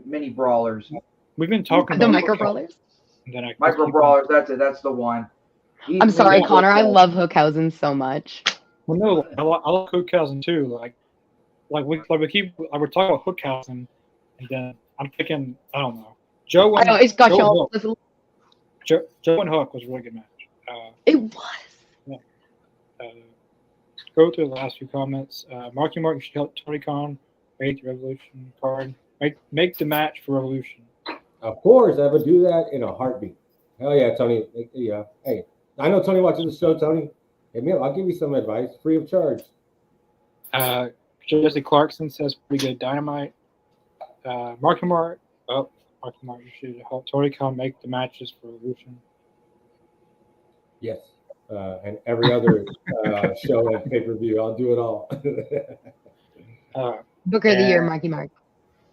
mini brawlers. We've been talking the about micro brawlers. Micro brawlers. That's it. That's the one. I'm sorry, Connor. I love Hookhausen so much. Well, no, I like Hookhausen too. We're talking about Hookhausen, and then I'm thinking, I don't know. Joe and Hook was a really good match. It was. Yeah. Go through the last few comments. Marky Mark should help Tony Khan make the Revolution card. Make the match for Revolution. Of course, I would do that in a heartbeat. Hell yeah, Tony. Yeah. Hey, I know Tony watches the show, Tony. Hey, man, I'll give you some advice, free of charge. Jesse Clarkson says pretty good Dynamite. Marky Mark, you should help Tony Khan make the matches for Revolution. Yes. And every other show at pay-per-view. I'll do it all. Booker of the Year, Marky Mark.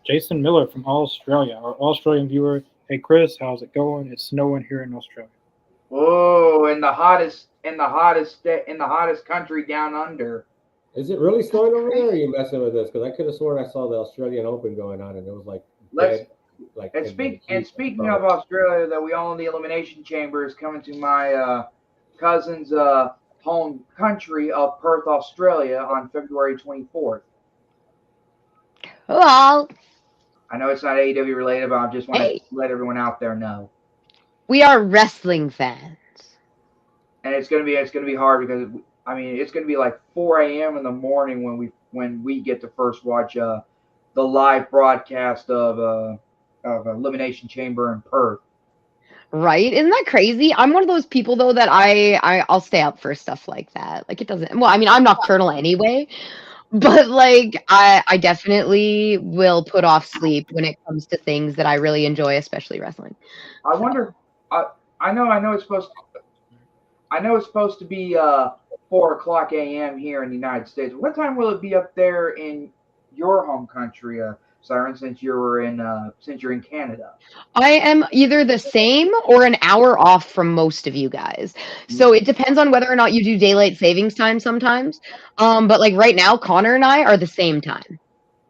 Jason Miller from Australia, our Australian viewer. Hey Chris, how's it going? It's snowing here in Australia. Oh, in the hottest country down under. Is it really snowing over there, or are you messing with us? Because I could have sworn I saw the Australian Open going on, and it was speaking of Australia, that we all in the Elimination Chamber is coming to my cousin's home country of Perth, Australia on February 24th. Well, I know it's not AEW related, but I just want to let everyone out there know. We are wrestling fans. And it's gonna be hard because it's gonna be like 4 a.m. in the morning when we get to first watch the live broadcast of Elimination Chamber in Perth. Right? Isn't that crazy? I'm one of those people though that I'll stay up for stuff like that. Like it doesn't. Well, I'm nocturnal anyway, but like I definitely will put off sleep when it comes to things that I really enjoy, especially wrestling. I wonder. I know it's supposed to be 4:00 a.m. here in the United States. What time will it be up there in your home country, Siren? Since you're in Canada, I am either the same or an hour off from most of you guys. So it depends on whether or not you do daylight savings time sometimes. But like right now, Connor and I are the same time.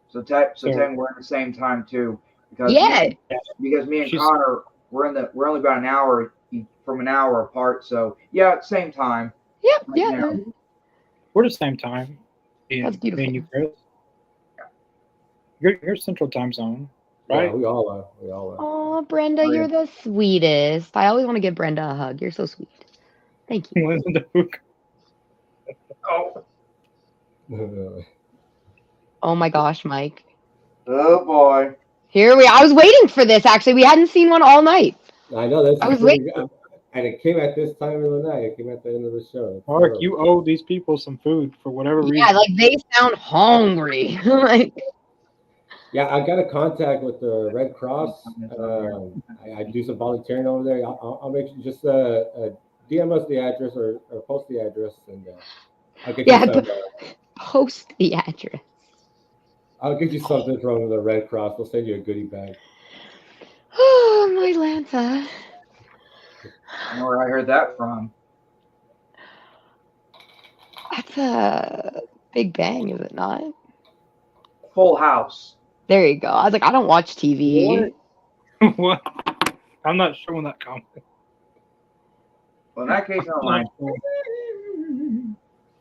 So then we're in the same time too. Because me and Connor we're only about an hour apart. So yeah, same time. Yep. Right now. We're the same time. That's beautiful. You, Chris. You're Central Time Zone, right? Yeah, we all are. Oh, Brenda, you're the sweetest. I always want to give Brenda a hug. You're so sweet. Thank you. Oh my gosh, Mike. Oh boy. Here we are. I was waiting for this actually. We hadn't seen one all night. I know that's. I was waiting. And it came at this time of the night. It came at the end of the show. Mark, you owe these people some food for whatever reason. Yeah, like they sound hungry. Like Yeah, I got a contact with the Red Cross. I do some volunteering over there. I'll make you just DM us the address or post the address, and I'll get you Yeah, some. post the address. I'll get you something from the Red Cross. They'll send you a goodie bag. Oh, my Lanta. I know where I heard that from. That's a Big Bang, is it not? Full House. There you go. I was like, I don't watch TV. What? I'm not showing that comment. Well, in that case, I'm lying.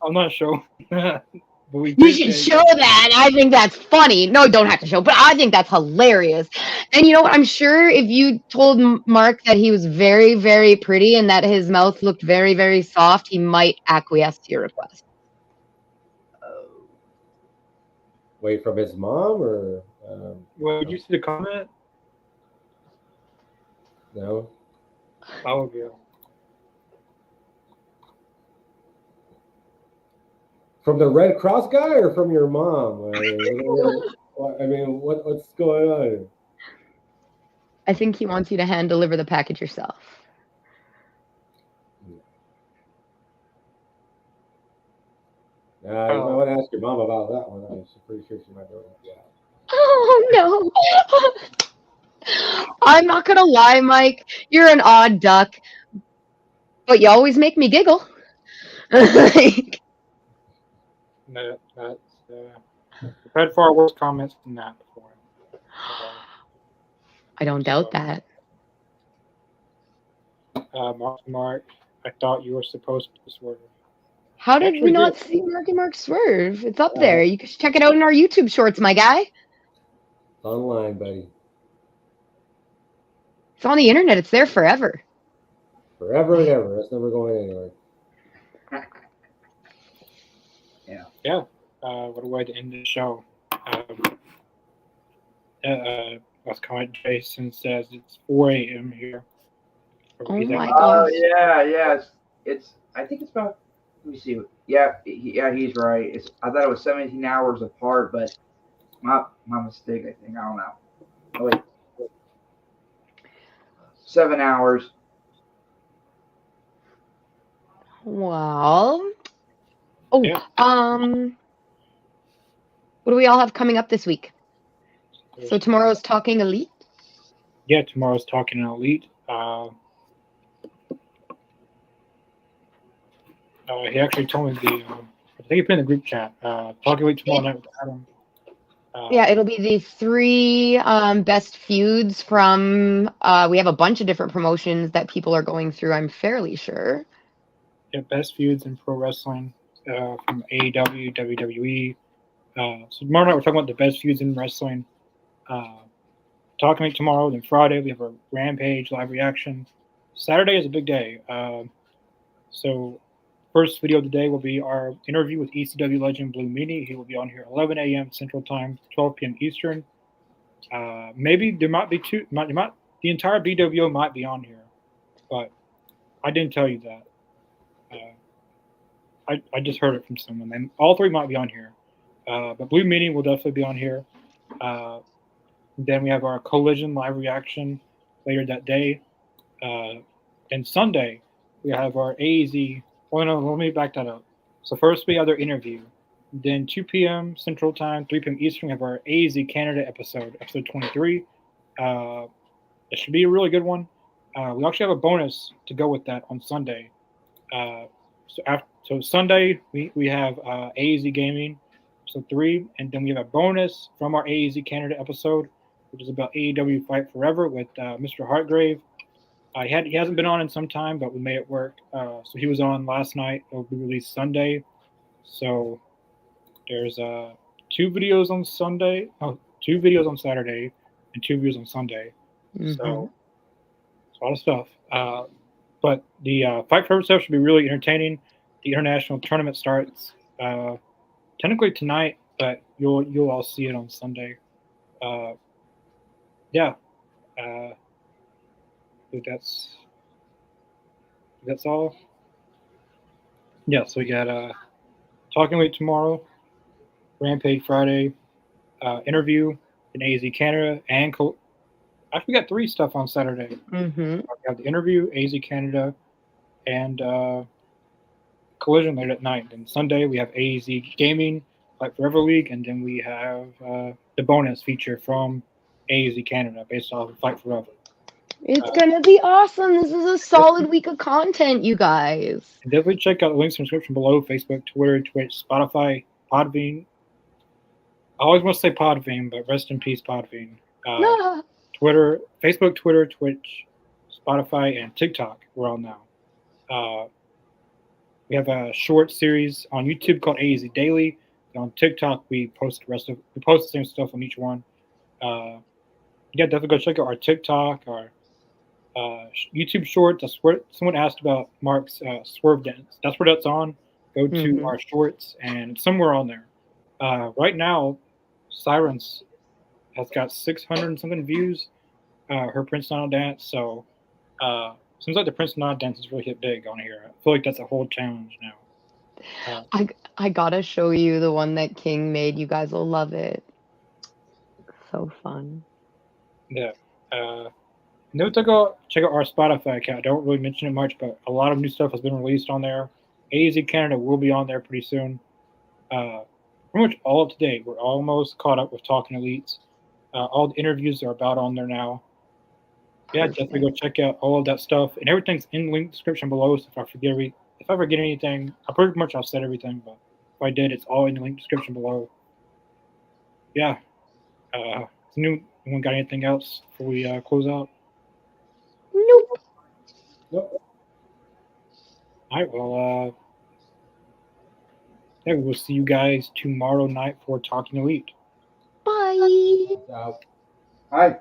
I'm not showing that. But we You should show that. I think that's funny. No, don't have to show, but I think that's hilarious. And you know what? I'm sure if you told Mark that he was very, very pretty and that his mouth looked very, very soft, he might acquiesce to your request. Wait, from his mom or? Well, did you see the comment? No. Oh, yeah. From the Red Cross guy or from your mom? What's going on here? I think he wants you to hand deliver the package yourself. You might want to ask your mom about that one. I'm pretty sure she might know that. Yeah. Oh, no. I'm not going to lie, Mike. You're an odd duck, but you always make me giggle. No, that's, I've had far worse comments than that before. I don't doubt that. Mark, I thought you were supposed to swerve. How did we not see Marky Mark swerve? It's up there. You can check it out in our YouTube shorts, my guy. Online, buddy. It's on the internet. It's there forever. Forever and ever. That's never going anywhere. Yeah. What a way to end the show. Last comment, Jason says it's 4 a.m. here. Oh my Oh gosh. yeah. It's. I think it's about. Let me see. Yeah, he's right. I thought it was 17 hours apart, but my mistake. I think I don't know. Oh wait. 7 hours. Well. Oh, Yeah. What do we all have coming up this week? So tomorrow's Talking Elite? Yeah, tomorrow's Talking Elite. He actually told me I think he put in the group chat. Talking Elite tomorrow night with Adam. Yeah, it'll be the 3 best feuds from. We have a bunch of different promotions that people are going through, I'm fairly sure. Yeah, best feuds in pro wrestling from AEW, WWE. So tomorrow night we're talking about the best feuds in wrestling. Talking Elite tomorrow, then Friday we have a Rampage live reaction. Saturday is a big day. So first video of the day will be our interview with ECW legend Blue Meanie. He will be on here 11 a.m. Central Time, 12 p.m. Eastern. Maybe there might be two. The entire BWO might be on here, but I didn't tell you that. I just heard it from someone, and all 3 might be on here. But Blue Meanie will definitely be on here. Then we have our Collision live reaction later that day. And Sunday we have our AEZ. Oh no, let me back that up. So first we have our interview. Then 2 p.m. Central Time, 3 p.m. Eastern, we have our AEZ Canada episode 23. It should be a really good one. We actually have a bonus to go with that on Sunday. So Sunday we have AEZ Gaming, so 3, and then we have a bonus from our AEZ Canada episode, which is about AEW Fight Forever with Mr. Hartgrave. He hasn't been on in some time, but we made it work. So he was on last night. It will be released Sunday. So there's 2 videos on Sunday. 2 videos on Saturday, and 2 videos on Sunday. Mm-hmm. So it's a lot of stuff. But the Fight Forever stuff should be really entertaining. The international tournament starts technically tonight, but you'll all see it on Sunday. Yeah. I think that's all. Yeah, so we got Talking Elite tomorrow, Rampage Friday, interview in AZ Canada, and actually we got 3 stuff on Saturday. Mm-hmm. We have the interview, AZ Canada, and Collision late at night. And Sunday we have AZ Gaming, Fight Forever League, and then we have the bonus feature from AZ Canada based off of Fight Forever. It's gonna be awesome. This is a solid week of content, you guys. And definitely check out the links in the description below: Facebook, Twitter, Twitch, Spotify, Podbean. I always want to say Podbean, but rest in peace, Podbean. Twitter, Facebook, Twitter, Twitch, Spotify, and TikTok. We're on now. We have a short series on YouTube called AZ Daily. And on TikTok, we post the same stuff on each one. Definitely go check out our TikTok, our YouTube shorts. That's where someone asked about Mark's Swerve Dance. That's where that's on. Go to our shorts, and it's somewhere on there. Right now, Sirens has got 600 and something views. Her Prince Nana dance. So seems like the Prince Nana dance is really hit big on here. I feel like that's a whole challenge now. I gotta show you the one that King made. You guys will love it. So fun. Yeah. Then check out our Spotify account. I don't really mention it much, but a lot of new stuff has been released on there. AZ Canada will be on there pretty soon. Pretty much all up to date. We're almost caught up with Talking Elites. All the interviews are about on there now. Yeah, definitely go check out all of that stuff, and everything's in the link description below. So if I forget anything, I pretty much I've said everything, but if I did, it's all in the link description below. Yeah. Anyone got anything else before we close out? Nope. Nope. All right. Well, yeah, we'll see you guys tomorrow night for Talking Elite. Bye. Out. Hi.